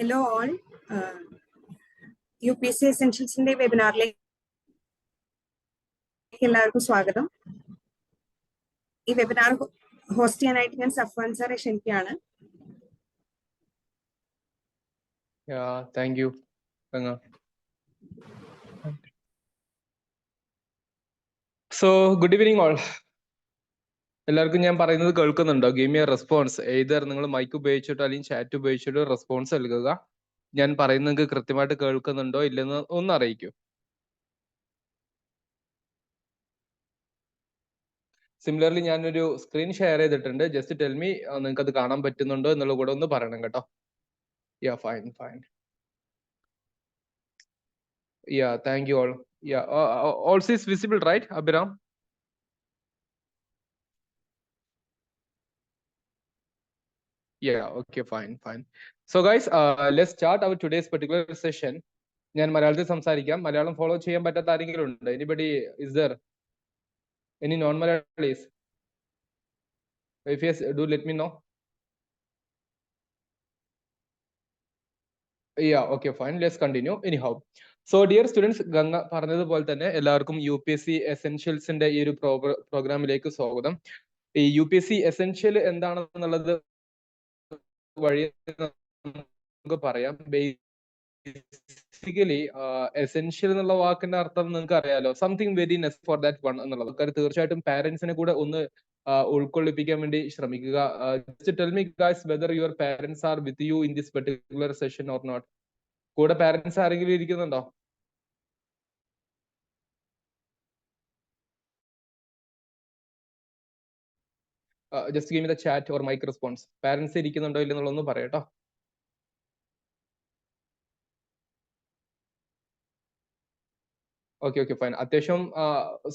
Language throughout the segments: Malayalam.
Hello all. UPSC Essentialsന്റെ വെബിനാറിലേക്ക് എല്ലാവർക്കും സ്വാഗതം. ഈ വെബിനാർ ഹോസ്റ്റ് ചെയ്യാനായിട്ട് ഞാൻ സഫ്വാൻ സാറെ ക്ഷണിക്കുകയാണ്. Thank you. So, good evening all. എല്ലാവർക്കും ഞാൻ പറയുന്നത് കേൾക്കുന്നുണ്ടോ? Give me A response. Either നിങ്ങൾ മൈക്ക് ഉപയോഗിച്ചിട്ടോ അല്ലെങ്കിൽ ചാറ്റ് ഉപയോഗിച്ചിട്ടോ റെസ്പോൺസ് നൽകുക. ഞാൻ പറയുന്നത് കൃത്യമായിട്ട് കേൾക്കുന്നുണ്ടോ ഇല്ലെന്ന് ഒന്ന് അറിയിക്കൂ. സിമിലർലി ഞാനൊരു സ്ക്രീൻ ഷെയർ ചെയ്തിട്ടുണ്ട്. ജസ്റ്റ് ടെൽ മീ നിങ്ങൾക്ക് അത് കാണാൻ പറ്റുന്നുണ്ടോ എന്നുള്ള കൂടെ ഒന്ന് പറയണം കേട്ടോ. Yeah fine. Yeah thank you all. Yeah also is visible right Abhiram? Yeah, okay, fine. So guys, let's start our today's particular session. ഞാൻ മലയാളത്തിൽ സംസാരിക്കാം. മലയാളം ഫോളോ ചെയ്യാൻ പറ്റാത്ത ആരെങ്കിലും ഉണ്ട്? Anybody is there? Any non-Malayalis? If yes, do let me know. Yeah, okay, fine. Let's continue. Anyhow, so dear students, Ganga പറഞ്ഞതുപോലെ തന്നെ എല്ലാവർക്കും UPSC Essentialsന്റെ ഈ ഒരു പ്രോഗ്രാമിലേക്ക് സ്വാഗതം. ഈ UPSC Essential എന്താണെന്നുള്ളത് വഴി നമുക്ക് പറയാം. ബേസിക്കലി എസെൻഷ്യൽ എന്നുള്ള വാക്കിന്റെ അർത്ഥം നിങ്ങൾക്ക് അറിയാലോ, something very necessary for that one എന്നുള്ളത്. തീർച്ചയായിട്ടും പാരന്റ്സിനെ കൂടെ ഒന്ന് ഉൾക്കൊള്ളിപ്പിക്കാൻ വേണ്ടി ശ്രമിക്കുക. Tell me guys whether your parents are with you in this particular session or not. കൂടെ പാരന്റ്സ് ആരെങ്കിലും ഇരിക്കുന്നുണ്ടോ? Just give me the chat or mic response. Parents ഇരിക്കുന്നുണ്ടോ ഇല്ലെന്നുള്ളതൊന്ന് പറയട്ടോ. Okay fine. അത്യാവശ്യം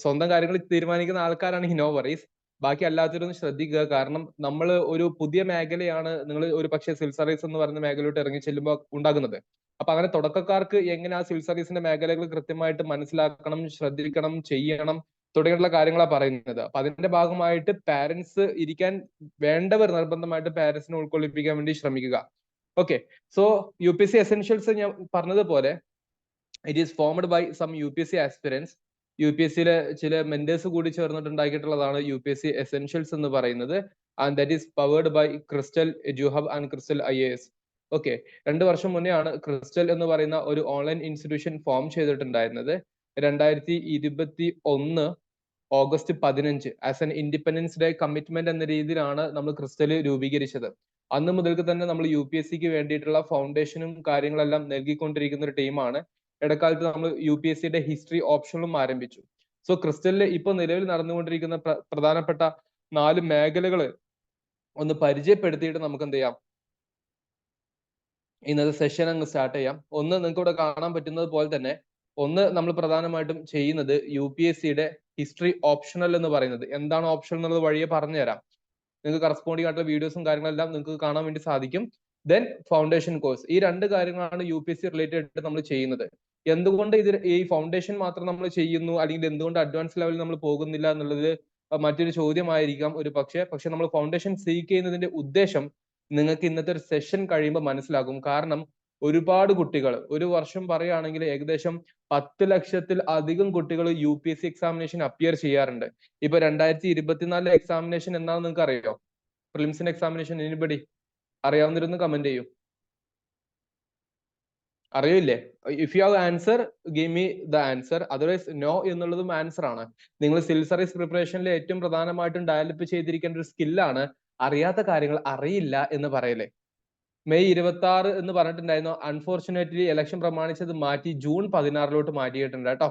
സ്വന്തം കാര്യങ്ങൾ തീരുമാനിക്കുന്ന ആൾക്കാരാണെങ്കിൽ നോ വറീസ്. ബാക്കി അല്ലാത്തവരൊന്ന് ശ്രദ്ധിക്കുക. കാരണം നമ്മൾ ഒരു പുതിയ മേഖലയാണ് നിങ്ങൾ ഒരു പക്ഷേ സിവിൽ സർവീസ് എന്ന് പറയുന്ന മേഖലയിലോട്ട് ഇറങ്ങി ചെല്ലുമ്പോൾ ഉണ്ടാകുന്നത്. അപ്പൊ അങ്ങനെ തുടക്കക്കാർക്ക് എങ്ങനെ ആ സിവിൽ സർവീസിന്റെ മേഖലകൾ കൃത്യമായിട്ട് മനസ്സിലാക്കണം, ശ്രദ്ധിക്കണം, ചെയ്യണം തുടങ്ങിയുള്ള കാര്യങ്ങളാണ് പറയുന്നത്. അപ്പൊ അതിന്റെ ഭാഗമായിട്ട് പാരന്റ്സ് ഇരിക്കാൻ വേണ്ടവർ നിർബന്ധമായിട്ട് പാരന്റ്സിനെ ഉൾക്കൊള്ളിപ്പിക്കാൻ വേണ്ടി ശ്രമിക്കുക. ഓക്കെ, സോ UPSC എസെൻഷ്യൽസ് ഞാൻ പറഞ്ഞതുപോലെ it is formed by some UPSC aspirants. UPSCയിലെ ചില മെന്റേഴ്സ് കൂടി ചേർന്നിട്ടുണ്ടാക്കിയിട്ടുള്ളതാണ് UPSC എസെൻഷ്യൽസ് എന്ന് പറയുന്നത്. And that is powered by Crystal Eduhub and Crystal IAS. Okay, 2 വർഷം മുന്നേ ആണ് ക്രിസ്റ്റൽ എന്ന് പറയുന്ന ഒരു ഓൺലൈൻ ഇൻസ്റ്റിറ്റ്യൂഷൻ ഫോം ചെയ്തിട്ടുണ്ടായിരുന്നത്. 2021 August 15 as an independence day commitment എന്ന രീതിയിലാണ് നമ്മൾ ക്രിസ്റ്റൽ രൂപീകരിച്ചത്. അന്ന് മുതൽക്ക് തന്നെ നമ്മൾ UPSCക്ക് വേണ്ടിയിട്ടുള്ള ഫൗണ്ടേഷനും കാര്യങ്ങളെല്ലാം നൽകിക്കൊണ്ടിരിക്കുന്ന ഒരു ടീമാണ്. ഇടക്കാലത്ത് നമ്മൾ UPSCയുടെ ഹിസ്റ്ററി ഓപ്ഷനും ആരംഭിച്ചു. സോ ക്രിസ്റ്റലിൽ ഇപ്പൊ നിലവിൽ നടന്നുകൊണ്ടിരിക്കുന്ന പ്രധാനപ്പെട്ട 4 മേഖലകൾ ഒന്ന് പരിചയപ്പെടുത്തിയിട്ട് നമുക്ക് എന്ത് ചെയ്യാം, ഇന്നത്തെ സെഷൻ അങ്ങ് സ്റ്റാർട്ട് ചെയ്യാം. ഒന്ന് നിങ്ങൾക്ക് ഇവിടെ കാണാൻ പറ്റുന്നത് പോലെ തന്നെ ഒന്ന് നമ്മൾ പ്രധാനമായിട്ടും ചെയ്യുന്നത് UPSCയുടെ ഹിസ്റ്ററി ഓപ്ഷണൽ എന്ന് പറയുന്നത്. എന്താണ് ഓപ്ഷൻ എന്നുള്ളത് വഴിയെ പറഞ്ഞുതരാം. നിങ്ങൾക്ക് കറസ്പോണ്ടിങ് ആയിട്ടുള്ള വീഡിയോസും കാര്യങ്ങളെല്ലാം നിങ്ങൾക്ക് കാണാൻ വേണ്ടി സാധിക്കും. Then foundation course. ഈ 2 കാര്യങ്ങളാണ് UPSC റിലേറ്റഡ് ആയിട്ട് നമ്മൾ ചെയ്യുന്നത്. എന്തുകൊണ്ട് ഈ ഫൗണ്ടേഷൻ മാത്രം നമ്മൾ ചെയ്യുന്നു, അല്ലെങ്കിൽ എന്തുകൊണ്ട് അഡ്വാൻസ് ലെവലിൽ നമ്മൾ പോകുന്നില്ല എന്നുള്ളത് മറ്റൊരു ചോദ്യമായിരിക്കാം ഒരു പക്ഷെ നമ്മൾ ഫൗണ്ടേഷൻ സീക്ക് ചെയ്യുന്നതിന്റെ ഉദ്ദേശം നിങ്ങൾക്ക് ഇന്നത്തെ ഒരു സെഷൻ കഴിയുമ്പോൾ മനസ്സിലാകും. കാരണം ഒരുപാട് കുട്ടികൾ ഒരു വർഷം പറയുകയാണെങ്കിൽ ഏകദേശം 10 ലക്ഷത്തിൽ അധികം കുട്ടികൾ UPSC എക്സാമിനേഷൻ അപ്പിയർ ചെയ്യാറുണ്ട്. ഇപ്പൊ 2024 എക്സാമിനേഷൻ എന്താണെന്ന് നിങ്ങൾക്ക് അറിയോ? പ്രിലിംസിന്റെ എക്സാമിനേഷൻ എനിബഡി അറിയാവുന്നവരൊന്ന് കമന്റ് ചെയ്യൂ. അറിയില്ലേ? If you have answer give me the answer, otherwise no എന്നുള്ളതും ആൻസർ ആണ്. നിങ്ങൾ സിവിൽ സർവീസ് പ്രിപ്പറേഷനിൽ ഏറ്റവും പ്രധാനമായിട്ടും ഡെവലപ്പ് ചെയ്തിരിക്കേണ്ട ഒരു സ്കില്ലാണ് അറിയാത്ത കാര്യങ്ങൾ അറിയില്ല എന്ന് പറയലേ. മെയ് 26 എന്ന് പറഞ്ഞിട്ടുണ്ടായിരുന്നു. അൺഫോർച്ചുനേറ്റ്ലി ഇലക്ഷൻ പ്രമാണിച്ചത് മാറ്റി ജൂൺ 16 മാറ്റിയിട്ടുണ്ട് കേട്ടോ.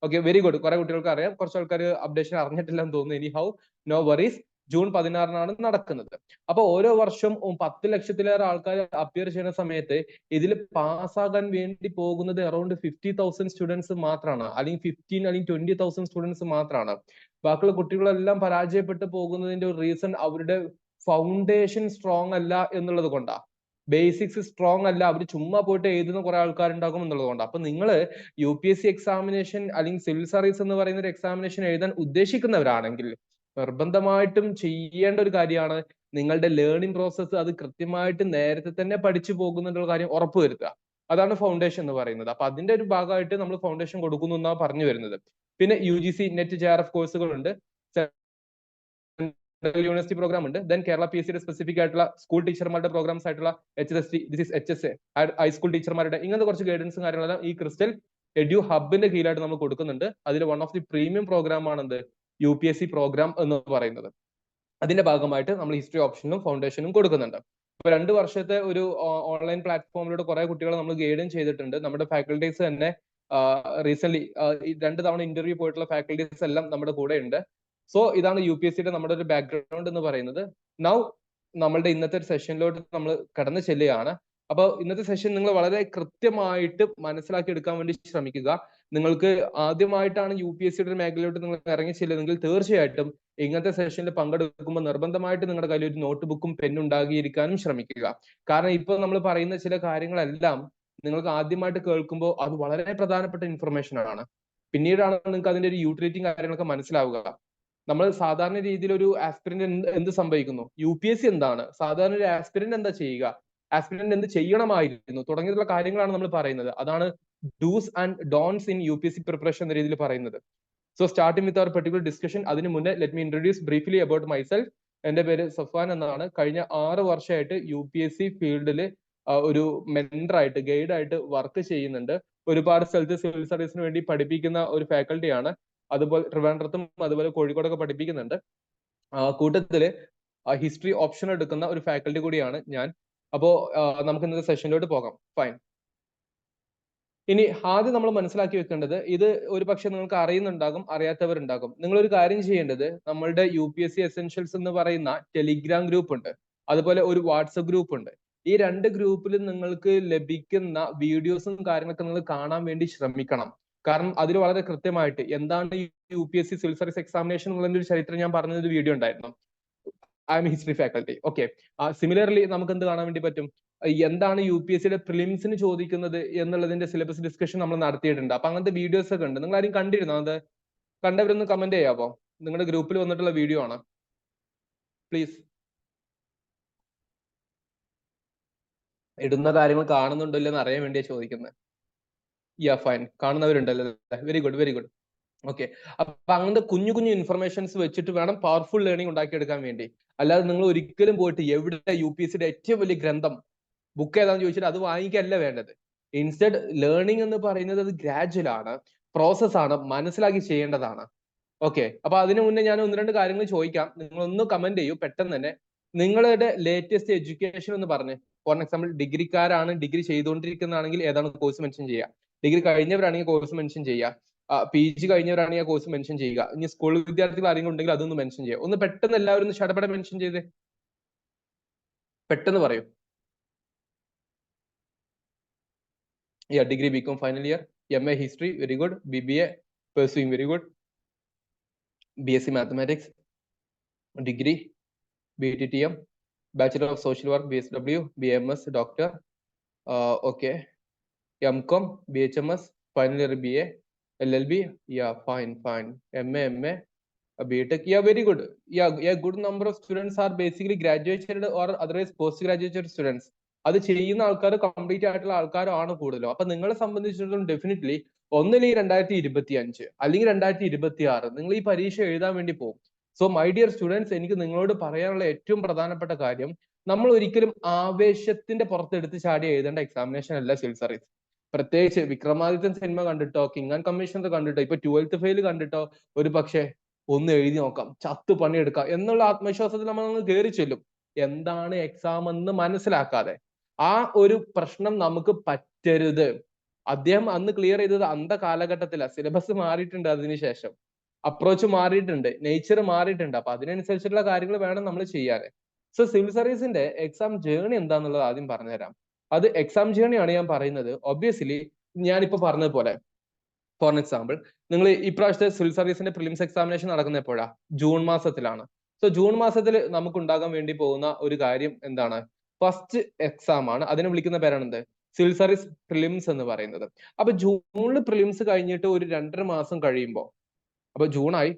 Okay, very good. കുറെ കുട്ടികൾക്ക് അറിയാം, കുറച്ച് ആൾക്കാർ അപ്ഡേഷൻ അറിഞ്ഞിട്ടില്ലെന്ന് തോന്നുന്നു. Anyhow, no worries. June 16 നടക്കുന്നത്. അപ്പൊ ഓരോ വർഷം 10 ലക്ഷത്തിലേറെ ആൾക്കാർ അപ്പിയർ ചെയ്യുന്ന സമയത്ത് ഇതിൽ പാസ്സാകാൻ വേണ്ടി പോകുന്നത് അറൌണ്ട് 50,000 സ്റ്റുഡൻസ് മാത്രമാണ്, അല്ലെങ്കിൽ 15 അല്ലെങ്കിൽ 20,000 സ്റ്റുഡൻസ് മാത്രമാണ്. ബാക്കിയുള്ള കുട്ടികളെല്ലാം പരാജയപ്പെട്ടു പോകുന്നതിന്റെ ഒരു റീസൺ അവരുടെ ഫൗണ്ടേഷൻ സ്ട്രോങ് അല്ല എന്നുള്ളത് കൊണ്ടാണ്. ബേസിക്സ് സ്ട്രോങ് അല്ല, അവർ ചുമ്മാ പോയിട്ട് എഴുതുന്ന കുറെ ആൾക്കാരുണ്ടാകും എന്നുള്ളത് കൊണ്ട്. അപ്പൊ നിങ്ങൾ UPSC എക്സാമിനേഷൻ അല്ലെങ്കിൽ സിവിൽ സർവീസ് എന്ന് പറയുന്ന ഒരു എക്സാമിനേഷൻ എഴുതാൻ ഉദ്ദേശിക്കുന്നവരാണെങ്കിൽ നിർബന്ധമായിട്ടും ചെയ്യേണ്ട ഒരു കാര്യമാണ് നിങ്ങളുടെ ലേണിംഗ് പ്രോസസ്സ് അത് കൃത്യമായിട്ട് നേരത്തെ തന്നെ പഠിച്ചു പോകുന്നുള്ള കാര്യം ഉറപ്പുവരുത്തുക. അതാണ് ഫൗണ്ടേഷൻ എന്ന് പറയുന്നത്. അപ്പൊ അതിന്റെ ഒരു ഭാഗമായിട്ട് നമ്മൾ ഫൗണ്ടേഷൻ കൊടുക്കുന്നു എന്നാണ് പറഞ്ഞു വരുന്നത്. പിന്നെ UGC നെറ്റ് JRF കോഴ്സുകളുണ്ട്, യൂണിവേഴ്സിറ്റി പ്രോഗ്രാം ഉണ്ട്, ദെൻ കേരള PSCയുടെ സ്പെസിഫിക് ആയിട്ടുള്ള സ്കൂൾ ടീച്ചർമാരുടെ പ്രോഗ്രാംസ് ആയിട്ടുള്ള HST, HSA, ഹൈസ്കൂൾ ടീച്ചർമാരുടെ ഇങ്ങനത്തെ കുറച്ച് ഗൈഡൻസും കാര്യങ്ങളെല്ലാം ഈ ക്രിസ്റ്റൽ എഡ്യു ഹബിന്റെ കീഴിലായിട്ട് നമ്മൾ കൊടുക്കുന്നുണ്ട്. അതിൽ one of the premium program ആണ് എന്ത് UPSC പ്രോഗ്രാം എന്ന് പറയുന്നത്. അതിന്റെ ഭാഗമായിട്ട് നമ്മൾ ഹിസ്റ്ററി ഓപ്ഷനും ഫൗണ്ടേഷനും കൊടുക്കുന്നുണ്ട്. ഇപ്പൊ 2 വർഷത്തെ ഒരു ഓൺലൈൻ പ്ലാറ്റ്ഫോമിലൂടെ കുറെ കുട്ടികളെ നമ്മൾ ഗൈഡും ചെയ്തിട്ടുണ്ട്. നമ്മുടെ ഫാക്കൽറ്റീസ് തന്നെ റീസെന്റ് 2 തവണ ഇന്റർവ്യൂ പോയിട്ടുള്ള ഫാക്കൽറ്റീസ് എല്ലാം നമ്മുടെ കൂടെ ഉണ്ട്. സോ ഇതാണ് UPSCയുടെ നമ്മുടെ ഒരു ബാക്ക്ഗ്രൗണ്ട് എന്ന് പറയുന്നത്. നൗ നമ്മളുടെ ഇന്നത്തെ സെഷനിലോട്ട് നമ്മൾ കടന്നു ചെല്ലുകയാണ്. അപ്പോൾ ഇന്നത്തെ സെഷൻ നിങ്ങൾ വളരെ കൃത്യമായിട്ട് മനസ്സിലാക്കി എടുക്കാൻ വേണ്ടി ശ്രമിക്കുക. നിങ്ങൾക്ക് ആദ്യമായിട്ടാണ് UPSCയുടെ ഒരു മേഖലയിലോട്ട് നിങ്ങൾ ഇറങ്ങി ചെല്ലുന്നെങ്കിൽ തീർച്ചയായിട്ടും ഇങ്ങനത്തെ സെഷനിൽ പങ്കെടുക്കുമ്പോൾ നിർബന്ധമായിട്ട് നിങ്ങളുടെ കയ്യിൽ ഒരു നോട്ട് ബുക്കും പെന്നും ഉണ്ടാക്കിയിരിക്കാനും ശ്രമിക്കുക. കാരണം ഇപ്പൊ നമ്മൾ പറയുന്ന ചില കാര്യങ്ങളെല്ലാം നിങ്ങൾക്ക് ആദ്യമായിട്ട് കേൾക്കുമ്പോൾ അത് വളരെ പ്രധാനപ്പെട്ട ഇൻഫർമേഷൻ ആണ്. പിന്നീടാണ് നിങ്ങൾക്ക് അതിന്റെ ഒരു യൂട്ടിലിറ്റിയും കാര്യങ്ങളൊക്കെ മനസ്സിലാവുക. നമ്മൾ സാധാരണ രീതിയിൽ ഒരു ആസ്പിരന്റ് എന്ത് സംഭവിക്കുന്നു, UPSC എന്താണ്, സാധാരണ ഒരു ആസ്പിരന്റ് എന്താ ചെയ്യുക, ആസ്പിരന്റ് എന്ത് ചെയ്യണമായിരുന്നു തുടങ്ങിയിട്ടുള്ള കാര്യങ്ങളാണ് നമ്മൾ പറയുന്നത്. അതാണ് dos and don'ts in UPSC preparation എന്ന രീതിയിൽ പറയുന്നത്. So starting with our particular discussion. അതിന് മുന്നേ let me introduce briefly about myself. എന്റെ പേര് സഫ്വാൻ എന്നാണ്. കഴിഞ്ഞ 6 വർഷമായിട്ട് UPSC ഫീൽഡിൽ ഒരു മെന്ററായിട്ട് ഗൈഡായിട്ട് വർക്ക് ചെയ്യുന്നുണ്ട്. ഒരുപാട് സ്ഥലത്ത് സിവിൽ സർവീസിന് വേണ്ടി പഠിപ്പിക്കുന്ന ഒരു ഫാക്കൽറ്റിയാണ്. അതുപോലെ ട്രിവാൻഡ്രത്തും അതുപോലെ കോഴിക്കോടൊക്കെ പഠിപ്പിക്കുന്നുണ്ട്. കൂട്ടത്തില് ഹിസ്റ്ററി ഓപ്ഷൻ എടുക്കുന്ന ഒരു ഫാക്കൽറ്റി കൂടിയാണ് ഞാൻ. അപ്പോ നമുക്ക് ഇന്നത്തെ സെഷനിലോട്ട് പോകാം. ഫൈൻ. ഇനി ആദ്യം നമ്മൾ മനസ്സിലാക്കി വെക്കേണ്ടത്, ഇത് ഒരു പക്ഷെ നിങ്ങൾക്ക് അറിയുന്നുണ്ടാകും, അറിയാത്തവരുണ്ടാകും. നിങ്ങളൊരു കാര്യം ചെയ്യേണ്ടത്, നമ്മളുടെ UPSC എസെൻഷ്യൽസ് എന്ന് പറയുന്ന ടെലിഗ്രാം ഗ്രൂപ്പ് ഉണ്ട്, അതുപോലെ ഒരു വാട്സപ്പ് ഗ്രൂപ്പ് ഉണ്ട്. ഈ 2 ഗ്രൂപ്പിലും നിങ്ങൾക്ക് ലഭിക്കുന്ന വീഡിയോസും കാര്യങ്ങളൊക്കെ നിങ്ങൾ കാണാൻ വേണ്ടി ശ്രമിക്കണം. കാരണം അതിൽ വളരെ കൃത്യമായിട്ട് എന്താണ് UPSC സിവിൽ സർവീസ് എക്സാമിനേഷൻ എന്നുള്ള ഒരു ചരിത്രം ഞാൻ പറഞ്ഞൊരു വീഡിയോ ഉണ്ടായിരുന്നു. I M history faculty. Okay. Similarly നമുക്ക് എന്ത് കാണാൻ വേണ്ടി പറ്റും, എന്താണ് UPSCയുടെ പ്രിലിംസിന് ചോദിക്കുന്നത് എന്നുള്ളതിന്റെ സിലബസ് ഡിസ്കഷൻ നമ്മൾ നടത്തിയിട്ടുണ്ട്. അപ്പൊ അങ്ങനത്തെ വീഡിയോസ് ഒക്കെ ഉണ്ട്. നിങ്ങൾ ആരും കണ്ടിരുന്നോ? അത് കണ്ടവരൊന്ന് കമന്റ് ചെയ്യാമോ? നിങ്ങളുടെ ഗ്രൂപ്പിൽ വന്നിട്ടുള്ള വീഡിയോ ആണ്, പ്ലീസ്. ഇടുന്ന കാര്യങ്ങൾ കാണുന്നുണ്ടോ ഇല്ലെന്ന് അറിയാൻ വേണ്ടിയാ ചോദിക്കുന്നത്. യാ ഫൈൻ, കാണുന്നവരുണ്ടല്ലോ. Very good, very good. Okay. അപ്പൊ അങ്ങനത്തെ കുഞ്ഞു കുഞ്ഞു ഇൻഫർമേഷൻസ് വെച്ചിട്ട് വേണം പവർഫുൾ ലേണിംഗ് ഉണ്ടാക്കിയെടുക്കാൻ വേണ്ടി. അല്ലാതെ നിങ്ങൾ ഒരിക്കലും പോയിട്ട് എവിടെ UPSCയുടെ ഏറ്റവും വലിയ ഗ്രന്ഥം ബുക്ക് ഏതാണെന്ന് ചോദിച്ചിട്ട് അത് വാങ്ങിക്കല്ല വേണ്ടത്. ഇൻസ്റ്റെഡ് ലേണിംഗ് എന്ന് പറയുന്നത് അത് ഗ്രാജുവൽ ആണ്, പ്രോസസ് ആണ്, മനസ്സിലാക്കി ചെയ്യേണ്ടതാണ്. ഓക്കെ. അപ്പൊ അതിന് മുന്നേ ഞാൻ 1-2 കാര്യങ്ങൾ ചോദിക്കാം. നിങ്ങളൊന്ന് കമന്റ് ചെയ്യൂ പെട്ടെന്ന് തന്നെ. നിങ്ങളുടെ ലേറ്റസ്റ്റ് എഡ്യൂക്കേഷൻ എന്ന് പറഞ്ഞ്, ഫോർ എക്സാമ്പിൾ ഡിഗ്രിക്കാരാണ്, ഡിഗ്രി ചെയ്തുകൊണ്ടിരിക്കുന്നതാണെങ്കിൽ ഏതാണ് കോഴ്സ് മെൻഷൻ ചെയ്യുക, ഡിഗ്രി കഴിഞ്ഞവരാണെങ്കിൽ കോഴ്സ് മെൻഷൻ ചെയ്യുക, PG കഴിഞ്ഞവരാണെങ്കിൽ ആ കോഴ്സ് മെൻഷൻ ചെയ്യുക. ഇനി സ്കൂൾ വിദ്യാർത്ഥികൾ ആരെങ്കിലും ഉണ്ടെങ്കിൽ അതൊന്ന് മെൻഷൻ ചെയ്യുക. ഒന്ന് പെട്ടെന്ന് എല്ലാവരും ഒന്ന് ഷടപട മെൻഷൻ ചെയ്തേ, പെട്ടെന്ന് പറയൂ. Degree BCom final year, MA history, very good. BBA pursuing, very good. BSc mathematics, degree BTTM, bachelor of social work BSW, BMS doctor, okay. MCom, BHMS, final year BA, LLB, fine. MA, BTech, very good. A good number of students are basically graduated or otherwise post-graduate students. അത് ചെയ്യുന്ന ആൾക്കാർ കംപ്ലീറ്റ് ആയിട്ടുള്ള ആൾക്കാരാണ് കൂടുതലും. അപ്പൊ നിങ്ങളെ സംബന്ധിച്ചിടത്തോളം ഡെഫിനറ്റ്ലി ഒന്നില്ലെങ്കിൽ 2025 അല്ലെങ്കിൽ 2026 നിങ്ങൾ ഈ പരീക്ഷ എഴുതാൻ വേണ്ടി പോകും. സോ മൈ ഡിയർ സ്റ്റുഡൻസ്, എനിക്ക് നിങ്ങളോട് പറയാനുള്ള ഏറ്റവും പ്രധാനപ്പെട്ട കാര്യം, നമ്മൾ ഒരിക്കലും ആവേശത്തിന്റെ പുറത്തെടുത്ത് ചാടി എഴുതേണ്ട എക്സാമിനേഷൻ അല്ല സിവിൽ സർവീസ്. പ്രത്യേകിച്ച് വിക്രമാദിത്യൻ സിനിമ കണ്ടിട്ടോ, കിങ് ആൻഡ് കമ്മീഷണർ കണ്ടിട്ടോ, ഇപ്പൊ 12th ഫെയിൽ കണ്ടിട്ടോ ഒരു പക്ഷേ ഒന്ന് എഴുതി നോക്കാം, ചത്ത് പണിയെടുക്കാം എന്നുള്ള ആത്മവിശ്വാസത്തിൽ നമ്മൾ കയറി ചെല്ലും. എന്താണ് എക്സാം എന്ന് മനസ്സിലാക്കാതെ. ആ ഒരു പ്രശ്നം നമുക്ക് പറ്റരുത്. അദ്ദേഹം അന്ന് ക്ലിയർ ചെയ്തത് അന്ത കാലഘട്ടത്തിലാണ്. സിലബസ് മാറിയിട്ടുണ്ട്, അതിനുശേഷം അപ്രോച്ച് മാറിയിട്ടുണ്ട്, നേച്ചർ മാറിയിട്ടുണ്ട്. അപ്പൊ അതിനനുസരിച്ചുള്ള കാര്യങ്ങൾ വേണം നമ്മൾ ചെയ്യാൻ. സോ സിവിൽ സർവീസിന്റെ എക്സാം ജേർണി എന്താന്നുള്ളത് ആദ്യം പറഞ്ഞുതരാം. അത് എക്സാം ജേർണിയാണ് ഞാൻ പറയുന്നത്. ഒബ്വിയസ്ലി ഞാനിപ്പോ പറഞ്ഞതുപോലെ, ഫോർ എക്സാമ്പിൾ, നിങ്ങൾ ഇപ്രാവശ്യത്തെ സിവിൽ സർവീസിന്റെ പ്രിലിംസ് എക്സാമിനേഷൻ നടക്കുന്ന എപ്പോഴാ? ജൂൺ മാസത്തിലാണ്. സോ ജൂൺ മാസത്തിൽ നമുക്ക് ഉണ്ടാകാൻ വേണ്ടി പോകുന്ന ഒരു കാര്യം എന്താണ്? ഫസ്റ്റ് എക്സാം ആണ്. അതിനെ വിളിക്കുന്ന പേരാണ് എന്ത്? സിവിൽ സർവീസ് പ്രിലിംസ് എന്ന് പറയുന്നത്. അപ്പൊ ജൂണിൽ പ്രിലിംസ് കഴിഞ്ഞിട്ട് ഒരു 2.5 മാസം കഴിയുമ്പോൾ, അപ്പൊ ജൂണായി,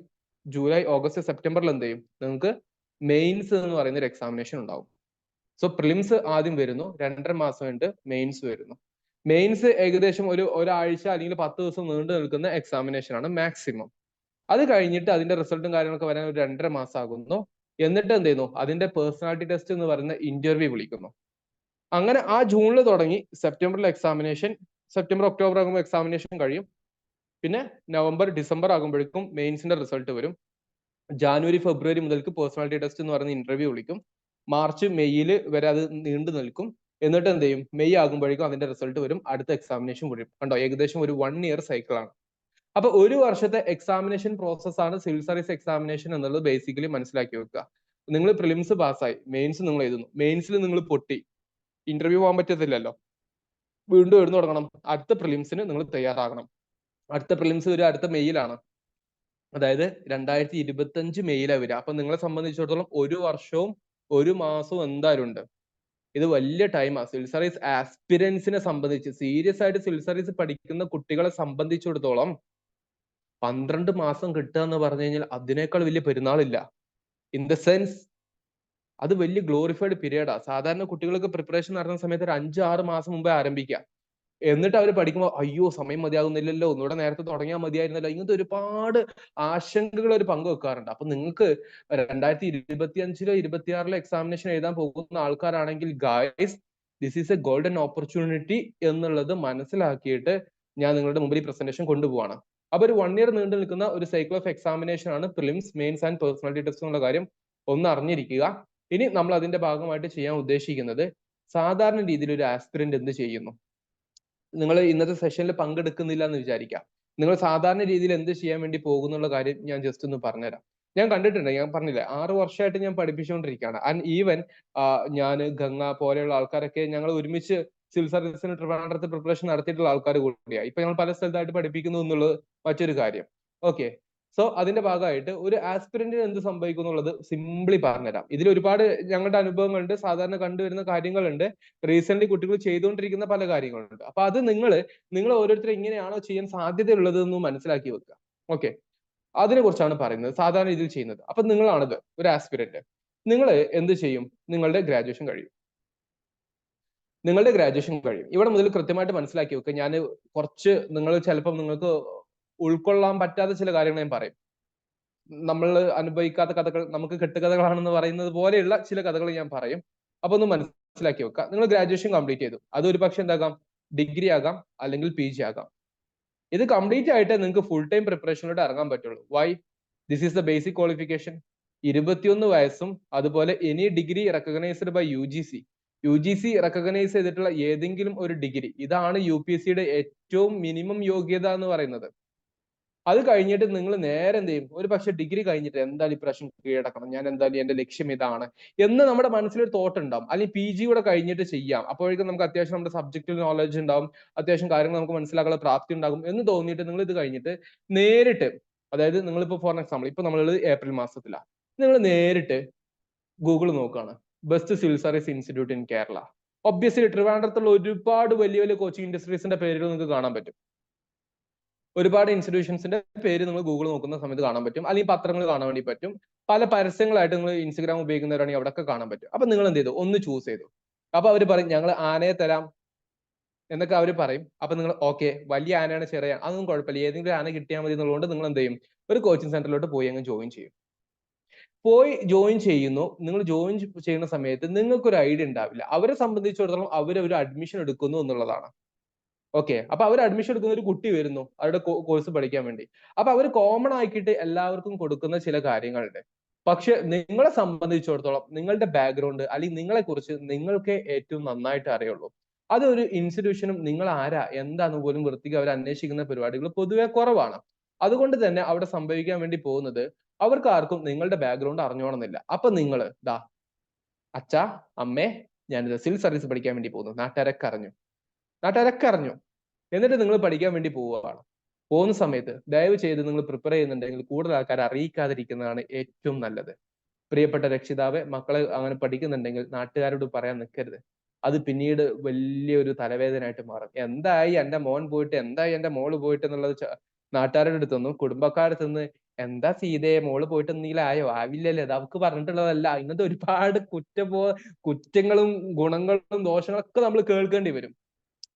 ജൂലൈ, ഓഗസ്റ്റ്, സെപ്റ്റംബറിൽ എന്ത് ചെയ്യും? നിങ്ങൾക്ക് മെയിൻസ് എന്ന് പറയുന്ന ഒരു എക്സാമിനേഷൻ ഉണ്ടാവും. സോ പ്രിലിംസ് ആദ്യം വരുന്നു, 2.5 മാസം കഴിഞ്ഞിട്ട് മെയിൻസ് വരുന്നു. മെയിൻസ് ഏകദേശം ഒരാഴ്ച അല്ലെങ്കിൽ 10 ദിവസം നീണ്ടു നിൽക്കുന്ന എക്സാമിനേഷൻ ആണ് മാക്സിമം. അത് കഴിഞ്ഞിട്ട് അതിന്റെ റിസൾട്ടും കാര്യങ്ങളൊക്കെ വരാൻ ഒരു 2.5 മാസം ആകുന്നു. എന്നിട്ട് എന്ത് ചെയ്യുന്നു, അതിന്റെ പേഴ്സണാലിറ്റി ടെസ്റ്റ് എന്ന് പറയുന്ന ഇന്റർവ്യൂ വിളിക്കുന്നു. അങ്ങനെ ആ ജൂണിൽ തുടങ്ങി സെപ്റ്റംബറിൽ എക്സാമിനേഷൻ, സെപ്റ്റംബർ ഒക്ടോബർ ആകുമ്പോൾ എക്സാമിനേഷൻ കഴിയും. പിന്നെ നവംബർ ഡിസംബർ ആകുമ്പോഴേക്കും മെയിൻസിന്റെ റിസൾട്ട് വരും. ജാനുവരി ഫെബ്രുവരി മുതൽക്ക് പേഴ്സണാലിറ്റി ടെസ്റ്റ് എന്ന് പറയുന്ന ഇന്റർവ്യൂ വിളിക്കും. മാർച്ച് മെയ്യിൽ വരെ അത് നീണ്ടു നിൽക്കും. എന്നിട്ട് എന്ത് ചെയ്യും, മെയ് ആകുമ്പോഴേക്കും അതിന്റെ റിസൾട്ട് വരും, അടുത്ത എക്സാമിനേഷൻ വരും. കണ്ടോ, ഏകദേശം ഒരു 1 ഇയർ സൈക്കിൾ ആണ്. അപ്പൊ ഒരു വർഷത്തെ എക്സാമിനേഷൻ പ്രോസസ് ആണ് സിവിൽ സർവീസ് എക്സാമിനേഷൻ എന്നുള്ളത് ബേസിക്കലി മനസ്സിലാക്കി വെക്കുക. നിങ്ങൾ പ്രിലിംസ് പാസ്സായി, മെയിൻസ് നിങ്ങൾ എഴുതുന്നു, മെയിൻസിൽ നിങ്ങൾ പൊട്ടി, ഇന്റർവ്യൂ പോകാൻ പറ്റത്തില്ലല്ലോ, വീണ്ടും എഴുതി തുടങ്ങണം. അടുത്ത പ്രിലിംസിന് നിങ്ങൾ തയ്യാറാകണം. അടുത്ത പ്രിലിംസ് വരിക അടുത്ത മെയ്യിലാണ്, അതായത് 2025 മെയ്യിലാണ് വരിക. അപ്പൊ നിങ്ങളെ സംബന്ധിച്ചിടത്തോളം 1 വർഷവും 1 മാസവും എന്തായാലും ഉണ്ട്. ഇത് വലിയ ടൈമാണ്. സിവിൽ സർവീസ് ആസ്പിരൻസിനെ സംബന്ധിച്ച്, സീരിയസ് ആയിട്ട് സിവിൽ സർവീസ് പഠിക്കുന്ന കുട്ടികളെ സംബന്ധിച്ചിടത്തോളം 12 മാസം കിട്ടുക എന്ന് പറഞ്ഞു കഴിഞ്ഞാൽ അതിനേക്കാൾ വലിയ പെരുന്നാളില്ല. ഇൻ ദ സെൻസ് അത് വലിയ ഗ്ലോറിഫൈഡ് പീരീഡാ. സാധാരണ കുട്ടികൾക്ക് പ്രിപ്പറേഷൻ നടത്തുന്ന സമയത്ത് ഒരു 5-6 മാസം മുമ്പേ ആരംഭിക്കാം. എന്നിട്ട് അവർ പഠിക്കുമ്പോൾ അയ്യോ സമയം മതിയാകുന്നില്ലല്ലോ, ഒന്നുകൂടെ നേരത്തെ തുടങ്ങിയാൽ മതിയായിരുന്നല്ലോ, ഇങ്ങനത്തെ ഒരുപാട് ആശങ്കകൾ അവർ പങ്കുവെക്കാറുണ്ട്. അപ്പൊ നിങ്ങൾക്ക് 2025-ലോ 26-ലോ എക്സാമിനേഷൻ എഴുതാൻ പോകുന്ന ആൾക്കാരാണെങ്കിൽ guys, this is A golden opportunity എന്നുള്ളത് മനസ്സിലാക്കിയിട്ട് ഞാൻ നിങ്ങളുടെ മുമ്പിൽ ഈ പ്രസന്റേഷൻ കൊണ്ടുപോവാണ്. അപ്പൊ ഒരു 1 ഇയർ നീണ്ടു നിൽക്കുന്ന ഒരു സൈക്കിൾ ഓഫ് എക്സാമിനേഷൻ ആണ് prelims, mains and personality test എന്നുള്ള കാര്യം ഒന്ന് അറിഞ്ഞിരിക്കുക. ഇനി നമ്മൾ അതിന്റെ ഭാഗമായിട്ട് ചെയ്യാൻ ഉദ്ദേശിക്കുന്നത്, സാധാരണ രീതിയിൽ ഒരു ആസ്പിരന്റ് എന്ത് ചെയ്യുന്നു, നിങ്ങൾ ഇന്നത്തെ സെഷനിൽ പങ്കെടുക്കുന്നില്ല എന്ന് വിചാരിക്കാം, നിങ്ങൾ സാധാരണ രീതിയിൽ എന്ത് ചെയ്യാൻ വേണ്ടി പോകുന്നുള്ള കാര്യം ഞാൻ ജസ്റ്റ് ഒന്ന് പറഞ്ഞുതരാം. ഞാൻ കണ്ടിട്ടുണ്ട്, ഞാൻ പറഞ്ഞില്ലേ 6 വർഷമായിട്ട് ഞാൻ പഠിപ്പിച്ചുകൊണ്ടിരിക്കുകയാണ്. ആൻഡ് ഈവൻ ഞാൻ, ഗംഗ പോലെയുള്ള ആൾക്കാരൊക്കെ ഞങ്ങൾ ഒരുമിച്ച് സിവിൽ സർവീസിന് ട്രിവാൻഡ്രത്ത് പ്രിപ്പറേഷൻ നടത്തിയിട്ടുള്ള ആൾക്കാർ കൂടിയാണ്. ഇപ്പൊ ഞങ്ങൾ പല സ്ഥലത്തായിട്ട് പഠിപ്പിക്കുന്നു എന്നുള്ളത് മറ്റൊരു കാര്യം. ഓക്കെ, സോ അതിന്റെ ഭാഗമായിട്ട് ഒരു ആസ്പിരന്റിന് എന്ത് സംഭവിക്കും എന്നുള്ളത് സിംപ്ലി പറഞ്ഞുതരാം. ഇതിൽ ഒരുപാട് ഞങ്ങളുടെ അനുഭവങ്ങളുണ്ട്, സാധാരണ കണ്ടുവരുന്ന കാര്യങ്ങളുണ്ട്, റീസെന്റ് കുട്ടികൾ ചെയ്തുകൊണ്ടിരിക്കുന്ന പല കാര്യങ്ങളുണ്ട്. അപ്പൊ അത് നിങ്ങൾ ഓരോരുത്തരും ഇങ്ങനെയാണോ ചെയ്യാൻ സാധ്യതയുള്ളത് എന്ന് മനസ്സിലാക്കി വെക്കുക. ഓക്കെ, അതിനെ കുറിച്ചാണ് പറയുന്നത്, സാധാരണ രീതിയിൽ ചെയ്യുന്നത്. അപ്പൊ നിങ്ങളാണത് ഒരു ആസ്പിരന്റ്. നിങ്ങൾ എന്ത് ചെയ്യും, നിങ്ങളുടെ ഗ്രാജുവേഷൻ കഴിയും. ഇവിടെ മുതൽ കൃത്യമായിട്ട് മനസ്സിലാക്കി വെക്കുക. ഞാൻ കുറച്ച്, നിങ്ങൾ ചിലപ്പോൾ നിങ്ങൾക്ക് ഉൾക്കൊള്ളാൻ പറ്റാത്ത ചില കാര്യങ്ങൾ ഞാൻ പറയും. നമ്മൾ അനുഭവിക്കാത്ത കഥകൾ നമുക്ക് കെട്ടുകഥകളാണെന്ന് പറയുന്നത് പോലെയുള്ള ചില കഥകൾ ഞാൻ പറയും. അപ്പൊ ഒന്ന് മനസ്സിലാക്കി വെക്കുക. നിങ്ങൾ ഗ്രാജുവേഷൻ കംപ്ലീറ്റ് ചെയ്തു, അത് ഒരു പക്ഷെ എന്താകാം, ഡിഗ്രി ആകാം അല്ലെങ്കിൽ PG ആകാം. ഇത് കംപ്ലീറ്റ് ആയിട്ട് നിങ്ങൾക്ക് ഫുൾ ടൈം പ്രിപ്പറേഷനിലോട്ട് ഇറങ്ങാൻ പറ്റുള്ളൂ. Why? This is the basic qualification. 21 വയസ്സും അതുപോലെ any degree recognised by UGC recognise ചെയ്തിട്ടുള്ള ഏതെങ്കിലും ഒരു ഡിഗ്രി, ഇതാണ് UPSCയുടെ ഏറ്റവും മിനിമം യോഗ്യത എന്ന് പറയുന്നത്. അത് കഴിഞ്ഞിട്ട് നിങ്ങൾ നേരെ എന്ത് ചെയ്യും, ഒരു പക്ഷെ ഡിഗ്രി കഴിഞ്ഞിട്ട് എന്തായാലും ഇപ്രാവശ്യം കീഴടക്കണം, ഞാൻ എന്തായാലും എന്റെ ലക്ഷ്യം ഇതാണ് എന്ന് നമ്മുടെ മനസ്സിലൊരു തോട്ട് ഉണ്ടാവും. അല്ലെങ്കിൽ PG കൂടെ കഴിഞ്ഞിട്ട് ചെയ്യാം, അപ്പോഴേക്കും നമുക്ക് അത്യാവശ്യം നമ്മുടെ സബ്ജക്റ്റിൽ നോളജ് ഉണ്ടാവും, അത്യാവശ്യം കാര്യങ്ങൾ നമുക്ക് മനസ്സിലാക്കാനുള്ള പ്രാപ്തി ഉണ്ടാകും എന്ന് തോന്നിയിട്ട് നിങ്ങൾ ഇത് കഴിഞ്ഞിട്ട് നേരിട്ട്, അതായത് നിങ്ങളിപ്പോ ഫോർ എക്സാമ്പിൾ ഇപ്പൊ നമ്മളുള്ളത് ഏപ്രിൽ മാസത്തിലാണ്, നിങ്ങൾ നേരിട്ട് ഗൂഗിൾ നോക്കുകയാണ്, best civil service institute in Kerala. Obviously ട്രിവാൻഡ്രത്തുള്ള ഒരുപാട് വലിയ വലിയ കോച്ചിങ് ഇൻഡസ്ട്രീസിന്റെ പേരുകൾ നിങ്ങൾക്ക് കാണാൻ പറ്റും. ഒരുപാട് ഇൻസ്റ്റിറ്റ്യൂഷൻസിന്റെ പേര് നിങ്ങൾ ഗൂഗിൾ നോക്കുന്ന സമയത്ത് കാണാൻ പറ്റും, അല്ലെങ്കിൽ പത്രങ്ങൾ കാണാൻ വേണ്ടി പറ്റും, പല പരസ്യങ്ങളായിട്ട് നിങ്ങൾ ഇൻസ്റ്റാഗ്രാം ഉപയോഗിക്കുന്നവരാണെങ്കിൽ അവിടെയൊക്കെ കാണാൻ പറ്റും. അപ്പൊ നിങ്ങൾ എന്ത് ചെയ്തു, ഒന്ന് ചൂസ് ചെയ്തു. അപ്പൊ അവർ പറയും ഞങ്ങൾ ആനയെ തരാം എന്നൊക്കെ അവർ പറയും. അപ്പൊ നിങ്ങൾ ഓക്കെ, വലിയ ആനയാണ് ചെറിയ, അതൊന്നും കുഴപ്പമില്ല, ഏതെങ്കിലും ആന കിട്ടിയാൽ മതി എന്നുള്ളതുകൊണ്ട് നിങ്ങൾ എന്ത് ചെയ്യും, ഒരു കോച്ചിങ് സെന്ററിലോട്ട് പോയി അങ്ങ് ജോയിൻ ചെയ്യുന്നു. നിങ്ങൾ ജോയിൻ ചെയ്യുന്ന സമയത്ത് നിങ്ങൾക്ക് ഒരു ഐഡിയ ഉണ്ടാവില്ല. അവരെ സംബന്ധിച്ചിടത്തോളം ഒരു അഡ്മിഷൻ എടുക്കുന്നു എന്നുള്ളതാണ്. ഓക്കെ, അപ്പൊ അവർ അഡ്മിഷൻ എടുക്കുന്ന ഒരു കുട്ടി വരുന്നു അവരുടെ കോഴ്സ് പഠിക്കാൻ വേണ്ടി. അപ്പൊ അവർ കോമൺ ആക്കിയിട്ട് എല്ലാവർക്കും കൊടുക്കുന്ന ചില കാര്യങ്ങളുണ്ട്. പക്ഷെ നിങ്ങളെ സംബന്ധിച്ചിടത്തോളം നിങ്ങളുടെ ബാക്ക്ഗ്രൗണ്ട് അല്ലെങ്കിൽ നിങ്ങളെ കുറിച്ച് നിങ്ങൾക്ക് ഏറ്റവും നന്നായിട്ട് അറിയുള്ളൂ. അതൊരു ഇൻസ്റ്റിറ്റ്യൂഷനും നിങ്ങൾ ആരാ എന്താന്ന് പോലും വൃത്തിക്ക് അവർ അന്വേഷിക്കുന്ന പരിപാടികൾ പൊതുവെ കുറവാണ്. അതുകൊണ്ട് തന്നെ അവിടെ സംഭവിക്കാൻ വേണ്ടി പോകുന്നത്, അവർക്ക് ആർക്കും നിങ്ങളുടെ ബാക്ക്ഗ്രൗണ്ട് അറിഞ്ഞോണമെന്നില്ല. അപ്പൊ നിങ്ങൾ അച്ഛാ അമ്മേ ഞാനിത് സിവിൽ സർവീസ് പഠിക്കാൻ വേണ്ടി പോകുന്നു, നാട്ടുകാരൊക്കെ അറിഞ്ഞു എന്നിട്ട് നിങ്ങൾ പഠിക്കാൻ വേണ്ടി പോകുന്ന സമയത്ത് ദയവ് ചെയ്ത് നിങ്ങൾ പ്രിപ്പയർ ചെയ്യുന്നുണ്ടെങ്കിൽ കൂടുതൽ ആൾക്കാരെ അറിയിക്കാതിരിക്കുന്നതാണ് ഏറ്റവും നല്ലത്. പ്രിയപ്പെട്ട രക്ഷിതാവെ, മക്കളെ അങ്ങനെ പഠിക്കുന്നുണ്ടെങ്കിൽ നാട്ടുകാരോട് പറയാൻ നിൽക്കരുത്. അത് പിന്നീട് വലിയൊരു തലവേദനയായിട്ട് മാറും. എന്തായി എന്റെ മോൻ പോയിട്ട്, എന്തായി എന്റെ മോള് പോയിട്ട് എന്നുള്ളത് നാട്ടുകാരുടെ അടുത്തൊന്നും കുടുംബക്കാരുടെ നിന്ന് എന്താ സീതയെ മോള് പോയിട്ട് എന്തെങ്കിലും ആയോ? ആവില്ലല്ലോ, അത് അവക്ക് പറഞ്ഞിട്ടുള്ളതല്ല. ഇങ്ങനത്തെ ഒരുപാട് കുറ്റങ്ങളും ഗുണങ്ങളും ദോഷങ്ങളൊക്കെ നമ്മൾ കേൾക്കേണ്ടി വരും.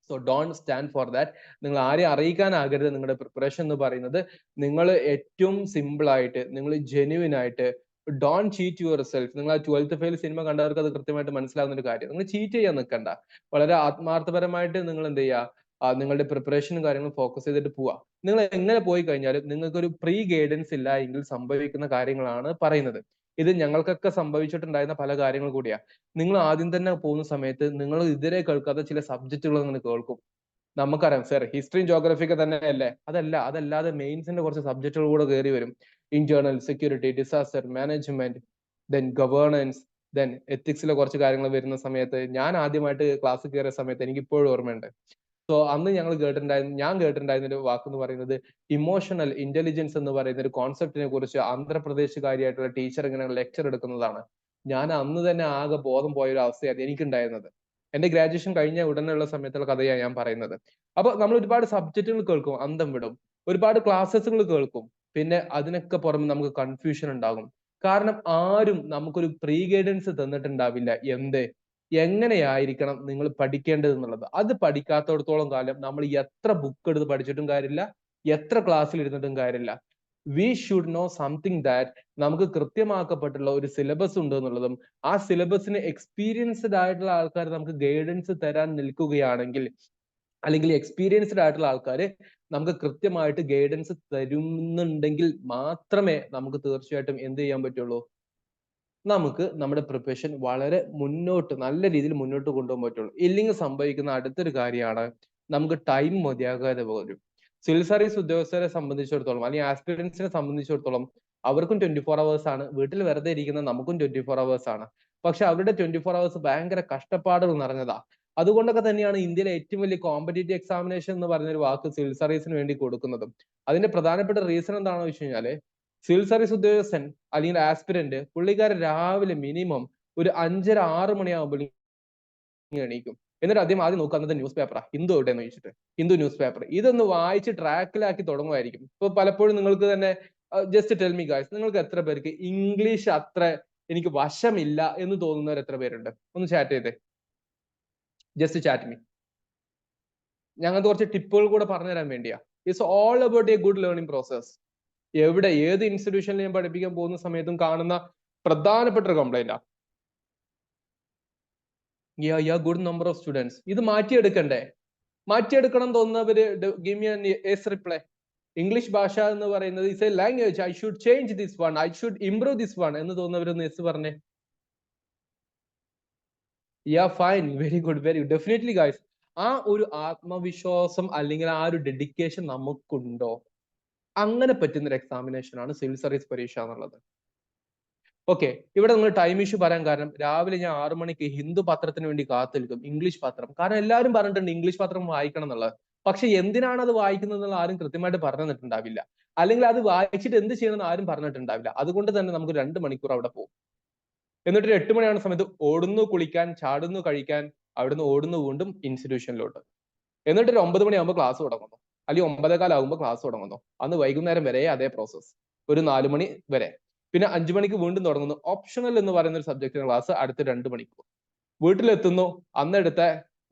So don't stand for that. നിങ്ങൾ ആരെയും അറിയിക്കാനാകരുത്. നിങ്ങളുടെ പ്രിപ്പറേഷൻ എന്ന് പറയുന്നത് നിങ്ങൾ ഏറ്റവും സിമ്പിൾ ആയിട്ട്, നിങ്ങൾ ജെന്യുവിൻ ആയിട്ട്, ഡോണ്ട് ചീറ്റ് യുവർ സെൽഫ്. നിങ്ങൾ ആ 12th ഫെയിൽ സിനിമ കണ്ടവർക്ക് അത് കൃത്യമായിട്ട് മനസ്സിലാവുന്ന ഒരു കാര്യം. നിങ്ങൾ ചീറ്റ് ചെയ്യാൻ നിൽക്കണ്ട. വളരെ ആത്മാർത്ഥപരമായിട്ട് നിങ്ങൾ എന്ത് ചെയ്യുക, നിങ്ങളുടെ പ്രിപ്പറേഷനും കാര്യങ്ങളും ഫോക്കസ് ചെയ്തിട്ട് പോവുക. നിങ്ങൾ എങ്ങനെ പോയി കഴിഞ്ഞാലും നിങ്ങൾക്കൊരു പ്രീ ഗൈഡൻസ് ഇല്ല എങ്കിൽ സംഭവിക്കുന്ന കാര്യങ്ങളാണ് പറയുന്നത്. ഇത് ഞങ്ങൾക്കൊക്കെ സംഭവിച്ചിട്ടുണ്ടായിരുന്ന പല കാര്യങ്ങൾ കൂടിയാണ്. നിങ്ങൾ ആദ്യം തന്നെ പോകുന്ന സമയത്ത് നിങ്ങൾ ഇതുവരെ കേൾക്കാത്ത ചില സബ്ജക്റ്റുകൾ നിങ്ങൾ കേൾക്കും. നമുക്കറിയാം സർ ഹിസ്റ്ററിയും ജോഗ്രഫിയൊക്കെ തന്നെയല്ലേ, അതല്ലാതെ മെയിൻസിന്റെ കുറച്ച് സബ്ജക്റ്റുകൾ കൂടെ കയറി വരും. Internal security, disaster management, then governance, then എത്തിക്സിലെ കുറച്ച് കാര്യങ്ങൾ വരുന്ന സമയത്ത് ഞാൻ ആദ്യമായിട്ട് ക്ലാസ് കയറിയ സമയത്ത് എനിക്ക് ഇപ്പോഴും ഓർമ്മയുണ്ട്. സോ അന്ന് ഞാൻ കേട്ടിട്ടുണ്ടായിരുന്ന ഒരു വാക്ക് എന്ന് പറയുന്നത് ഇമോഷണൽ ഇന്റലിജൻസ് എന്ന് പറയുന്ന ഒരു കോൺസെപ്റ്റിനെ കുറിച്ച് ആന്ധ്രാപ്രദേശുകാരിയായിട്ടുള്ള ടീച്ചർ ഇങ്ങനെ ലെക്ചർ എടുക്കുന്നതാണ്. ഞാൻ അന്ന് തന്നെ ആകെ ബോധം പോയ ഒരു അവസ്ഥയായിരുന്നു എനിക്കുണ്ടായിരുന്നത്. എന്റെ ഗ്രാജുവേഷൻ കഴിഞ്ഞ ഉടനെയുള്ള സമയത്തുള്ള കഥയാണ് ഞാൻ പറയുന്നത്. അപ്പൊ നമ്മൾ ഒരുപാട് സബ്ജക്റ്റുകൾ കേൾക്കും, അന്തം വിടും. ഒരുപാട് ക്ലാസ്സസുകൾ കേൾക്കും. പിന്നെ അതിനൊക്കെ പുറമെ നമുക്ക് കൺഫ്യൂഷൻ ഉണ്ടാകും. കാരണം ആരും നമുക്കൊരു പ്രീ ഗൈഡൻസ് തന്നിട്ടുണ്ടാവില്ല. എങ്ങനെയായിരിക്കണം നിങ്ങൾ പഠിക്കേണ്ടത് എന്നുള്ളത്. അത് പഠിക്കാത്തടത്തോളം കാലം നമ്മൾ എത്ര ബുക്ക് എടുത്ത് പഠിച്ചിട്ടും കാര്യമില്ല, എത്ര ക്ലാസ്സിൽ ഇരുന്നിട്ടും കാര്യമില്ല. We should know something that നമുക്ക് കൃത്യമാക്കപ്പെട്ടുള്ള ഒരു സിലബസ് ഉണ്ട് എന്നുള്ളതും ആ സിലബസിന് എക്സ്പീരിയൻസ്ഡ് ആയിട്ടുള്ള ആൾക്കാർ നമുക്ക് ഗൈഡൻസ് തരാൻ നിൽക്കുകയാണെങ്കിൽ, അല്ലെങ്കിൽ എക്സ്പീരിയൻസ്ഡ് ആയിട്ടുള്ള ആൾക്കാർ നമുക്ക് കൃത്യമായിട്ട് ഗൈഡൻസ് തരുന്നുണ്ടെങ്കിൽ മാത്രമേ നമുക്ക് തീർച്ചയായിട്ടും എന്ത് ചെയ്യാൻ പറ്റുള്ളൂ, നമുക്ക് നമ്മുടെ പ്രിപ്പറേഷൻ വളരെ നല്ല രീതിയിൽ മുന്നോട്ട് കൊണ്ടുപോകാൻ പറ്റുള്ളൂ. ഇല്ലെങ്കിൽ സംഭവിക്കുന്ന അടുത്തൊരു കാര്യമാണ് നമുക്ക് ടൈം മതിയാകാതെ വരും. സിവിൽ സർവീസ് ഉദ്യോഗസ്ഥരെ സംബന്ധിച്ചിടത്തോളം അല്ലെങ്കിൽ ആസ്പിറൻസിനെ സംബന്ധിച്ചിടത്തോളം അവർക്കും 24 hours ആണ്. വീട്ടിൽ വെറുതെ ഇരിക്കുന്ന നമുക്കും 24 hours ആണ്. പക്ഷെ അവരുടെ 24 hours ഭയങ്കര കഷ്ടപ്പാടുകൾ നിറഞ്ഞതാ. അതുകൊണ്ടൊക്കെ തന്നെയാണ് ഇന്ത്യയിലെ ഏറ്റവും വലിയ കോമ്പറ്റേറ്റീവ് എക്സാമിനേഷൻ എന്ന് പറഞ്ഞൊരു വാക്ക് സിവിൽ സർവീസിന് വേണ്ടി കൊടുക്കുന്നതും. അതിന്റെ പ്രധാനപ്പെട്ട റീസൺ എന്താണെന്ന് വെച്ച് കഴിഞ്ഞാല് സിവിൽ സർവീസ് ഉദ്യോഗസ്ഥൻ അല്ലെങ്കിൽ ആസ്പിരന്റ് പുള്ളിക്കാരൻ രാവിലെ മിനിമം ഒരു 5:30-6 മണിയാകുമ്പോൾ എണീക്കും. എന്നിട്ട് ആദ്യം നോക്കുക അന്നത്തെ ന്യൂസ് പേപ്പറാ, ഹിന്ദു എവിടെയെന്ന് ചോദിച്ചിട്ട് ഹിന്ദു ന്യൂസ് പേപ്പർ ഇതൊന്ന് വായിച്ച് ട്രാക്കിലാക്കി തുടങ്ങുമായിരിക്കും. ഇപ്പൊ പലപ്പോഴും നിങ്ങൾക്ക് തന്നെ ജസ്റ്റ് ടെൽ മീ ഗായ്സ്, നിങ്ങൾക്ക് എത്ര പേർക്ക് ഇംഗ്ലീഷ് അത്ര എനിക്ക് വശമില്ല എന്ന് തോന്നുന്നവർ എത്ര പേരുണ്ട്? ഒന്ന് ചാറ്റ് ചെയ്തേ, ജസ്റ്റ് ചാറ്റ് മീ. ഞങ്ങൾക്ക് കുറച്ച് ടിപ്പുകൾ കൂടെ പറഞ്ഞു തരാൻ വേണ്ടിയാ. It's all about a good learning process. ഏത് ഇൻസ്റ്റിറ്റ്യൂഷനിൽ ഞാൻ പഠിപ്പിക്കാൻ പോകുന്ന സമയത്തും കാണുന്ന പ്രധാനപ്പെട്ട ഒരു കംപ്ലൈന്റാ. Good number of students. ഇത് മാറ്റിയെടുക്കണം തോന്നുന്നവര് give me an yes reply. English ഭാഷ എന്ന് പറയുന്നത് is a language, I should change this one, I should improve this one എന്ന് തോന്നുന്നവരൊന്ന് യെസ് പറഞ്ഞേ. Fine, very good, definitely guys. ആ ഒരു ആത്മവിശ്വാസം അല്ലെങ്കിൽ ആ ഒരു ഡെഡിക്കേഷൻ നമുക്കുണ്ടോ? അങ്ങനെ പറ്റുന്ന ഒരു എക്സാമിനേഷൻ ആണ് സിവിൽ സർവീസ് പരീക്ഷ എന്നുള്ളത്. ഓക്കെ, ഇവിടെ നിങ്ങൾ ടൈം ഇഷ്യൂ പറയാൻ കാരണം രാവിലെ ഞാൻ 6 മണിക്ക് ഹിന്ദു പത്രത്തിന് വേണ്ടി കാത്തിരിക്കും, ഇംഗ്ലീഷ് പത്രം. കാരണം എല്ലാവരും പറഞ്ഞിട്ടുണ്ട് ഇംഗ്ലീഷ് പത്രം വായിക്കണം എന്നുള്ളത്. പക്ഷെ എന്തിനാണ് അത് വായിക്കുന്നത് എന്നുള്ള ആരും കൃത്യമായിട്ട് പറഞ്ഞു തന്നിട്ടുണ്ടാവില്ല. അല്ലെങ്കിൽ അത് വായിച്ചിട്ട് എന്ത് ചെയ്യണമെന്ന് ആരും പറഞ്ഞിട്ടുണ്ടാവില്ല. അതുകൊണ്ട് തന്നെ നമുക്ക് 2 മണിക്കൂർ അവിടെ പോകും. എന്നിട്ട് 8 മണിയാവുന്ന സമയത്ത് ഓടുന്നു കുളിക്കാൻ, ചാടുന്നു കഴിക്കാൻ, അവിടുന്ന് ഓടുന്നു വീണ്ടും ഇൻസ്റ്റിറ്റ്യൂഷനിലോട്ട്. എന്നിട്ട് ഒരു 9 മണിയാകുമ്പോൾ ക്ലാസ് തുടങ്ങുന്നു, അല്ലെങ്കിൽ 9:15 ആകുമ്പോൾ ക്ലാസ് തുടങ്ങുന്നു. അന്ന് വൈകുന്നേരം വരെ അതേ പ്രോസസ്, ഒരു 4 മണി വരെ. പിന്നെ 5 മണിക്ക് വീണ്ടും തുടങ്ങുന്നു. ഓപ്ഷണൽ എന്ന് പറയുന്ന ഒരു സബ്ജക്റ്റിന് ക്ലാസ് അടുത്ത 2 മണിക്കൂർ. വീട്ടിലെത്തുന്നു, അന്നെടുത്ത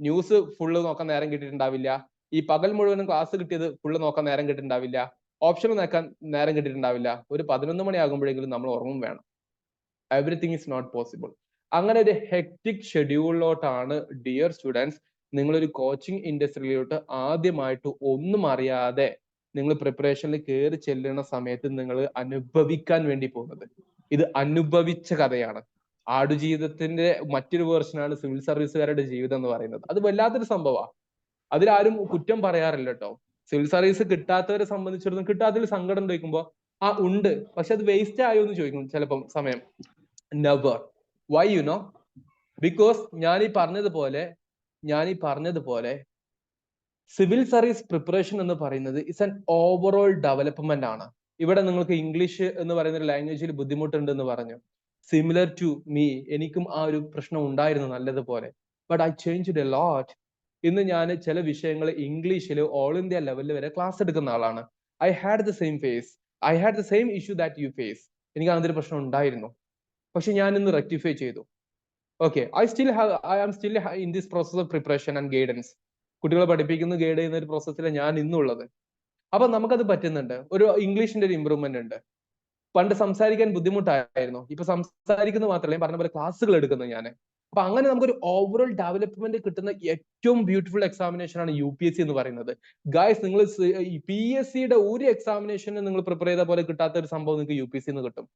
ന്യൂസ് ഫുള്ള് നോക്കാൻ നേരം കിട്ടിയിട്ടുണ്ടാവില്ല. ഈ പകൽ മുഴുവനും ക്ലാസ് കിട്ടിയത് ഫുള്ള് നോക്കാൻ നേരം കിട്ടിയിട്ടുണ്ടാവില്ല. ഓപ്ഷണൽ നോക്കാൻ നേരം കിട്ടിയിട്ടുണ്ടാവില്ല. ഒരു 11 മണി ആകുമ്പോഴെങ്കിലും നമ്മൾ ഉറങ്ങും വേണം. Everything is not possible. അങ്ങനെ ഒരു ഹെക്ടിക് ഷെഡ്യൂളിലോട്ടാണ് ഡിയർ സ്റ്റുഡൻസ് നിങ്ങളൊരു കോച്ചിങ് ഇൻഡസ്ട്രിയിലോട്ട് ആദ്യമായിട്ട് ഒന്നും അറിയാതെ നിങ്ങൾ പ്രിപ്പറേഷനിൽ കയറി ചെല്ലുന്ന സമയത്ത് നിങ്ങൾ അനുഭവിക്കാൻ വേണ്ടി പോകുന്നത്. ഇത് അനുഭവിച്ച കഥയാണ്. ആടുജീവിതത്തിന്റെ മറ്റൊരു വേർഷനാണ് സിവിൽ സർവീസുകാരുടെ ജീവിതം എന്ന് പറയുന്നത്. അത് വല്ലാത്തൊരു സംഭവമാണ്. അതിലാരും കുറ്റം പറയാറില്ല കേട്ടോ. സിവിൽ സർവീസ് കിട്ടാത്തവരെ സംബന്ധിച്ചിടത്തോളം കിട്ടാത്തതിൽ സങ്കടം ചോദിക്കുമ്പോൾ ഉണ്ട്, പക്ഷെ അത് വേസ്റ്റ് ആയോ എന്ന് ചോദിക്കും ചിലപ്പം സമയം. Never. Why you know? Because ഞാൻ ഈ പറഞ്ഞതുപോലെ സിവിൽ സർവീസ് പ്രിപ്പറേഷൻ എന്ന് പറയുന്നത് ഇറ്റ്സ് ആൻ ഓവറോൾ ഡെവലപ്മെന്റ് ആണ്. ഇവിടെ നിങ്ങൾക്ക് ഇംഗ്ലീഷ് എന്ന് പറയുന്ന ഒരു ലാംഗ്വേജിൽ ബുദ്ധിമുട്ടുണ്ട് എന്ന് പറഞ്ഞു. സിമിലർ ടു മീ, എനിക്കും ആ ഒരു പ്രശ്നം ഉണ്ടായിരുന്നു നല്ലതുപോലെ. But I changed a lot. ഇന്ന് ഞാൻ ചില വിഷയങ്ങൾ ഇംഗ്ലീഷിൽ ഓൾ ഇന്ത്യ ലെവലിൽ വരെ ക്ലാസ് എടുക്കുന്ന ആളാണ്. I had the same face. I had the same issue that you face. എനിക്ക് അങ്ങനത്തെ ഒരു പ്രശ്നം ഉണ്ടായിരുന്നു. പക്ഷെ ഞാൻ ഇന്ന് റെക്ടിഫൈ ചെയ്തു. Okay, I am still in this process of preparation and guidance. കുട്ടികളെ പഠിപ്പിക്കുന്ന ഗൈഡ് ചെയ്യുന്ന ഒരു പ്രോസസ്സിലാണ് ഞാൻ ഇന്നുള്ളത്. അപ്പൊ നമുക്കത് പറ്റുന്നുണ്ട്. ഒരു ഇംഗ്ലീഷിന്റെ ഒരു ഇമ്പ്രൂവ്മെന്റ് ഉണ്ട്. പണ്ട് സംസാരിക്കാൻ ബുദ്ധിമുട്ടായിരുന്നു, ഇപ്പൊ സംസാരിക്കുന്നത് മാത്രമല്ല, പറഞ്ഞ പോലെ ക്ലാസ്സുകൾ എടുക്കുന്നത് ഞാൻ. അപ്പൊ അങ്ങനെ നമുക്കൊരു ഓവറോൾ ഡെവലപ്മെന്റ് കിട്ടുന്ന ഏറ്റവും ബ്യൂട്ടിഫുൾ എക്സാമിനേഷൻ ആണ് UPSC എന്ന് പറയുന്നത്. ഗായ്സ്, നിങ്ങൾ PSCയുടെ ഒരു എക്സാമിനേഷന് നിങ്ങൾ പ്രിപ്പയർ ചെയ്ത പോലെ കിട്ടാത്ത ഒരു സംഭവം നിങ്ങൾക്ക് UPSC എന്ന് കിട്ടും.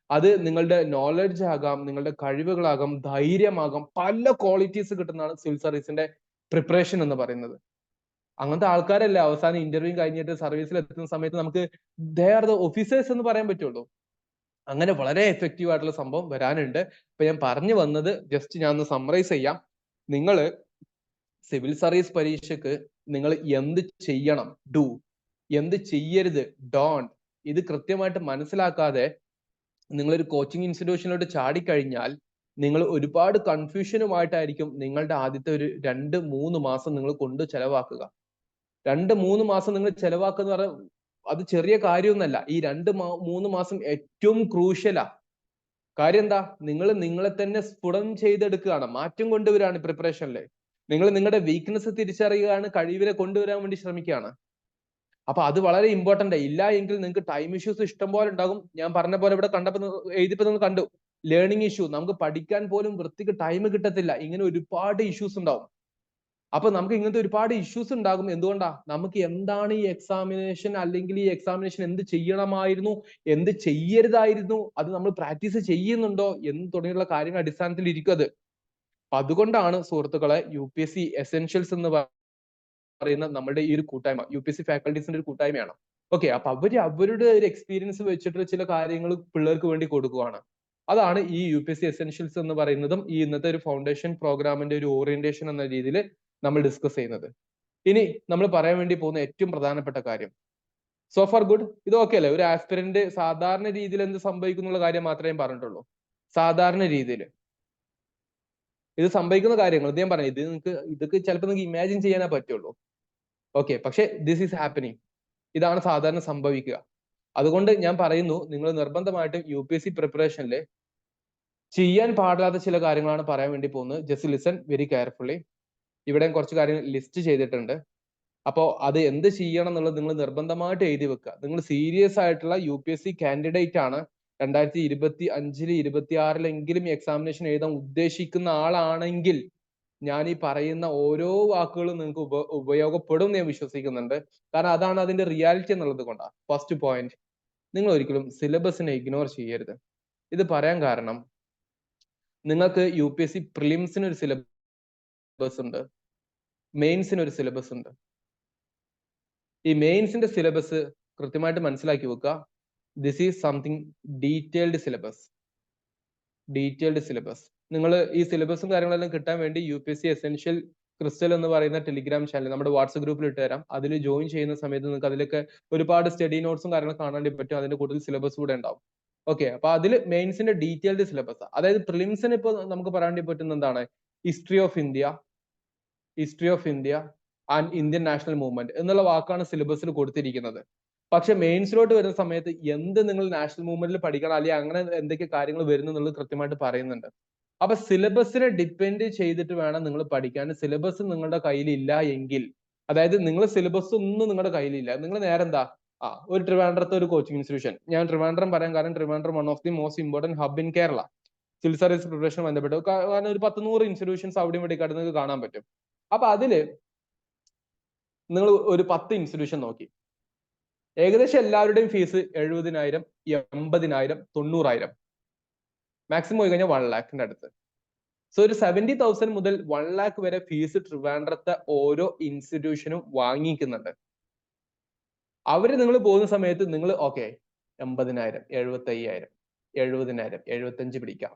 അത് നിങ്ങളുടെ നോളജ് ആകാം, നിങ്ങളുടെ കഴിവുകളാകാം, ധൈര്യമാകാം, പല ക്വാളിറ്റീസ് കിട്ടുന്നതാണ് സിവിൽ സർവീസിന്റെ പ്രിപ്പറേഷൻ എന്ന് പറയുന്നത്. അങ്ങനത്തെ ആൾക്കാരല്ല അവസാനം ഇന്റർവ്യൂ കഴിഞ്ഞിട്ട് സർവീസിൽ എത്തുന്ന സമയത്ത് നമുക്ക് ദേ ആർ ദ ഓഫീസേഴ്സ് എന്ന് പറയാൻ പറ്റുള്ളൂ. അങ്ങനെ വളരെ എഫക്റ്റീവ് ആയിട്ടുള്ള സംഭവം വരാനുണ്ട്. ഇപ്പൊ ഞാൻ പറഞ്ഞു വന്നത് ജസ്റ്റ് ഞാൻ ഒന്ന് സമ്മറൈസ് ചെയ്യാം. നിങ്ങൾ സിവിൽ സർവീസ് പരീക്ഷയ്ക്ക് നിങ്ങൾ എന്ത് ചെയ്യണം, ഡു, എന്ത് ചെയ്യരുത്, ഡോണ്ട്, ഇത് കൃത്യമായിട്ട് മനസ്സിലാക്കാതെ നിങ്ങളൊരു കോച്ചിങ് ഇൻസ്റ്റിറ്റ്യൂഷനിലോട്ട് ചാടിക്കഴിഞ്ഞാൽ നിങ്ങൾ ഒരുപാട് കൺഫ്യൂഷനുമായിട്ടായിരിക്കും നിങ്ങളുടെ ആദ്യത്തെ ഒരു 2-3 മാസം നിങ്ങൾ കൊണ്ട് ചെലവാക്കുക. 2-3 മാസം നിങ്ങൾ ചെലവാക്കുന്ന പറഞ്ഞാൽ അത് ചെറിയ കാര്യമൊന്നുമല്ല. ഈ 2-3 മാസം ഏറ്റവും ക്രൂഷ്യലാ. കാര്യം എന്താ? നിങ്ങൾ നിങ്ങളെ തന്നെ സ്ഫുടം ചെയ്തെടുക്കുകയാണ്, മാറ്റം കൊണ്ടുവരികയാണ് പ്രിപ്പറേഷനിൽ. നിങ്ങൾ നിങ്ങളുടെ വീക്ക്നെസ് തിരിച്ചറിയുകയാണ്, കഴിവിനെ കൊണ്ടുവരാൻ വേണ്ടി ശ്രമിക്കുകയാണ്. അപ്പൊ അത് വളരെ ഇമ്പോർട്ടന്റ്. ഇല്ല എങ്കിൽ നിങ്ങൾക്ക് ടൈം ഇഷ്യൂസ് ഇഷ്ടം പോലെ ഉണ്ടാകും. ഞാൻ പറഞ്ഞ പോലെ ഇവിടെ കണ്ടപ്പോൾ എഴുതിയപ്പോൾ നിങ്ങൾ കണ്ടു, ലേണിംഗ് ഇഷ്യൂ. നമുക്ക് പഠിക്കാൻ പോലും വൃത്തിക്ക് ടൈം കിട്ടത്തില്ല. ഇങ്ങനെ ഒരുപാട് ഇഷ്യൂസ് ഉണ്ടാവും. അപ്പൊ നമുക്ക് ഇങ്ങനത്തെ ഒരുപാട് ഇഷ്യൂസ് ഉണ്ടാകും. എന്തുകൊണ്ടാ? നമുക്ക് എന്താണ് ഈ എക്സാമിനേഷൻ, അല്ലെങ്കിൽ ഈ എക്സാമിനേഷൻ എന്ത് ചെയ്യണമായിരുന്നു, എന്ത് ചെയ്യരുതായിരുന്നു, അത് നമ്മൾ പ്രാക്ടീസ് ചെയ്യുന്നുണ്ടോ എന്ന് തുടങ്ങിയുള്ള കാര്യങ്ങൾ അടിസ്ഥാനത്തിൽ ഇരിക്കും അത്. അപ്പൊ അതുകൊണ്ടാണ് സുഹൃത്തുക്കളെ UPSC എസെൻഷ്യൽസ് എന്ന് പറയുന്ന നമ്മുടെ ഈ ഒരു കൂട്ടായ്മ UPSC ഫാക്കൽറ്റീസിന്റെ ഒരു കൂട്ടായ്മയാണ്. ഓക്കെ, അപ്പൊ അവരുടെ ഒരു എക്സ്പീരിയൻസ് വെച്ചിട്ട് ചില കാര്യങ്ങൾ പിള്ളേർക്ക് വേണ്ടി കൊടുക്കുകയാണ്. അതാണ് ഈ UPSC എസെൻഷ്യൽസ് എന്ന് പറയുന്നതും ഈ ഇന്നത്തെ ഒരു ഫൗണ്ടേഷൻ പ്രോഗ്രാമിന്റെ ഒരു ഓറിയന്റേഷൻ എന്ന രീതിയിൽ നമ്മൾ ഡിസ്കസ് ചെയ്യുന്നത്. ഇനി നമ്മൾ പറയാൻ വേണ്ടി പോകുന്ന ഏറ്റവും പ്രധാനപ്പെട്ട കാര്യം, സോ ഫാർ ഗുഡ്, ഇത് ഓക്കെ അല്ലേ? ഒരു ആസ്പിരന്റ് സാധാരണ രീതിയിൽ എന്ത് സംഭവിക്കുന്നുള്ള കാര്യം മാത്രമേ പറഞ്ഞിട്ടുള്ളൂ. സാധാരണ രീതിയിൽ ഇത് സംഭവിക്കുന്ന കാര്യങ്ങൾ ഞാൻ പറഞ്ഞു. ഇതൊക്കെ ചിലപ്പോൾ നിങ്ങൾക്ക് ഇമാജിൻ ചെയ്യാനേ പറ്റുള്ളൂ. ഓക്കെ, പക്ഷെ ദിസ് ഈസ് ഹാപ്പനിങ്. ഇതാണ് സാധാരണ സംഭവിക്കുക. അതുകൊണ്ട് ഞാൻ പറയുന്നു, നിങ്ങൾ നിർബന്ധമായിട്ടും UPSC പ്രിപ്പറേഷനിൽ ചെയ്യാൻ പാടില്ലാത്ത ചില കാര്യങ്ങളാണ് പറയാൻ വേണ്ടി പോകുന്നത്. Just listen very carefully. ഇവിടെ കുറച്ച് കാര്യങ്ങൾ ലിസ്റ്റ് ചെയ്തിട്ടുണ്ട്. അപ്പോൾ അത് എന്ത് ചെയ്യണം എന്നുള്ളത് നിങ്ങൾ നിർബന്ധമായിട്ട് എഴുതി വെക്കുക. നിങ്ങൾ സീരിയസ് ആയിട്ടുള്ള UPSC കാൻഡിഡേറ്റ് ആണ്, 2025 26 എക്സാമിനേഷൻ എഴുതാൻ ഉദ്ദേശിക്കുന്ന ആളാണെങ്കിൽ ഞാൻ ഈ പറയുന്ന ഓരോ വാക്കുകളും നിങ്ങൾക്ക് ഉപയോഗപ്പെടും എന്ന് ഞാൻ വിശ്വസിക്കുന്നുണ്ട്. കാരണം അതാണ് അതിന്റെ റിയാലിറ്റി എന്നുള്ളത് കൊണ്ടാണ്. ഫസ്റ്റ് പോയിന്റ്, നിങ്ങൾ ഒരിക്കലും സിലബസിനെ ഇഗ്നോർ ചെയ്യരുത്. ഇത് പറയാൻ കാരണം, നിങ്ങൾക്ക് UPSC പ്രിലിംസിന് ഒരു സിലബസ് ഉണ്ട്, മെയിൻസിന് ഒരു സിലബസ് ഉണ്ട്. ഈ മെയിൻസിന്റെ സിലബസ് കൃത്യമായിട്ട് മനസ്സിലാക്കി വെക്കുക. This is something detailed syllabus. നിങ്ങൾ ഈ സിലബസും കാര്യങ്ങളെല്ലാം കിട്ടാൻ വേണ്ടി UPSC എസെൻഷ്യൽ ക്രിസ്റ്റൽ എന്ന് പറയുന്ന ടെലിഗ്രാം ചാനൽ നമ്മുടെ വാട്സ്ആപ്പ് ഗ്രൂപ്പിൽ ഇട്ട് തരാം. അതിൽ ജോയിൻ ചെയ്യുന്ന സമയത്ത് നിങ്ങൾക്ക് അതിലൊക്കെ ഒരുപാട് സ്റ്റഡി നോട്ട്സും കാര്യങ്ങളും കാണാൻ വേണ്ടി പറ്റും. അതിന്റെ കൂടുതൽ സിലബസ് കൂടെ ഉണ്ടാവും. ഓക്കെ, അപ്പൊ അതിൽ മെയിൻസിന്റെ ഡീറ്റെയിൽഡ് സിലബസ്, അതായത് പ്രിലിംസിന് ഇപ്പോൾ നമുക്ക് പറയാൻ വേണ്ടി പറ്റുന്ന എന്താണ്, history of India and Indian national movement എന്നുള്ള വാക്കാണ് സിലബസിൽ കൊടുത്തിരിക്കുന്നത്. പക്ഷെ മെയിൻസിലോട്ട് വരുന്ന സമയത്ത് എന്ത് നിങ്ങൾ നാഷണൽ മൂവ്മെന്റിൽ പഠിക്കണം, അല്ലെങ്കിൽ അങ്ങനെ എന്തൊക്കെ കാര്യങ്ങൾ വരുന്നു എന്നുള്ളത് കൃത്യമായിട്ട് പറയുന്നുണ്ട്. അപ്പൊ സിലബസിനെ ഡിപ്പെൻഡ് ചെയ്തിട്ട് വേണം നിങ്ങൾ പഠിക്കാൻ. സിലബസ് നിങ്ങളുടെ കയ്യിലില്ല എങ്കിൽ, അതായത് നിങ്ങൾ സിലബസ് ഒന്നും നിങ്ങളുടെ കയ്യിലില്ല, നിങ്ങൾ നേരെ എന്താ, ഒരു ട്രിവാൻഡ്രത്തെ ഒരു കോച്ചിങ് ഇൻസ്റ്റിറ്റ്യൂഷൻ, ഞാൻ ട്രിവാൻഡ്രം പറയാൻ കാരണം Trivandrum one of the most important hub in Kerala civil service preparation ബന്ധപ്പെട്ട്. കാരണം ഒരു 100 ഇൻസ്റ്റിറ്റ്യൂഷൻസ് അവിടെയും ഇവിടെ നിങ്ങൾക്ക് കാണാൻ പറ്റും. അപ്പൊ അതില് നിങ്ങൾ ഒരു 10 ഇൻസ്റ്റിറ്റ്യൂഷൻ നോക്കി, ഏകദേശം എല്ലാവരുടെയും ഫീസ് 70,000, 80,000, 90,000, മാക്സിമം പോയി കഴിഞ്ഞാൽ 1 lakhന്റെ അടുത്ത്. സോ ഒരു 70,000 മുതൽ 1 lakh വരെ ഫീസ് ട്രിവാൻഡ്രത്തെ ഓരോ ഇൻസ്റ്റിറ്റ്യൂഷനും വാങ്ങിക്കുന്നുണ്ട്. അവര് നിങ്ങൾ പോകുന്ന സമയത്ത് നിങ്ങൾ ഓക്കെ 80,000, 75,000, 70,000, 75 പിടിക്കാം,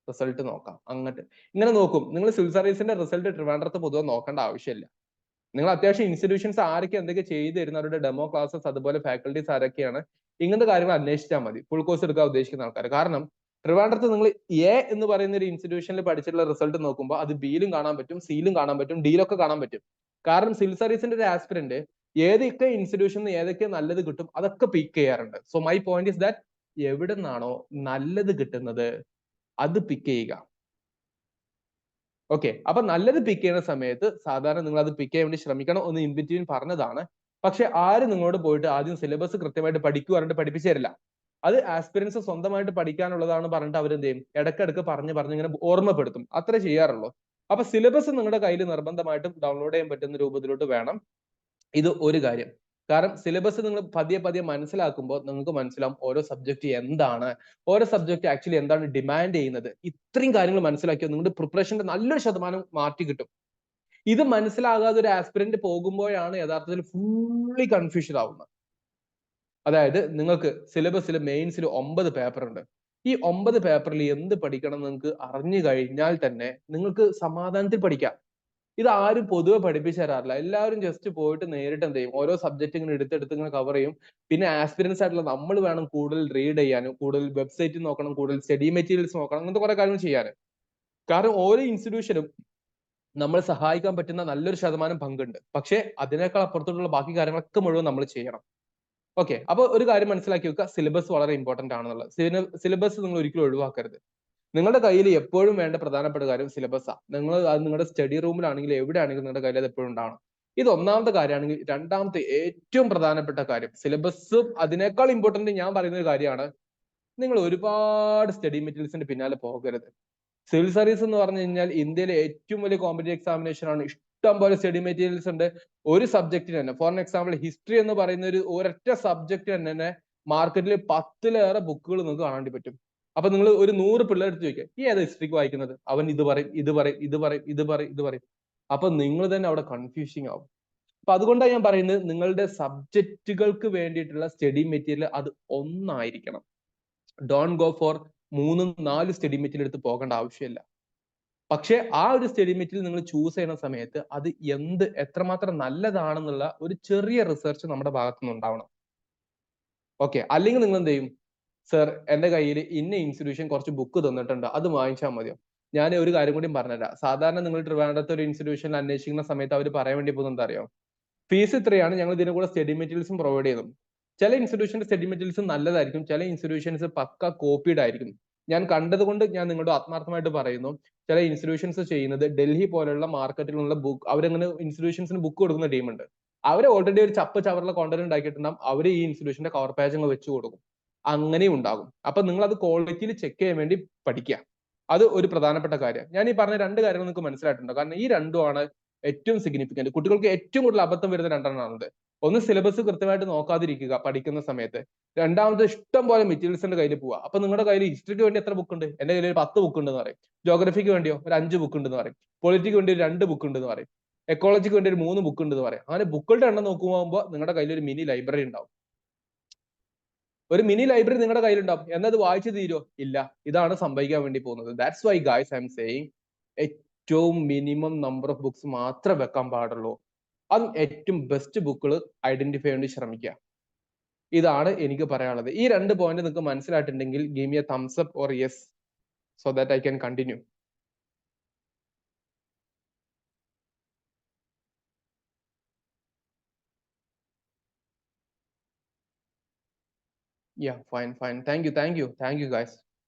റിസൾട്ട് നോക്കാം, അങ്ങോട്ട് ഇങ്ങനെ നോക്കും. നിങ്ങൾ സിവിൽ സർവീസിന്റെ റിസൾട്ട് ട്രിവാൻഡ്രത്ത് പൊതുവെ നോക്കേണ്ട ആവശ്യമില്ല. നിങ്ങൾ അത്യാവശ്യം ഇൻസ്റ്റിറ്റ്യൂഷൻസ് ആരൊക്കെ എന്തൊക്കെ ചെയ്തു തരുന്ന അവരുടെ ഡെമോ ക്ലാസ്സസ്, അതുപോലെ ഫാക്കൽറ്റീസ് ആരൊക്കെയാണ്, ഇങ്ങനത്തെ കാര്യങ്ങൾ അന്വേഷിച്ചാൽ മതി ഫുൾ കോഴ്സ് എടുക്കാൻ ഉദ്ദേശിക്കുന്ന ആൾക്കാർ. കാരണം ട്രിവാൻഡ്രത്ത് നിങ്ങൾ A എന്ന് പറയുന്ന ഒരു ഇൻസ്റ്റിറ്റ്യൂഷനിൽ പഠിച്ചിട്ടുള്ള റിസൾട്ട് നോക്കുമ്പോൾ അത് Bയിലും കാണാൻ പറ്റും, Cയിലും കാണാൻ പറ്റും, Dയിലൊക്കെ കാണാൻ പറ്റും. കാരണം സിവിൽ സർവീസിന്റെ ഒരു ആസ്പിരന്റ് ഏതൊക്കെ ഇൻസ്റ്റിറ്റ്യൂഷനിൽ ഏതൊക്കെ നല്ലത് കിട്ടും അതൊക്കെ പിക്ക് ചെയ്യാറുണ്ട്. So my point is that എവിടെ നിന്നാണോ നല്ലത് കിട്ടുന്നത് അത് പിക്ക് ചെയ്യുക. ഓക്കെ, അപ്പൊ നല്ലത് പിക്ക് ചെയ്യുന്ന സമയത്ത് സാധാരണ നിങ്ങൾ അത് പിക്ക് ചെയ്യാൻ വേണ്ടി ശ്രമിക്കണം എന്ന് ഇൻ ബിറ്റ്വീൻ പറഞ്ഞതാണ്. പക്ഷെ ആരും നിങ്ങളോട് പോയിട്ട് ആദ്യം സിലബസ് കൃത്യമായിട്ട് പഠിക്കുക പറഞ്ഞിട്ട് പഠിപ്പിച്ചു തരില്ല. അത് ആസ്പിരൻസ് സ്വന്തമായിട്ട് പഠിക്കാനുള്ളതാണ് പറഞ്ഞിട്ട് അവരെന്ത് ചെയ്യും, ഇടയ്ക്കിടയ്ക്ക് പറഞ്ഞ് ഇങ്ങനെ ഓർമ്മപ്പെടുത്തും. അത്രേ ചെയ്യാറുള്ളൂ. അപ്പൊ സിലബസ് നിങ്ങളുടെ കയ്യിൽ നിർബന്ധമായിട്ടും ഡൗൺലോഡ് ചെയ്യാൻ പറ്റുന്ന രൂപത്തിലോട്ട് വേണം. ഇത് ഒരു കാര്യം. കാരണം സിലബസ് നിങ്ങൾ പതിയെ മനസ്സിലാക്കുമ്പോൾ നിങ്ങൾക്ക് മനസ്സിലാവും ഓരോ സബ്ജക്ട് എന്താണ്, ഓരോ സബ്ജക്ട് ആക്ച്വലി എന്താണ് ഡിമാൻഡ് ചെയ്യുന്നത്. ഇത്രയും കാര്യങ്ങൾ മനസ്സിലാക്കിയാൽ നിങ്ങളുടെ പ്രിപ്പറേഷന്റെ നല്ലൊരു ശതമാനം മാറ്റി കിട്ടും. ഇത് മനസ്സിലാകാതെ ഒരു ആസ്പിരന്റ് പോകുമ്പോഴാണ് യഥാർത്ഥത്തിൽ ഫുള്ളി കൺഫ്യൂഷൻ ആവുന്നത്. അതായത് നിങ്ങൾക്ക് സിലബസിൽ മെയിൻസിൽ 9 പേപ്പർ ഉണ്ട്. ഈ 9 പേപ്പറിൽ എന്ത് പഠിക്കണം നിങ്ങൾക്ക് അറിഞ്ഞു കഴിഞ്ഞാൽ തന്നെ നിങ്ങൾക്ക് സമാധാനത്തിൽ പഠിക്കാം. ഇത് ആരും പൊതുവെ പഠിപ്പിച്ചു തരാറില്ല. എല്ലാവരും ജസ്റ്റ് പോയിട്ട് നേരിട്ട് എന്ത് ചെയ്യും, ഓരോ സബ്ജക്ട് ഇങ്ങനെ എടുത്തെടുത്ത് ഇങ്ങനെ കവർ ചെയ്യും. പിന്നെ ആസ്പിരൻസ് ആയിട്ടുള്ള നമ്മൾ വേണം കൂടുതൽ റീഡ് ചെയ്യാനും, കൂടുതൽ വെബ്സൈറ്റ് നോക്കണം, കൂടുതൽ സ്റ്റഡി മെറ്റീരിയൽസ് നോക്കണം, അങ്ങനത്തെ കുറെ കാര്യങ്ങൾ ചെയ്യാൻ. കാരണം ഓരോ ഇൻസ്റ്റിറ്റ്യൂഷനും നമ്മളെ സഹായിക്കാൻ പറ്റുന്ന നല്ലൊരു ശതമാനം പങ്കുണ്ട്. പക്ഷെ അതിനേക്കാൾ അപ്പുറത്തോട്ടുള്ള ബാക്കി കാര്യങ്ങളൊക്കെ മുഴുവൻ നമ്മൾ ചെയ്യണം. ഓക്കെ, അപ്പൊ ഒരു കാര്യം മനസ്സിലാക്കി വെക്കുക, സിലബസ് വളരെ ഇമ്പോർട്ടന്റ് ആണെന്നുള്ളത്. സിലബസ് നിങ്ങൾ ഒരിക്കലും ഒഴിവാക്കരുത്. നിങ്ങളുടെ കയ്യിൽ എപ്പോഴും വേണ്ട പ്രധാനപ്പെട്ട കാര്യം സിലബസാണ്. നിങ്ങൾ അത് നിങ്ങളുടെ സ്റ്റഡി റൂമിലാണെങ്കിലും എവിടെയാണെങ്കിലും നിങ്ങളുടെ കയ്യിൽ അത് എപ്പോഴും ഉണ്ടാവണം. ഇത് ഒന്നാമത്തെ കാര്യമാണെങ്കിൽ. രണ്ടാമത്തെ ഏറ്റവും പ്രധാനപ്പെട്ട കാര്യം, സിലബസും അതിനേക്കാൾ ഇമ്പോർട്ടന്റ് ഞാൻ പറയുന്ന ഒരു കാര്യമാണ്, നിങ്ങൾ ഒരുപാട് സ്റ്റഡി മെറ്റീരിയൽസിന്റെ പിന്നാലെ പോകരുത്. സിവിൽ സർവീസ് എന്ന് പറഞ്ഞു കഴിഞ്ഞാൽ ഇന്ത്യയിലെ ഏറ്റവും വലിയ കോമ്പറ്റീവ് എക്സാമിനേഷൻ ആണ്. ഇഷ്ടം പോലെ സ്റ്റഡി മെറ്റീരിയൽസ് ഉണ്ട്. ഒരു സബ്ജക്റ്റിന് തന്നെ, ഫോർ എക്സാമ്പിൾ ഹിസ്റ്ററി എന്ന് പറയുന്ന ഒരൊറ്റ സബ്ജക്റ്റ് തന്നെ മാർക്കറ്റിൽ 10-ലേറെ ബുക്കുകൾ നിങ്ങൾക്ക് കാണാൻ പറ്റും. അപ്പൊ നിങ്ങൾ ഒരു 100 പിള്ളേരെടുത്ത് ചോദിക്കുക, ഈ ഏതാ ഹിസ്റ്ററിക്ക് വായിക്കുന്നത്, അവൻ ഇത് പറയും, ഇത് പറയും, ഇത് പറയും, ഇത് പറയും, ഇത് പറയും. അപ്പൊ നിങ്ങൾ തന്നെ അവിടെ കൺഫ്യൂസിങ് ആവും. അപ്പൊ അതുകൊണ്ടാണ് ഞാൻ പറയുന്നത്, നിങ്ങളുടെ സബ്ജക്റ്റുകൾക്ക് വേണ്ടിയിട്ടുള്ള സ്റ്റഡി മെറ്റീരിയൽ അത് ഒന്നായിരിക്കണം. Don't go for 3-4 study material എടുത്ത് പോകേണ്ട ആവശ്യമില്ല. പക്ഷെ ആ ഒരു സ്റ്റഡി മെറ്റീരിയൽ നിങ്ങൾ ചൂസ് ചെയ്യുന്ന സമയത്ത് അത് എത്രമാത്രം നല്ലതാണെന്നുള്ള ഒരു ചെറിയ റിസർച്ച് നമ്മുടെ ഭാഗത്തുനിന്ന് ഉണ്ടാവണം. ഓക്കെ, അല്ലെങ്കിൽ നിങ്ങൾ എന്ത് ചെയ്യും, സർ എന്റെ കയ്യിൽ ഇന്ന ഇൻസ്റ്റിറ്റ്യൂഷൻ കുറച്ച് ബുക്ക് തന്നിട്ടുണ്ട്, അത് വാങ്ങിച്ചാൽ മതിയോ? ഞാൻ ഒരു കാര്യം കൂടി പറഞ്ഞുതരാം. സാധാരണ നിങ്ങൾ ട്രിവാൻഡ്രത്തെ ഒരു ഇൻസ്റ്റിറ്റ്യൂഷനിൽ അന്വേഷിക്കുന്ന സമയത്ത് അവർ പറയാൻ വേണ്ടി പോകുന്നത് എന്താ അറിയോ, ഫീസ് ഇത്രയാണ്, ഞങ്ങൾ ഇതിന്റെ കൂടെ സ്റ്റഡി മെറ്റീരിയൽസും പ്രൊവൈഡ് ചെയ്തു. ചില ഇൻസ്റ്റിറ്റ്യൂഷന്റെ സ്റ്റഡി മെറ്റീരിയൽസ് നല്ലതായിരിക്കും, ചില ഇൻസ്റ്റിറ്റ്യൂഷൻസ് പക്ക കോപ്പീഡ് ആയിരിക്കും. ഞാൻ കണ്ടത് കൊണ്ട് ഞാൻ നിങ്ങളോട് ആത്മാർത്ഥമായിട്ട് പറയുന്നു, ചില ഇൻസ്റ്റിറ്റ്യൂഷൻസ് ചെയ്യുന്നത് ഡൽഹി പോലുള്ള മാർക്കറ്റിലുള്ള ബുക്ക്, അവരങ്ങനെ ഇൻസ്റ്റിറ്റ്യൂഷൻസിന് ബുക്ക് കൊടുക്കുന്ന ടീമുണ്ട്. അവർ ഓൾറെഡി ഒരു ചവറുള്ള കോണ്ടന്റ് ഉണ്ടാക്കിയിട്ടുണ്ടാവും, അവർ ഈ ഇൻസ്റ്റിറ്റ്യൂഷന്റെ കവർ പേജ് അങ്ങ് വെച്ച് കൊടുക്കും. അങ്ങനെയും ഉണ്ടാകും. അപ്പൊ നിങ്ങൾ അത് ക്വാളിറ്റിയിൽ ചെക്ക് ചെയ്യാൻ വേണ്ടി പഠിക്കുക. അത് ഒരു പ്രധാനപ്പെട്ട കാര്യം. ഞാൻ ഈ പറഞ്ഞ 2 കാര്യങ്ങൾ നിങ്ങൾക്ക് മനസ്സിലായിട്ടുണ്ട്. കാരണം ഈ രണ്ടുമാണ് ഏറ്റവും സിഗ്നിഫിക്കന്റ്. കുട്ടികൾക്ക് ഏറ്റവും കൂടുതൽ അബദ്ധം വരുന്ന 2 ഒന്ന് സിലബസ് കൃത്യമായിട്ട് നോക്കാതിരിക്കുക പഠിക്കുന്ന സമയത്ത്. രണ്ടാമത് ഇഷ്ടം പോലെ മെറ്റീരിയൽസിന്റെ കയ്യിൽ പോവുക. അപ്പൊ നിങ്ങളുടെ കയ്യിൽ ഹിസ്റ്ററിക്ക് വേണ്ടി എത്ര ബുക്ക് ഉണ്ട്? എന്റെ കയ്യിൽ 10 ബുക്ക് ഉണ്ടെന്ന് പറയും. ജോഗ്രഫിക്ക് വേണ്ടിയോ ഒരു 5 ബുക്ക് ഉണ്ടെന്ന് പറയും. പൊളിറ്റിക്ക് വേണ്ടി 2 ബുക്ക് ഉണ്ടെന്ന് പറയും. എക്കോളജിക്ക് വേണ്ടി 3 ബുക്ക് ഉണ്ടെന്ന് പറയും. അങ്ങനെ ബുക്കുകളുടെ എണ്ണം നോക്കുമ്പോൾ നിങ്ങളുടെ കയ്യിൽ ഒരു മിനി ലൈബ്രറി ഉണ്ടാവും. ഒരു മിനി ലൈബ്രറി നിങ്ങളുടെ കയ്യിലുണ്ടാവും. എന്നത് വായിച്ചു തീരോ? ഇല്ല. ഇതാണ് സംഭവിക്കാൻ വേണ്ടി പോകുന്നത്. That's why guys I M saying, ഏറ്റവും മിനിമം നമ്പർ ഓഫ് ബുക്സ് മാത്രമേ വെക്കാൻ പാടുള്ളൂ. അതും ഏറ്റവും ബെസ്റ്റ് ബുക്കുകൾ ഐഡന്റിഫൈ ചെയ്യാൻ വേണ്ടി ശ്രമിക്കുക. ഇതാണ് എനിക്ക് പറയാനുള്ളത്. ഈ 2 പോയിന്റ് നിങ്ങൾക്ക് മനസ്സിലായിട്ടുണ്ടെങ്കിൽ give me a thumbs up or yes so that I can continue. Yeah fine fine, thank you guys.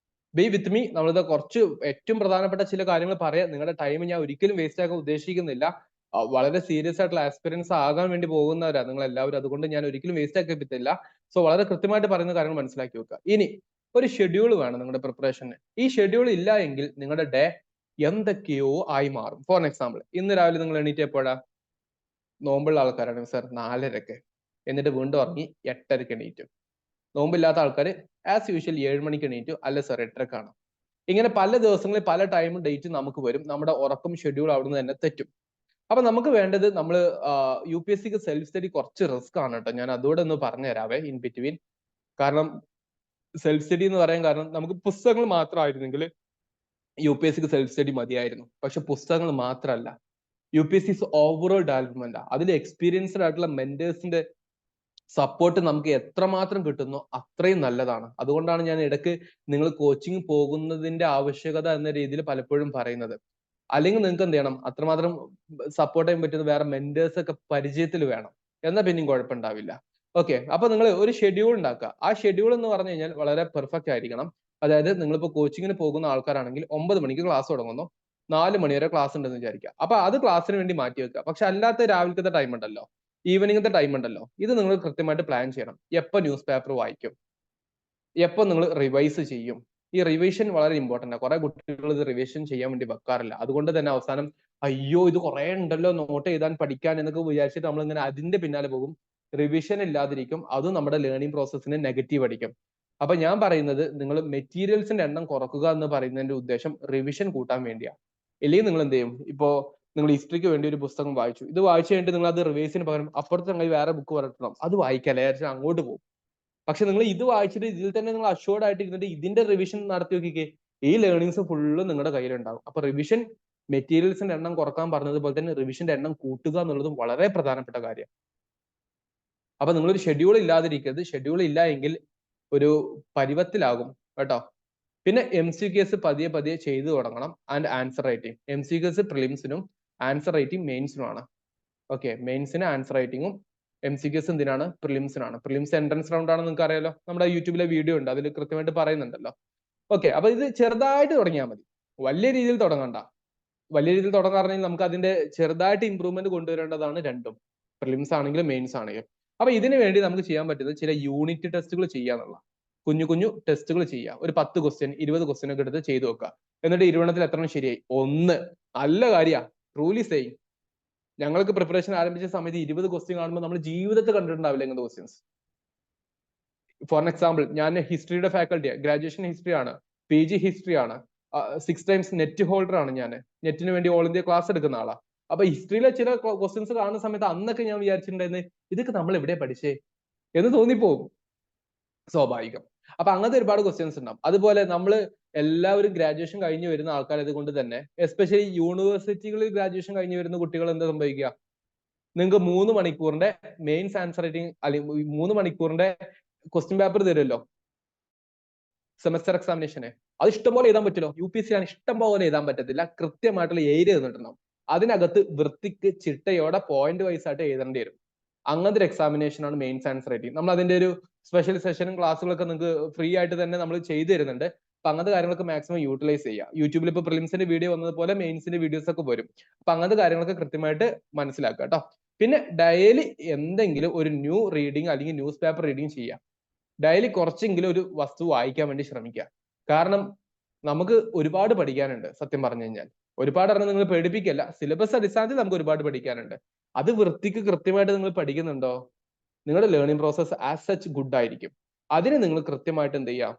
Be with me. നമ്മളിത് കുറച്ച് ഏറ്റവും പ്രധാനപ്പെട്ട ചില കാര്യങ്ങൾ പറയാം. നിങ്ങളുടെ ടൈം ഞാൻ ഒരിക്കലും വേസ്റ്റ് ആക്കാൻ ഉദ്ദേശിക്കുന്നില്ല. വളരെ സീരിയസ് ആയിട്ടുള്ള ആസ്പിരൻസ് ആകാൻ വേണ്ടി പോകുന്നവരാണ് നിങ്ങൾ എല്ലാവരും. അതുകൊണ്ട് ഞാൻ ഒരിക്കലും വേസ്റ്റ് ആക്കി പറ്റില്ല. സോ വളരെ കൃത്യമായിട്ട് പറയുന്ന കാര്യങ്ങൾ മനസ്സിലാക്കി വെക്കുക. ഇനി ഒരു ഷെഡ്യൂൾ വേണം നിങ്ങളുടെ പ്രിപ്പറേഷന്. ഈ ഷെഡ്യൂൾ ഇല്ല എങ്കിൽ നിങ്ങളുടെ ഡേ എന്തൊക്കെയോ ആയി മാറും. ഫോർ എക്സാമ്പിൾ, ഇന്ന് രാവിലെ നിങ്ങൾ എണീറ്റ് എപ്പോഴാ? നോമ്പുള്ള ആൾക്കാരാണ് സർ 4:30, എന്നിട്ട് വീണ്ടും ഉറങ്ങി 8:30 എണീറ്റു. നോമ്പില്ലാത്ത ആൾക്കാർ ആസ് യൂഷ്വൽ 7 മണിക്ക് എണീറ്റു, അല്ല സർ 8:30 ഇങ്ങനെ പല ദിവസങ്ങളിൽ പല ടൈമും ഡേറ്റും നമുക്ക് വരും. നമ്മുടെ ഉറക്കം ഷെഡ്യൂൾ അവിടുന്ന് തന്നെ തെറ്റും. അപ്പൊ നമുക്ക് വേണ്ടത്, നമ്മൾ UPSCക്ക് സെൽഫ് സ്റ്റഡി കുറച്ച് റിസ്ക് ആണ് കേട്ടോ. ഞാൻ അതോടെ ഒന്ന് പറഞ്ഞു തരാവേ ഇൻ ബിറ്റ്വീൻ. കാരണം സെൽഫ് സ്റ്റഡി എന്ന് പറയാൻ കാരണം, നമുക്ക് പുസ്തകങ്ങൾ മാത്രമായിരുന്നെങ്കിൽ UPSCക്ക് സെൽഫ് സ്റ്റഡി മതിയായിരുന്നു. പക്ഷെ പുസ്തകങ്ങൾ മാത്രമല്ല, UPSC ഓവറോൾ ഡെവലപ്മെന്റ്. അതിൽ എക്സ്പീരിയൻസ്ഡ് ആയിട്ടുള്ള മെന്റേഴ്സിന്റെ സപ്പോർട്ട് നമുക്ക് എത്രമാത്രം കിട്ടുന്നോ അത്രയും നല്ലതാണ്. അതുകൊണ്ടാണ് ഞാൻ ഇടയ്ക്ക് നിങ്ങൾ കോച്ചിങ് പോകുന്നതിന്റെ ആവശ്യകത എന്ന രീതിയിൽ പലപ്പോഴും പറയുന്നത്. അല്ലെങ്കിൽ നിങ്ങൾക്ക് എന്ത് ചെയ്യണം, അത്രമാത്രം സപ്പോർട്ട് ചെയ്യാൻ പറ്റുന്ന വേറെ മെന്റേഴ്സ് ഒക്കെ പരിചയത്തിൽ വേണം. എന്നാൽ പിന്നെയും കുഴപ്പമുണ്ടാവില്ല. ഓക്കെ, അപ്പൊ നിങ്ങൾ ഒരു ഷെഡ്യൂൾ ഉണ്ടാക്കുക. ആ ഷെഡ്യൂൾ എന്ന് പറഞ്ഞു കഴിഞ്ഞാൽ വളരെ പെർഫെക്റ്റ് ആയിരിക്കണം. അതായത് നിങ്ങളിപ്പോൾ കോച്ചിങ്ങിന് പോകുന്ന ആൾക്കാരാണെങ്കിൽ 9 മണിക്ക് ക്ലാസ് തുടങ്ങുന്നു, 4 മണി വരെ ക്ലാസ് ഉണ്ടെന്ന് വിചാരിക്കുക. അപ്പൊ അത് ക്ലാസ്സിന് വേണ്ടി മാറ്റി വെക്കുക. പക്ഷെ അല്ലാത്ത രാവിലത്തെ ടൈം ഉണ്ടല്ലോ, ഈവനിങ്ങത്തെ ടൈം ഉണ്ടല്ലോ, ഇത് നിങ്ങൾ കൃത്യമായിട്ട് പ്ലാൻ ചെയ്യണം. എപ്പോൾ ന്യൂസ് പേപ്പർ വായിക്കും, എപ്പോൾ നിങ്ങൾ റിവൈസ് ചെയ്യും. ഈ റിവിഷൻ വളരെ ഇമ്പോർട്ടൻ്റ് ആണ്. കുറെ കുട്ടികൾ ഇത് റിവിഷൻ ചെയ്യാൻ വേണ്ടി വെക്കാറില്ല. അതുകൊണ്ട് തന്നെ അവസാനം അയ്യോ ഇത് കുറെ ഉണ്ടല്ലോ നോട്ട് എഴുതാൻ പഠിക്കാൻ എന്നൊക്കെ വിചാരിച്ചിട്ട് നമ്മൾ ഇങ്ങനെ അതിന്റെ പിന്നാലെ പോകും. റിവിഷൻ ഇല്ലാതിരിക്കും. അതും നമ്മുടെ ലേണിംഗ് പ്രോസസ്സിനെ നെഗറ്റീവ് അടിക്കും. അപ്പൊ ഞാൻ പറയുന്നത് നിങ്ങൾ മെറ്റീരിയൽസിന്റെ എണ്ണം കുറക്കുക എന്ന് പറയുന്നതിന്റെ ഉദ്ദേശം റിവിഷൻ കൂട്ടാൻ വേണ്ടിയാണ്. ഇല്ലെങ്കിൽ നിങ്ങൾ എന്ത് ചെയ്യും? ഇപ്പോ നിങ്ങൾ ഹിസ്റ്ററിക്ക് വേണ്ടി ഒരു പുസ്തകം വായിച്ചു, ഇത് വായിച്ചു കഴിഞ്ഞിട്ട് നിങ്ങൾ അത് റിവൈസിന് പകരം അപ്പുറത്ത് നിങ്ങൾ വേറെ ബുക്ക് വരട്ടണം, അത് വായിക്കല്ലേ അങ്ങോട്ട് പോകും. പക്ഷെ നിങ്ങൾ ഇത് വായിച്ചിട്ട് ഇതിൽ തന്നെ നിങ്ങൾ അഷ്യൂർഡ് ആയിട്ട് ഇരുന്നിട്ട് ഇതിന്റെ റിവിഷൻ നടത്തി നോക്കിക്കേ, ഈ ലേണിങ്സ് ഫുള്ള് നിങ്ങളുടെ കയ്യിലുണ്ടാവും. അപ്പൊ റിവിഷൻ മെറ്റീരിയൽസിന്റെ എണ്ണം കുറക്കാൻ പറഞ്ഞതുപോലെ തന്നെ റിവിഷന്റെ എണ്ണം കൂട്ടുക എന്നുള്ളതും വളരെ പ്രധാനപ്പെട്ട കാര്യം. അപ്പൊ നിങ്ങളൊരു ഷെഡ്യൂൾ ഇല്ലാതിരിക്കരുത്. ഷെഡ്യൂൾ ഇല്ല എങ്കിൽ ഒരു പരുവത്തിലാകും കേട്ടോ. പിന്നെ MCQs പതിയെ പതിയെ ചെയ്തു തുടങ്ങണം. And answer writing. MCQs പ്രിലിംസിനും ആൻസർ റൈറ്റിംഗ് മെയിൻസിനുമാണ്. ഓക്കെ, മെയിൻസിന് ആൻസർ റൈറ്റിംഗും MCQs എന്തിനാണ്? പ്രിലിംസിനാണ്. പ്രിലിംസ് എൻട്രൻസ് റൗണ്ട് ആണെന്ന് നിങ്ങൾക്ക് അറിയാലോ, നമ്മുടെ യൂട്യൂബിലെ വീഡിയോ ഉണ്ട്, അതിൽ കൃത്യമായിട്ട് പറയുന്നുണ്ടല്ലോ. ഓക്കെ, അപ്പൊ ഇത് ചെറുതായിട്ട് തുടങ്ങിയാൽ മതി, വലിയ രീതിയിൽ തുടങ്ങണ്ട. വലിയ രീതിയിൽ തുടങ്ങാറുണ്ടെങ്കിൽ നമുക്ക് അതിന്റെ ചെറുതായിട്ട് ഇമ്പ്രൂവ്മെന്റ് കൊണ്ടുവരേണ്ടതാണ് രണ്ടും, പ്രിലിംസ് ആണെങ്കിലും മെയിൻസ് ആണെങ്കിലും. അപ്പൊ ഇതിനു വേണ്ടി നമുക്ക് ചെയ്യാൻ പറ്റുന്നത് ചില യൂണിറ്റ് ടെസ്റ്റുകൾ ചെയ്യാന്നുള്ള, കുഞ്ഞു കുഞ്ഞു ടെസ്റ്റുകൾ ചെയ്യുക. ഒരു 10 ക്വസ്റ്റ്യൻ 20 ക്വസ്റ്റ്യൻ ഒക്കെ എടുത്ത് ചെയ്തു വെക്കുക. എന്നിട്ട് 20 എത്ര ശരിയായി? 1. നല്ല കാര്യമാണ്, ട്രൂലി സെയിം. ഞങ്ങൾക്ക് പ്രിപ്പറേഷൻ ആരംഭിച്ച സമയത്ത് 20 ക്വസ്റ്റ്യൻ കാണുമ്പോൾ നമ്മൾ ജീവിതത്തിൽ കണ്ടിട്ടുണ്ടാവില്ല ഇങ്ങനത്തെ ക്വസ്റ്റ്യൻസ്. ഫോർ എക്സാമ്പിൾ, ഞാൻ ഹിസ്റ്ററിയുടെ ഫാക്കൽറ്റിയാണ്, ഗ്രാജുവേഷൻ ഹിസ്റ്ററി ആണ്, PG ഹിസ്റ്ററി ആണ്, 6 times നെറ്റ് ഹോൾഡർ ആണ്. ഞാൻ നെറ്റിന് വേണ്ടി ഓൾ ഇന്ത്യ ക്ലാസ് എടുക്കുന്ന ആളാണ്. അപ്പൊ ഹിസ്റ്ററിയിലെ ചില ക്വസ്റ്റ്യൻസ് കാണുന്ന സമയത്ത് അന്നൊക്കെ ഞാൻ വിചാരിച്ചിട്ടുണ്ടായിരുന്നു ഇതൊക്കെ നമ്മൾ എവിടെ പഠിച്ചേ എന്ന് തോന്നിപ്പോകും, സ്വാഭാവികം. അപ്പൊ അങ്ങനത്തെ ഒരുപാട് ക്വസ്റ്റ്യൻസ് ഉണ്ടാവും. അതുപോലെ നമ്മൾ എല്ലാവരും ഗ്രാജുവേഷൻ കഴിഞ്ഞ് വരുന്ന ആൾക്കാരത് കൊണ്ട് തന്നെ എസ്പെഷ്യലി യൂണിവേഴ്സിറ്റികളിൽ ഗ്രാജുവേഷൻ കഴിഞ്ഞ് വരുന്ന കുട്ടികൾ എന്താ സംഭവിക്കുക? നിങ്ങൾക്ക് 3 മണിക്കൂറിന്റെ മെയിൻസ് ആൻസർ റൈറ്റിംഗ് അല്ലെങ്കിൽ 3 മണിക്കൂറിന്റെ ക്വസ്റ്റ്യൻ പേപ്പർ തരുമല്ലോ സെമസ്റ്റർ എക്സാമിനേഷന്. അത് ഇഷ്ടംപോലെ എഴുതാൻ പറ്റില്ലോ. UPSC ആണ്, ഇഷ്ടം പോലെ എഴുതാൻ പറ്റത്തില്ല. കൃത്യമായിട്ടുള്ള ഏരിയ തന്നിട്ടുണ്ടാവും. അതിനകത്ത് വൃത്തിക്ക് ചിട്ടയോടെ പോയിന്റ് വൈസ് ആയിട്ട് എഴുതേണ്ടി വരും. അങ്ങനത്തെ ഒരു എക്സാമിനേഷൻ ആണ് മെയിൻസ് ആൻസർ റൈറ്റിംഗ്. നമ്മൾ അതിന്റെ ഒരു സ്പെഷ്യൽ സെഷനും ക്ലാസ്സുകളൊക്കെ നിങ്ങൾക്ക് ഫ്രീ ആയിട്ട് തന്നെ നമ്മൾ ചെയ്തു തരുന്നുണ്ട്. അപ്പൊ അങ്ങനത്തെ കാര്യങ്ങളൊക്കെ മാക്സിമം യൂട്ടിലൈസ് ചെയ്യുക. യൂട്യൂബിൽ ഇപ്പോൾ പ്രിലിംസിന്റെ വീഡിയോ വന്നതുപോലെ മെയിൻസിന്റെ വീഡിയോസ് ഒക്കെ വരും. അപ്പൊ അങ്ങനത്തെ കാര്യങ്ങളൊക്കെ കൃത്യമായിട്ട് മനസ്സിലാക്കുക കേട്ടോ. പിന്നെ ഡെയിലി എന്തെങ്കിലും ഒരു ന്യൂ റീഡിങ് അല്ലെങ്കിൽ ന്യൂസ് പേപ്പർ റീഡിങ് ചെയ്യുക. ഡെയിലി കുറച്ചെങ്കിലും ഒരു വസ്തു വായിക്കാൻ വേണ്ടി ശ്രമിക്കുക. കാരണം നമുക്ക് ഒരുപാട് പഠിക്കാനുണ്ട്. സത്യം പറഞ്ഞു കഴിഞ്ഞാൽ ഒരുപാട് അറിഞ്ഞാൽ നിങ്ങൾ പേടിപ്പിക്കല്ല, സിലബസ് അടിസ്ഥാനത്തിൽ നമുക്ക് ഒരുപാട് പഠിക്കാനുണ്ട്. അത് വൃത്തിക്ക് കൃത്യമായിട്ട് നിങ്ങൾ പഠിക്കുന്നുണ്ടോ? നിങ്ങളുടെ learning process as such good ആയിരിക്കും. അതിന് നിങ്ങൾ കൃത്യമായിട്ട് എന്ത് ചെയ്യുക?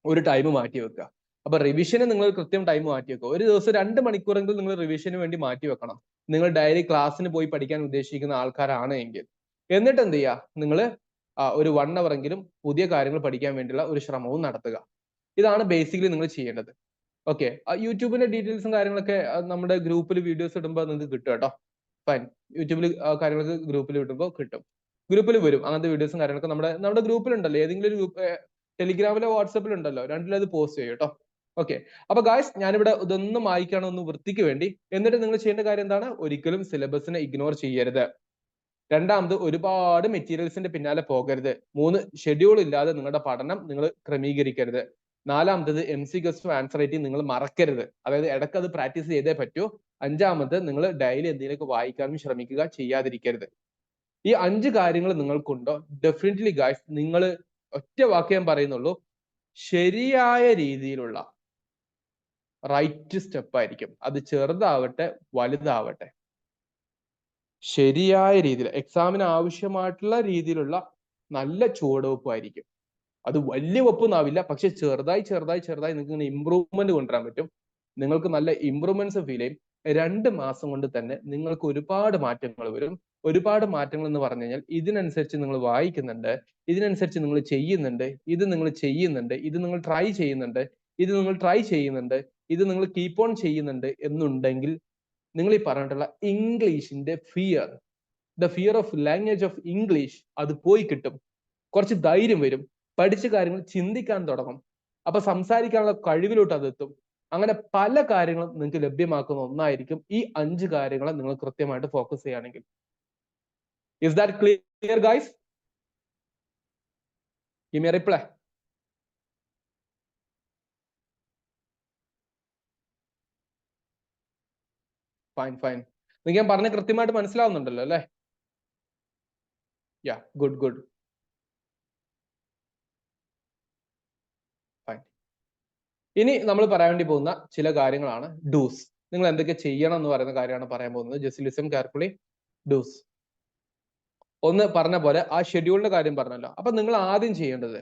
ഒരു ടൈം മാറ്റി വെക്കുക. അപ്പൊ റിവിഷന് നിങ്ങൾ കൃത്യം ടൈം മാറ്റി വെക്കുക. ഒരു ദിവസം 2 മണിക്കൂറെങ്കിലും നിങ്ങൾ റിവിഷന് വേണ്ടി മാറ്റി വെക്കണം, നിങ്ങൾ ഡെയിലി ക്ലാസ്സിന് പോയി പഠിക്കാൻ ഉദ്ദേശിക്കുന്ന ആൾക്കാരാണ് എങ്കിൽ. എന്നിട്ട് എന്ത് ചെയ്യുക? നിങ്ങൾ ഒരു 1 hour എങ്കിലും പുതിയ കാര്യങ്ങൾ പഠിക്കാൻ വേണ്ടിയുള്ള ഒരു ശ്രമവും നടത്തുക. ഇതാണ് ബേസിക്കലി നിങ്ങൾ ചെയ്യേണ്ടത്. ഓക്കെ, യൂട്യൂബിന്റെ ഡീറ്റെയിൽസും കാര്യങ്ങളൊക്കെ നമ്മുടെ ഗ്രൂപ്പിൽ വീഡിയോസ് ഇടുമ്പോൾ നിങ്ങൾക്ക് കിട്ടും കേട്ടോ. ഫൈൻ, യൂട്യൂബിൽ കാര്യങ്ങളൊക്കെ ഗ്രൂപ്പിൽ ഇടുമ്പോൾ കിട്ടും, ഗ്രൂപ്പിൽ വരും അങ്ങനത്തെ വീഡിയോസും കാര്യങ്ങളൊക്കെ. നമ്മുടെ ഗ്രൂപ്പിലുണ്ടല്ലോ, ഏതെങ്കിലും ഒരു ഗ്രൂപ്പ്, ടെലിഗ്രാമിലോ വാട്സാപ്പിലോ ഉണ്ടല്ലോ, രണ്ടിലും അത് പോസ്റ്റ് ചെയ്യും കേട്ടോ. ഓക്കെ, അപ്പൊ ഗായ്സ് ഞാനിവിടെ ഇതൊന്നും വായിക്കണം ഒന്ന് വൃത്തിക്ക് വേണ്ടി. എന്നിട്ട് നിങ്ങൾ ചെയ്യേണ്ട കാര്യം എന്താണ്? ഒരിക്കലും സിലബസിനെ ഇഗ്നോർ ചെയ്യരുത്. രണ്ടാമത്, ഒരുപാട് മെറ്റീരിയൽസിന്റെ പിന്നാലെ പോകരുത്. 3, ഷെഡ്യൂൾ ഇല്ലാതെ നിങ്ങളുടെ പഠനം നിങ്ങൾ ക്രമീകരിക്കരുത്. 4-മത്തത്, MCQs ആൻസർ റൈറ്റിംഗ് നിങ്ങൾ മറക്കരുത്. അതായത് ഇടയ്ക്ക് അത് പ്രാക്ടീസ് ചെയ്തേ പറ്റൂ. 5-മത്, നിങ്ങൾ ഡെയിലി എന്തെങ്കിലുമൊക്കെ വായിക്കാനും ശ്രമിക്കുക, ചെയ്യാതിരിക്കരുത്. ഈ 5 കാര്യങ്ങൾ നിങ്ങൾക്കുണ്ടോ, ഡെഫിനറ്റ്ലി ഗായ്സ് നിങ്ങൾ ഒറ്റ വാക്ക് ഞാൻ പറയുന്നുള്ളൂ, ശരിയായ രീതിയിലുള്ള റൈറ്റ് സ്റ്റെപ്പ് ആയിരിക്കും. അത് ചെറുതാവട്ടെ വലുതാവട്ടെ, ശരിയായ രീതിയിൽ എക്സാമിന് ആവശ്യമായിട്ടുള്ള രീതിയിലുള്ള നല്ല ചുവടുവെപ്പായിരിക്കും. അത് വലിയ വെപ്പൊന്നാവില്ല, പക്ഷെ ചെറുതായി നിങ്ങൾക്ക് ഇങ്ങനെ ഇമ്പ്രൂവ്മെന്റ് കൊണ്ടുവരാൻ പറ്റും. നിങ്ങൾക്ക് നല്ല ഇമ്പ്രൂവ്മെന്റ്സ് ഫീൽ ചെയ്യും. 2 മാസം കൊണ്ട് തന്നെ നിങ്ങൾക്ക് ഒരുപാട് മാറ്റങ്ങൾ വരും. ഒരുപാട് മാറ്റങ്ങൾ എന്ന് പറഞ്ഞു കഴിഞ്ഞാൽ ഇതിനനുസരിച്ച് നിങ്ങൾ വായിക്കുന്നുണ്ട്, ഇതിനനുസരിച്ച് നിങ്ങൾ ചെയ്യുന്നുണ്ട്, ഇത് നിങ്ങൾ ചെയ്യുന്നുണ്ട്, ഇത് നിങ്ങൾ ട്രൈ ചെയ്യുന്നുണ്ട്, ഇത് നിങ്ങൾ ട്രൈ ചെയ്യുന്നുണ്ട്, ഇത് നിങ്ങൾ കീപ്പ് ഓൺ ചെയ്യുന്നുണ്ട് എന്നുണ്ടെങ്കിൽ നിങ്ങൾ ഈ പറഞ്ഞിട്ടുള്ള ഇംഗ്ലീഷിന്റെ fear, the fear of language of English, അത് പോയി കിട്ടും. കുറച്ച് ധൈര്യം വരും, പഠിച്ച കാര്യങ്ങൾ ചിന്തിക്കാൻ തുടങ്ങും, അപ്പൊ സംസാരിക്കാനുള്ള കഴിവിലോട്ട് അതെത്തും. അങ്ങനെ പല കാര്യങ്ങളും നിങ്ങൾക്ക് ലഭ്യമാക്കുന്ന ഒന്നായിരിക്കും ഈ 5 കാര്യങ്ങൾ നിങ്ങൾ കൃത്യമായിട്ട് ഫോക്കസ് ചെയ്യുകയാണെങ്കിൽ. Is that clear, guys? Give me a reply. Fine. നിങ്ങൾക്ക് ഞാൻ പറഞ്ഞ കൃത്യമായിട്ട് മനസ്സിലാവുന്നുണ്ടല്ലോ അല്ലേ? Yeah, good. Fine. ഇനി നമ്മൾ പറയാൻ വേണ്ടി പോകുന്ന ചില കാര്യങ്ങളാണ് ഡൂസ്. നിങ്ങൾ എന്തൊക്കെ ചെയ്യണം എന്ന് പറയുന്ന കാര്യമാണ് പറയാൻ പോകുന്നത്. Just listen carefully. ഡൂസ്. ഒന്ന് പറഞ്ഞ പോലെ ആ ഷെഡ്യൂളിന്റെ കാര്യം പറഞ്ഞല്ലോ. അപ്പൊ നിങ്ങൾ ആദ്യം ചെയ്യേണ്ടത്,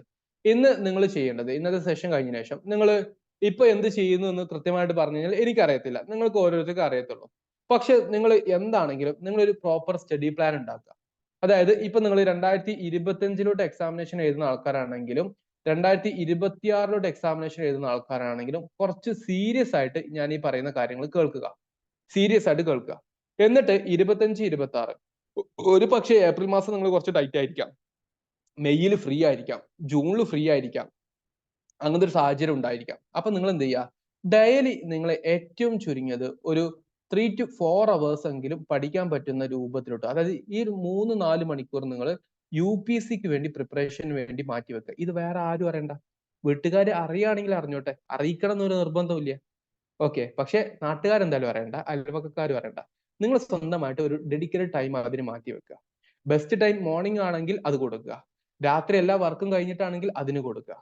നിങ്ങൾ ചെയ്യേണ്ടത് ഇന്നത്തെ സെഷൻ കഴിഞ്ഞ ശേഷം നിങ്ങൾ ഇപ്പൊ എന്ത് ചെയ്യുന്നു എന്ന് കൃത്യമായിട്ട് പറഞ്ഞു കഴിഞ്ഞാൽ എനിക്കറിയത്തില്ല, നിങ്ങൾക്ക് ഓരോരുത്തർക്കും അറിയത്തുള്ളൂ. പക്ഷെ നിങ്ങൾ എന്താണെങ്കിലും നിങ്ങൾ ഒരു പ്രോപ്പർ സ്റ്റഡി പ്ലാൻ ഉണ്ടാക്കുക. അതായത് ഇപ്പൊ നിങ്ങൾ 2025 എക്സാമിനേഷൻ എഴുതുന്ന ആൾക്കാരാണെങ്കിലും 2026 എക്സാമിനേഷൻ എഴുതുന്ന ആൾക്കാരാണെങ്കിലും കുറച്ച് സീരിയസ് ആയിട്ട് ഞാൻ ഈ പറയുന്ന കാര്യങ്ങൾ കേൾക്കുക. സീരിയസ് ആയിട്ട് കേൾക്കുക. എന്നിട്ട് 25-26 ഒരു പക്ഷേ ഏപ്രിൽ മാസം നിങ്ങൾ കുറച്ച് ടൈറ്റ് ആയിരിക്കാം, മെയ്യിൽ ഫ്രീ ആയിരിക്കാം, ജൂണിൽ ഫ്രീ ആയിരിക്കാം, അങ്ങനത്തെ ഒരു സാഹചര്യം ഉണ്ടായിരിക്കാം. അപ്പൊ നിങ്ങൾ എന്ത് ചെയ്യുക, ഡെയിലി നിങ്ങൾ ഏറ്റവും ചുരുങ്ങിയത് ഒരു 3 to 4 hours എങ്കിലും പഠിക്കാൻ പറ്റുന്ന രൂപത്തിലോട്ട്, അതായത് ഈ 3-4 മണിക്കൂർ നിങ്ങൾ UPSCക്ക് വേണ്ടി പ്രിപ്പറേഷന് വേണ്ടി മാറ്റി വെക്കുക. ഇത് വേറെ ആരും അറിയണ്ട. വീട്ടുകാർ അറിയുകയാണെങ്കിൽ അറിഞ്ഞോട്ടെ, അറിയിക്കണം എന്നൊരു നിർബന്ധമില്ല. ഓക്കെ, പക്ഷെ നാട്ടുകാരെന്തായാലും അറിയണ്ട, അയൽവക്കക്കാരും അറിയണ്ട. നിങ്ങൾ സ്വന്തമായിട്ട് ഒരു ഡെഡിക്കേറ്റഡ് ടൈം അതിന് മാറ്റി വെക്കുക. ബെസ്റ്റ് ടൈം മോർണിംഗ് ആണെങ്കിൽ അത് കൊടുക്കുക, രാത്രി എല്ലാ വർക്കും കഴിഞ്ഞിട്ടാണെങ്കിൽ അതിന് കൊടുക്കുക.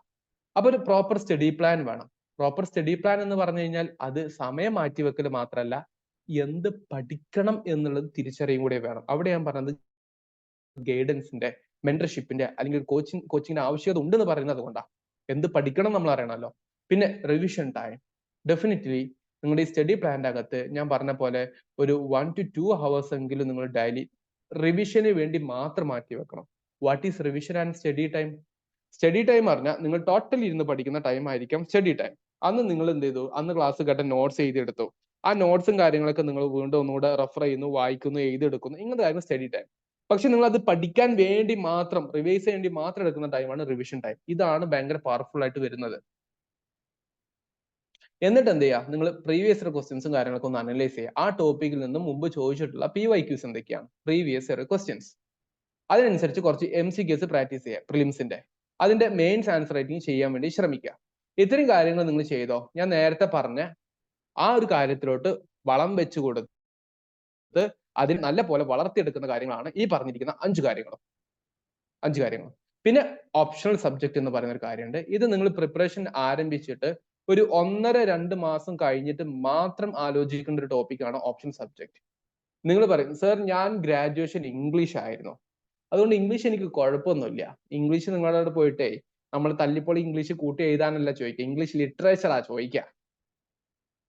അപ്പൊ ഒരു പ്രോപ്പർ സ്റ്റഡി പ്ലാൻ വേണം. പ്രോപ്പർ സ്റ്റഡി പ്ലാൻ എന്ന് പറഞ്ഞു കഴിഞ്ഞാൽ അത് സമയം മാറ്റി വെക്കൽ മാത്രമല്ല, എന്ത് പഠിക്കണം എന്നുള്ളത് തിരിച്ചറിയും കൂടെ വേണം. അവിടെ ഞാൻ പറഞ്ഞത് ഗൈഡൻസിന്റെ, മെന്റർഷിപ്പിന്റെ അല്ലെങ്കിൽ കോച്ചിങ്ങിന്റെ ആവശ്യകത ഉണ്ടെന്ന് പറയുന്നത് അതുകൊണ്ടാണ്. എന്ത് പഠിക്കണം നമ്മൾ അറിയണമല്ലോ. പിന്നെ റിവിഷൻ ടൈം, ഡെഫിനറ്റ്ലി നിങ്ങളുടെ ഈ സ്റ്റഡി പ്ലാന്റെ അകത്ത് ഞാൻ പറഞ്ഞ പോലെ ഒരു 1 to 2 hours എങ്കിലും നിങ്ങൾ ഡെയിലി റിവിഷന് വേണ്ടി മാത്രം മാറ്റി വെക്കണം. What is revision and study time? Study time പറഞ്ഞാൽ നിങ്ങൾ ടോട്ടൽ ഇരുന്ന് പഠിക്കുന്ന ടൈം ആയിരിക്കാം സ്റ്റഡി ടൈം. അന്ന് നിങ്ങൾ എന്ത് ചെയ്തു, അന്ന് ക്ലാസ് കേട്ട നോട്ട്സ് എഴുതിയെടുത്തു. ആ നോട്ട്സും കാര്യങ്ങളൊക്കെ നിങ്ങൾ വീണ്ടും ഒന്നുകൂടെ റെഫർ ചെയ്യുന്നു, വായിക്കുന്നു, എഴുതിയെടുക്കുന്നു, ഇങ്ങനത്തെ കാര്യം സ്റ്റഡി ടൈം. പക്ഷെ നിങ്ങൾ അത് പഠിക്കാൻ വേണ്ടി മാത്രം, റിവൈസ് ചെയ്യാൻ വേണ്ടി മാത്രം എടുക്കുന്ന ടൈമാണ് റിവിഷൻ ടൈം. ഇതാണ് ഭയങ്കര പവർഫുൾ ആയിട്ട് വരുന്നത്. എന്നിട്ട് എന്ത് ചെയ്യുക, നിങ്ങൾ പ്രീവിയസ് ഇയർ ക്വസ്റ്റ്യൻസും കാര്യങ്ങളൊക്കെ ഒന്ന് അനലൈസ് ചെയ്യുക. ആ ടോപ്പിക്കിൽ നിന്നും മുമ്പ് ചോദിച്ചിട്ടുള്ള PYQs എന്തൊക്കെയാണ്, പ്രീവിയസ് ഇയർ ക്വസ്റ്റ്യൻസ്. അതിനനുസരിച്ച് കുറച്ച് MCQs പ്രാക്ടീസ് ചെയ്യുക. പ്രിലിംസിന്റെ അതിന്റെ മെയിൻസ് ആൻസർ റൈറ്റിംഗ് ചെയ്യാൻ വേണ്ടി ശ്രമിക്കുക. ഇത്രയും കാര്യങ്ങൾ നിങ്ങൾ ചെയ്തോ, ഞാൻ നേരത്തെ പറഞ്ഞ ആ ഒരു കാര്യത്തിലോട്ട് വളം വെച്ച് കൊടുത്ത് അതിന് നല്ല പോലെ വളർത്തിയെടുക്കുന്ന കാര്യങ്ങളാണ് ഈ പറഞ്ഞിരിക്കുന്ന 5 കാര്യങ്ങളും. പിന്നെ ഓപ്ഷണൽ സബ്ജക്ട് എന്ന് പറയുന്ന ഒരു കാര്യമുണ്ട്. ഇത് നിങ്ങൾ പ്രിപ്പറേഷൻ ആരംഭിച്ചിട്ട് ഒരു 1.5-2 മാസം കഴിഞ്ഞിട്ട് മാത്രം ആലോചിക്കേണ്ട ഒരു ടോപ്പിക്കാണ് ഓപ്ഷൻ സബ്ജക്ട്. നിങ്ങൾ പറയും, സർ ഞാൻ ഗ്രാജുവേഷൻ ഇംഗ്ലീഷ് ആയിരുന്നു, അതുകൊണ്ട് ഇംഗ്ലീഷ് എനിക്ക് കുഴപ്പമൊന്നുമില്ല. ഇംഗ്ലീഷ് നിങ്ങളോട് പോയിട്ടേ നമ്മൾ തല്ലിപ്പൊളി ഇംഗ്ലീഷ് കൂട്ടി എഴുതാനല്ല ചോദിക്കുക, ഇംഗ്ലീഷ് ലിറ്ററേച്ചറാ ചോദിക്കുക.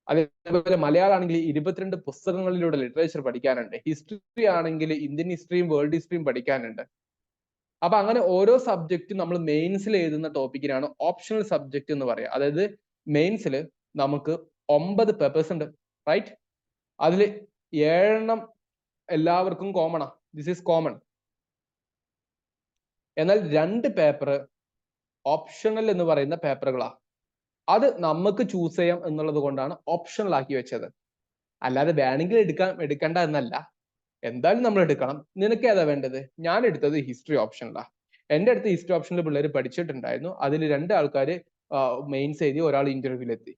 അതേപോലെ മലയാളം ആണെങ്കിൽ 22 പുസ്തകങ്ങളിലൂടെ ലിറ്ററേച്ചർ പഠിക്കാനുണ്ട്. ഹിസ്റ്ററി ആണെങ്കിൽ ഇന്ത്യൻ ഹിസ്റ്ററിയും വേൾഡ് ഹിസ്റ്ററിയും പഠിക്കാനുണ്ട്. അപ്പൊ അങ്ങനെ ഓരോ സബ്ജക്റ്റും നമ്മൾ മെയിൻസിൽ എഴുതുന്ന ടോപ്പിക്കിനാണ് ഓപ്ഷണൽ സബ്ജക്ട് എന്ന് പറയുക. അതായത് മെയിൻസിൽ നമുക്ക് 9 പേപ്പേഴ്സ് ഉണ്ട്, റൈറ്റ്? അതിൽ 7 എല്ലാവർക്കും കോമണാ, ദിസ് ഈസ് കോമൺ. എന്നാൽ 2 പേപ്പർ ഓപ്ഷണൽ എന്ന് പറയുന്ന പേപ്പറുകളാ. അത് നമുക്ക് ചൂസ് ചെയ്യാം എന്നുള്ളത് കൊണ്ടാണ് ഓപ്ഷണൽ ആക്കി വെച്ചത്. അല്ലാതെ വേണമെങ്കിൽ എടുക്കണ്ട എന്നല്ല, എന്തായാലും നമ്മൾ എടുക്കണം. നിനക്ക് ഏതാ വേണ്ടത്? ഞാൻ എടുത്തത് ഹിസ്റ്ററി ഓപ്ഷനിലാ. എൻ്റെ അടുത്ത് ഹിസ്റ്ററി ഓപ്ഷനിൽ പിള്ളേർ പഠിച്ചിട്ടുണ്ടായിരുന്നു. അതിൽ 2 ആൾക്കാർ മെയിൻസ് എഴുതി, ഒരാൾ ഇന്റർവ്യൂവിലെത്തി.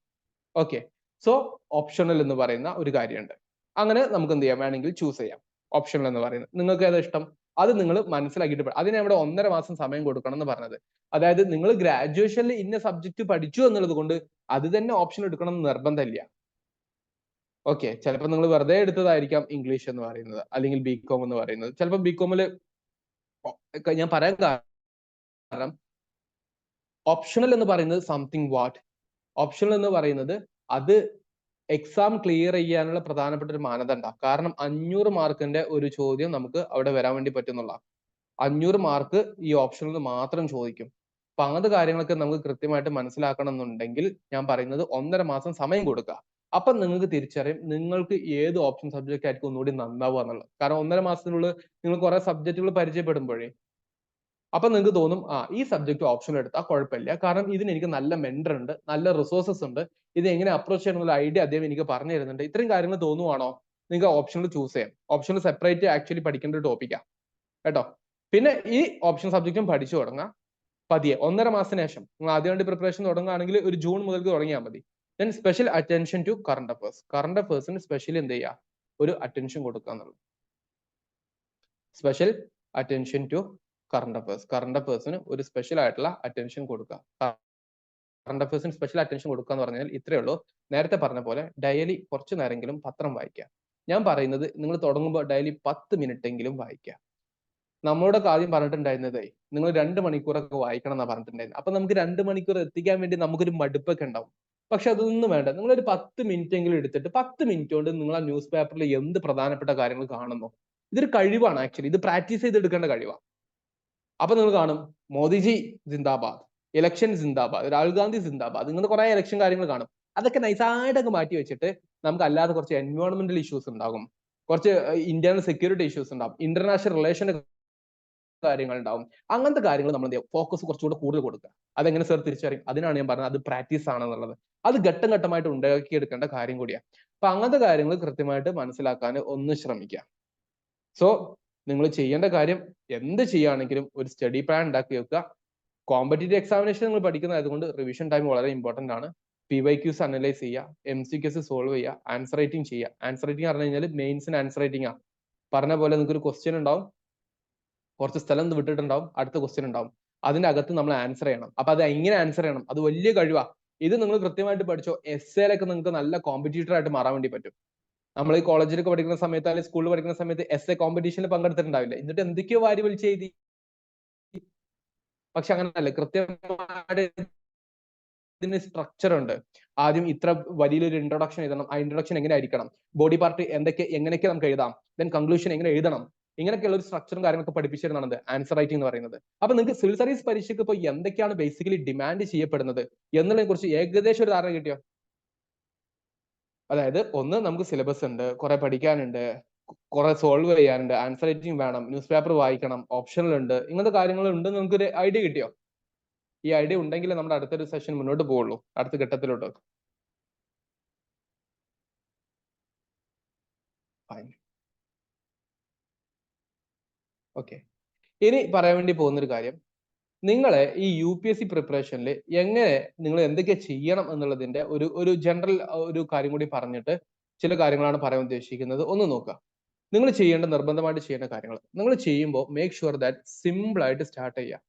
ഓക്കെ, സോ ഓപ്ഷണൽ എന്ന് പറയുന്ന ഒരു കാര്യമുണ്ട്. അങ്ങനെ നമുക്ക് എന്ത് ചെയ്യാം, വേണമെങ്കിൽ ചൂസ് ചെയ്യാം. ഓപ്ഷണൽ എന്ന് പറയുന്നത് നിങ്ങൾക്ക് ഏതാ ഇഷ്ടം അത് നിങ്ങൾ മനസ്സിലാക്കിയിട്ട് അതിന് അവിടെ 1.5 മാസം സമയം കൊടുക്കണം എന്ന് പറഞ്ഞത്. അതായത് നിങ്ങൾ ഗ്രാജുവേഷനിൽ ഇന്ന സബ്ജക്ട് പഠിച്ചു എന്നുള്ളത് കൊണ്ട് അത് തന്നെ ഓപ്ഷൻ എടുക്കണം എന്ന് നിർബന്ധമില്ല. ഓക്കെ, ചിലപ്പോൾ നിങ്ങൾ വെറുതെ എടുത്തതായിരിക്കാം ഇംഗ്ലീഷ് എന്ന് പറയുന്നത്, അല്ലെങ്കിൽ BCom എന്ന് പറയുന്നത്. ചിലപ്പോൾ BComല് ഞാൻ പറയാൻ കാരണം ഓപ്ഷണൽ എന്ന് പറയുന്നത് സംതിങ് വാട്ട്, ഓപ്ഷണൽ എന്ന് പറയുന്നത് അത് എക്സാം ക്ലിയർ ചെയ്യാനുള്ള പ്രധാനപ്പെട്ട ഒരു മാനദണ്ഡമാണ്. കാരണം 500 മാർക്കിന്റെ ഒരു ചോദ്യം നമുക്ക് അവിടെ വരാൻ വേണ്ടി പറ്റുന്നുള്ള 500 മാർക്ക് ഈ ഓപ്ഷനിൽ മാത്രം ചോദിക്കും. അപ്പൊ അങ്ങനത്തെ കാര്യങ്ങളൊക്കെ നമുക്ക് കൃത്യമായിട്ട് മനസ്സിലാക്കണം എന്നുണ്ടെങ്കിൽ ഞാൻ പറയുന്നത് 1.5 മാസം സമയം കൊടുക്കുക. അപ്പൊ നിങ്ങൾക്ക് തിരിച്ചറിയും നിങ്ങൾക്ക് ഏത് ഓപ്ഷൻ സബ്ജക്റ്റ് ആയിരിക്കും ഒന്നുകൂടി നന്നാവുക എന്നുള്ളത്. കാരണം 1.5 മാസത്തിനുള്ളിൽ നിങ്ങൾ കുറെ സബ്ജക്റ്റുകൾ പരിചയപ്പെടുമ്പോഴേ അപ്പൊ നിങ്ങൾക്ക് തോന്നും, ഈ സബ്ജക്ട് ഓപ്ഷൻ എടുത്താൽ കുഴപ്പമില്ല, കാരണം ഇതിന് എനിക്ക് നല്ല മെന്റർ ഉണ്ട്, നല്ല റിസോഴ്സസ് ഉണ്ട്, ഇത് എങ്ങനെ അപ്രോച്ച് ചെയ്യണമെന്നുള്ള ഐഡിയ അദ്ദേഹം എനിക്ക് പറഞ്ഞു തരുന്നുണ്ട്. ഇത്രയും കാര്യങ്ങൾ തോന്നുവാണോ, നിങ്ങൾക്ക് ഓപ്ഷനിൽ ചൂസ് ചെയ്യാം. ഓപ്ഷനിൽ സെപ്പറേറ്റ് ആക്ച്വലി പഠിക്കേണ്ട ഒരു ടോപ്പിക്കാണ്. കേട്ടോ. പിന്നെ ഈ ഓപ്ഷൻ സബ്ജക്റ്റും പഠിച്ചു തുടങ്ങാം പതിയെ 1.5 മാസത്തിന് ശേഷം. നിങ്ങൾ ആദ്യമായിട്ട് പ്രിപ്പറേഷൻ തുടങ്ങുകയാണെങ്കിൽ ഒരു ജൂൺ മുതൽ തുടങ്ങിയാൽ മതി. Then special attention to current affairs. Current അഫേഴ്സിന് സ്പെഷ്യൽ എന്ത് ചെയ്യുക, ഒരു അറ്റൻഷൻ കൊടുക്കുക എന്നുള്ളത്. Special attention to current affairs. Current അഫേഴ്സിന് ഒരു സ്പെഷ്യൽ ആയിട്ടുള്ള അറ്റൻഷൻ കൊടുക്കുക. കറണ്ട് അഫേഴ്സിന് സ്പെഷ്യൽ അറ്റൻഷൻ കൊടുക്കുക എന്ന് പറഞ്ഞാൽ ഇത്രയേ ഉള്ളൂ. നേരത്തെ പറഞ്ഞ പോലെ ഡെയിലി കുറച്ചു നേരമെങ്കിലും പത്രം വായിക്കുക. ഞാൻ പറയുന്നത് നിങ്ങൾ തുടങ്ങുമ്പോൾ ഡെയിലി 10 മിനിറ്റ് എങ്കിലും വായിക്കുക. നമ്മളോട് ആദ്യം പറഞ്ഞിട്ടുണ്ടായിരുന്നതേ നിങ്ങൾ 2 മണിക്കൂറൊക്കെ വായിക്കണം എന്നാണ് പറഞ്ഞിട്ടുണ്ടായിരുന്നത്. അപ്പൊ നമുക്ക് 2 മണിക്കൂർ എത്തിക്കാൻ വേണ്ടി നമുക്കൊരു മടുപ്പൊക്കെ ഉണ്ടാവും. പക്ഷെ അതൊന്നും വേണ്ട. നിങ്ങളൊരു 10 മിനിറ്റ് എങ്കിലും എടുത്തിട്ട് 10 മിനിറ്റ് കൊണ്ട് നിങ്ങൾ ആ ന്യൂസ് പേപ്പറിൽ എന്ത് പ്രധാനപ്പെട്ട കാര്യങ്ങൾ കാണുന്നു. ഇതൊരു കഴിവാണ് ആക്ച്വലി. ഇത് പ്രാക്ടീസ് ചെയ്തെടുക്കേണ്ട കഴിവാണ്. അപ്പൊ നിങ്ങൾ കാണും മോദിജി ജിന്ദാബാദ്, ഇലക്ഷൻ ജിന്ദാബാദ്, രാഹുൽ ഗാന്ധി ജിന്ദാബാദ്, നിങ്ങൾ കുറെ ഇലക്ഷൻ കാര്യങ്ങൾ കാണും. അതൊക്കെ നൈസായിട്ടൊക്കെ മാറ്റി വെച്ചിട്ട് നമുക്ക് അല്ലാതെ കുറച്ച് എൻവയോൺമെന്റൽ ഇഷ്യൂസ് ഉണ്ടാകും, കുറച്ച് ഇന്റേണൽ സെക്യൂരിറ്റി ഇഷ്യൂസ് ഉണ്ടാകും, ഇന്റർനാഷണൽ റിലേഷൻ കാര്യങ്ങൾ ഉണ്ടാവും. അങ്ങനത്തെ കാര്യങ്ങൾ നമ്മൾ ഫോക്കസ് കുറച്ചുകൂടെ കൂടുതൽ കൊടുക്കുക. അതെങ്ങനെ സർ തിരിച്ചറിയും? അതിനാണ് ഞാൻ പറഞ്ഞത് അത് പ്രാക്ടീസ് ആണെന്നുള്ളത്. അത് ഘട്ടം ഘട്ടമായിട്ട് ഉണ്ടാക്കിയെടുക്കേണ്ട കാര്യം കൂടിയാണ്. അപ്പൊ അങ്ങനത്തെ കാര്യങ്ങൾ കൃത്യമായിട്ട് മനസ്സിലാക്കാൻ ഒന്ന് ശ്രമിക്കുക. സോ നിങ്ങൾ ചെയ്യേണ്ട കാര്യം എന്ത് ചെയ്യുകയാണെങ്കിലും ഒരു സ്റ്റഡി പ്ലാൻ ഉണ്ടാക്കി വെക്കുക. കോമ്പറ്റേറ്റീവ് എക്സാമിനേഷൻ നിങ്ങൾ പഠിക്കുന്നതായതുകൊണ്ട് റിവിഷൻ ടൈം വളരെ ഇമ്പോർട്ടന്റ് ആണ്. PYQs അനലൈസ് ചെയ്യുക, MCQs സോൾവ് ചെയ്യുക, ആൻസർ റൈറ്റിംഗ് ചെയ്യുക. ആൻസർ റൈറ്റിംഗ് പറഞ്ഞു കഴിഞ്ഞാൽ മെയിൻസിന് ആൻസർ റൈറ്റിംഗ് ആണ്. പറഞ്ഞ പോലെ നിങ്ങൾക്ക് ഒരു ക്വസ്റ്റ്യൻ ഉണ്ടാവും, കുറച്ച് സ്ഥലം വിട്ടിട്ടുണ്ടാവും, അടുത്ത ക്വസ്റ്റ്യൻ ഉണ്ടാവും, അതിന്റെ അകത്ത് നമ്മൾ ആൻസർ ചെയ്യണം. അപ്പൊ അത് എങ്ങനെ ആൻസർ ചെയ്യണം, അത് വലിയ കഴിവാ. ഇത് നിങ്ങൾ കൃത്യമായിട്ട് പഠിച്ചോ, എസ്സേയിലൊക്കെ നിങ്ങൾക്ക് നല്ല കോമ്പറ്റീറ്റർ ആയിട്ട് മാറാൻ വേണ്ടി പറ്റും. നമ്മൾ ഈ കോളേജിലൊക്കെ പഠിക്കുന്ന സമയത്ത് അല്ലെങ്കിൽ സ്കൂളിൽ പഠിക്കുന്ന സമയത്ത് എസ്സേ കോമ്പറ്റീഷനിൽ പങ്കെടുത്തിട്ടുണ്ടാവില്ല, എന്നിട്ട് എന്തൊക്കെയോ വാരി വലിച്ച് എഴുതി. പക്ഷെ അങ്ങനല്ല, കൃത്യമായിട്ട് ഇതിന് സ്ട്രക്ചർ ഉണ്ട്. ആദ്യം ഇത്ര വലിയൊരു ഇൻട്രൊഡക്ഷൻ എഴുതണം, ആ ഇൻട്രൊഡക്ഷൻ എങ്ങനെ ആയിരിക്കണം, ബോഡി പാർട്ട് എങ്ങനെയൊക്കെ നമുക്ക് എഴുതാം, ദെൻ കൺക്ലൂഷൻ എങ്ങനെ എഴുതണം, ഇങ്ങനെയൊക്കെയുള്ള ഒരു സ്ട്രക്ചറും കാര്യങ്ങളൊക്കെ പഠിപ്പിച്ചിരുന്നത് ആൻസർ റൈറ്റിംഗ് എന്ന് പറയുന്നത്. അപ്പൊ നിങ്ങൾക്ക് സിവിൽ സർവീസ് പരീക്ഷയ്ക്ക് ഇപ്പോൾ എന്തൊക്കെയാണ് ബേസിക്കലി ഡിമാൻഡ് ചെയ്യപ്പെടുന്നത് എന്നുള്ളതിനെ കുറിച്ച് ഏകദേശം ഒരു ധാരണ കിട്ടിയോ? അതായത് ഒന്ന്, നമുക്ക് സിലബസ് ഉണ്ട്, കുറെ പഠിക്കാനുണ്ട്, കുറെ സോൾവ് ചെയ്യാനുണ്ട്, ആൻസർ റൈറ്റിംഗ് വേണം, ന്യൂസ് പേപ്പർ വായിക്കണം, ഓപ്ഷണൽ ഉണ്ട്, ഇങ്ങനത്തെ കാര്യങ്ങൾ ഉണ്ടെന്ന് നമുക്കൊരു ഐഡിയ കിട്ടിയോ? ഈ ഐഡിയ ഉണ്ടെങ്കിൽ നമ്മുടെ അടുത്തൊരു സെഷൻ മുന്നോട്ട് പോവുള്ളൂ, അടുത്ത ഘട്ടത്തിലോട്ട്. ഓക്കെ, ഇനി പറയാൻ വേണ്ടി പോകുന്നൊരു കാര്യം, നിങ്ങളെ ഈ UPSC പ്രിപ്പറേഷനിൽ എങ്ങനെ നിങ്ങൾ എന്തൊക്കെ ചെയ്യണം എന്നുള്ളതിന്റെ ഒരു ജനറൽ ഒരു കാര്യം കൂടി പറഞ്ഞിട്ട് ചില കാര്യങ്ങളാണ് പറയാൻ ഉദ്ദേശിക്കുന്നത്. ഒന്ന് നോക്കുക. നിങ്ങൾ ചെയ്യേണ്ട, നിർബന്ധമായിട്ട് ചെയ്യേണ്ട കാര്യങ്ങൾ നിങ്ങൾ ചെയ്യുമ്പോൾ മേക്ക് ഷുവർ ദാറ്റ് സിമ്പിൾ ആയിട്ട് സ്റ്റാർട്ട് ചെയ്യുക.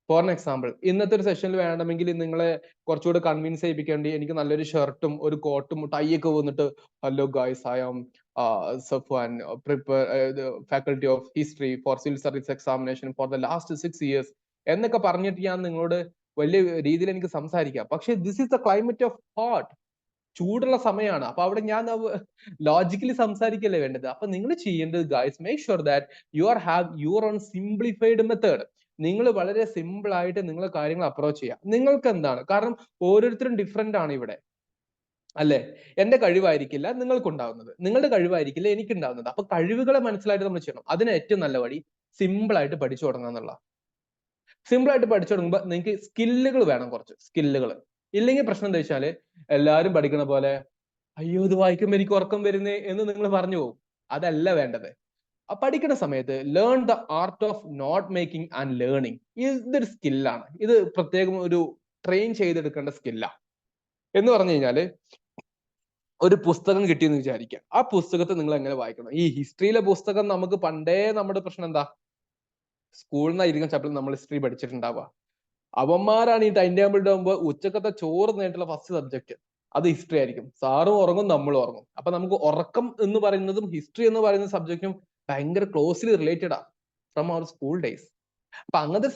ഫോർ എക്സാമ്പിൾ, ഇന്നത്തെ ഒരു സെഷനിൽ വേണമെങ്കിൽ നിങ്ങളെ കുറച്ചുകൂടെ കൺവിൻസ് ചെയ്യിപ്പിക്കേണ്ടി എനിക്ക് നല്ലൊരു ഷർട്ടും ഒരു കോട്ടും ടൈ ഒക്കെ വന്നിട്ട് hello guys I am Safwan, faculty of history for civil service examination for the last 6 years എന്നൊക്കെ പറഞ്ഞിട്ട് ഞാൻ നിങ്ങളോട് വലിയ രീതിയിൽ എനിക്ക് സംസാരിക്കാം. പക്ഷെ this is the climate of hot, ചൂടുള്ള സമയമാണ്. അപ്പൊ അവിടെ ഞാൻ ലോജിക്കലി സംസാരിക്കല്ലേ വേണ്ടത്. അപ്പൊ നിങ്ങൾ ചെയ്യേണ്ടത് guys, make sure that you are have your own simplified method. നിങ്ങൾ വളരെ സിമ്പിൾ ആയിട്ട് നിങ്ങൾ കാര്യങ്ങൾ അപ്രോച്ച് ചെയ്യുക. നിങ്ങൾക്ക് എന്താണ്, കാരണം ഓരോരുത്തരും ഡിഫറെന്റ് ആണ് ഇവിടെ, അല്ലെ? എന്റെ കഴിവായിരിക്കില്ല നിങ്ങൾക്കുണ്ടാവുന്നത്, നിങ്ങളുടെ കഴിവായിരിക്കില്ല എനിക്കുണ്ടാവുന്നത്. അപ്പൊ കഴിവുകളെ മനസ്സിലായിട്ട് നമ്മൾ ചെയ്യണം. അതിന് ഏറ്റവും നല്ല വഴി സിമ്പിൾ ആയിട്ട് പഠിച്ചു തുടങ്ങുക എന്നുള്ള. സിമ്പിൾ ആയിട്ട് പഠിച്ചു തുടങ്ങുമ്പോൾ നിങ്ങൾക്ക് സ്കില്ലുകൾ വേണം, കുറച്ച് സ്കില്ലുകൾ. ഇല്ലെങ്കിൽ പ്രശ്നം എന്താ വെച്ചാല് എല്ലാവരും പഠിക്കണ പോലെ അയ്യോ ഇത് വായിക്കുമ്പോൾ എനിക്ക് ഉറക്കം വരുന്നേ എന്ന് നിങ്ങൾ പറഞ്ഞു പോകും. അതല്ല വേണ്ടത്. പഠിക്കുന്ന സമയത്ത് learn the art of note making and learning. ഇതൊരു സ്കില്ലാണ്. ഇത് പ്രത്യേകം ഒരു ട്രെയിൻ ചെയ്തെടുക്കേണ്ട സ്കില്ലാണ്. എന്ന് പറഞ്ഞു കഴിഞ്ഞാല് ഒരു പുസ്തകം കിട്ടിയെന്ന് വിചാരിക്കുക. ആ പുസ്തകത്തെ നിങ്ങൾ എങ്ങനെ വായിക്കണം? ഈ ഹിസ്റ്ററിയിലെ പുസ്തകം നമുക്ക് പണ്ടേ, നമ്മുടെ പ്രശ്നം എന്താ, സ്കൂളിൽ നിന്നായിരിക്കും ചാപ്റ്റർ നമ്മൾ ഹിസ്റ്ററി പഠിച്ചിട്ടുണ്ടാവുക. അവന്മാരാണ് ഈ ടൈം ടേബിൾ ഇടുമ്പോൾ ഉച്ചക്കത്തെ ചോറ് നേരിട്ടുള്ള ഫസ്റ്റ് സബ്ജക്ട് അത് ഹിസ്റ്ററി ആയിരിക്കും. സാറും ഉറങ്ങും, നമ്മളും ഉറങ്ങും. അപ്പൊ നമുക്ക് ഉറക്കം എന്ന് പറയുന്നതും ഹിസ്റ്ററി എന്ന് പറയുന്ന സബ്ജക്റ്റും ഭയങ്കര ക്ലോസ്ലി റിലേറ്റഡ് ആണ് ഫ്രം അവർ സ്കൂൾ ഡേയ്സ്. അപ്പൊ അങ്ങനത്തെ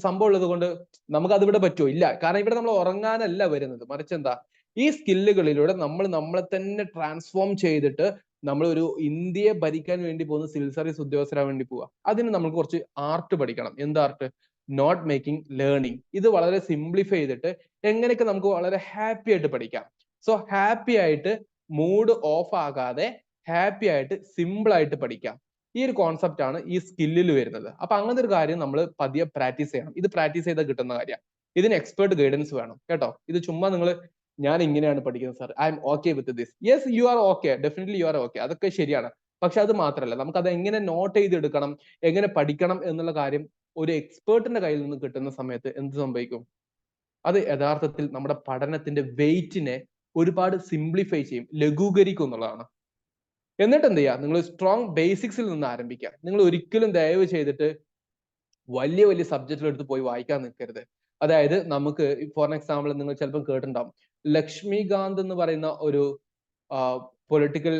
സംഭവം ഉള്ളത് കൊണ്ട് നമുക്ക് അതിവിടെ പറ്റുമോ? ഇല്ല. കാരണം ഇവിടെ നമ്മൾ ഉറങ്ങാനല്ല വരുന്നത്, മറിച്ച് എന്താ, ഈ സ്കില്ലുകളിലൂടെ നമ്മൾ നമ്മളെ തന്നെ ട്രാൻസ്ഫോം ചെയ്തിട്ട് നമ്മൾ ഒരു ഇന്ത്യയെ ഭരിക്കാൻ വേണ്ടി പോകുന്ന സിവിൽ സർവീസ് ഉദ്യോഗസ്ഥരാൻ വേണ്ടി പോവുക. അതിന് നമുക്ക് കുറച്ച് ആർട്ട് പഠിക്കണം. എന്ത് ആർട്ട്? Not making, learning. ഇത് വളരെ സിംപ്ലിഫൈ ചെയ്തിട്ട് എങ്ങനെയൊക്കെ നമുക്ക് വളരെ ഹാപ്പി ആയിട്ട് പഠിക്കാം. സോ ഹാപ്പി ആയിട്ട്, മൂഡ് ഓഫ് ആകാതെ ഹാപ്പി ആയിട്ട് സിമ്പിൾ ആയിട്ട് പഠിക്കാം. ഈ ഒരു കോൺസെപ്റ്റ് ആണ് ഈ സ്കില്ലിൽ വരുന്നത്. അപ്പൊ അങ്ങനത്തെ ഒരു കാര്യം നമ്മൾ പതിയെ പ്രാക്ടീസ് ചെയ്യണം. ഇത് പ്രാക്ടീസ് ചെയ്താൽ കിട്ടുന്ന കാര്യമാണ്. ഇതിന് എക്സ്പേർട്ട് ഗൈഡൻസ് വേണം കേട്ടോ. ഇത് ചുമ്മാ നിങ്ങൾ ഞാൻ ഇങ്ങനെയാണ് പഠിക്കുന്നത് sir, I M okay with this. Yes, you are okay, definitely you are okay, അതൊക്കെ ശരിയാണ്. പക്ഷെ അത് മാത്രമല്ല, നമുക്ക് അത് എങ്ങനെ നോട്ട് ചെയ്തെടുക്കണം, എങ്ങനെ പഠിക്കണം എന്നുള്ള കാര്യം ഒരു എക്സ്പേർട്ടിന്റെ കയ്യിൽ നിന്ന് കിട്ടുന്ന സമയത്ത് എന്ത് സംഭവിക്കും? അത് യഥാർത്ഥത്തിൽ നമ്മുടെ പഠനത്തിന്റെ വെയിറ്റിനെ ഒരുപാട് സിംപ്ലിഫൈ ചെയ്യും, ലഘൂകരിക്കും എന്നുള്ളതാണ്. എന്നിട്ട് എന്ത് ചെയ്യുക? നിങ്ങൾ സ്ട്രോങ് ബേസിക്സിൽ നിന്ന് ആരംഭിക്കുക. നിങ്ങൾ ഒരിക്കലും ദയവ് ചെയ്തിട്ട് വലിയ വലിയ സബ്ജക്റ്റുകൾ എടുത്ത് പോയി വായിക്കാൻ നിൽക്കരുത്. അതായത് നമുക്ക് ഫോർ എക്സാമ്പിൾ നിങ്ങൾ ചിലപ്പോൾ കേട്ടിട്ടുണ്ടാവും, ലക്ഷ്മികാന്ത് എന്ന് പറയുന്ന ഒരു പൊളിറ്റിക്കൽ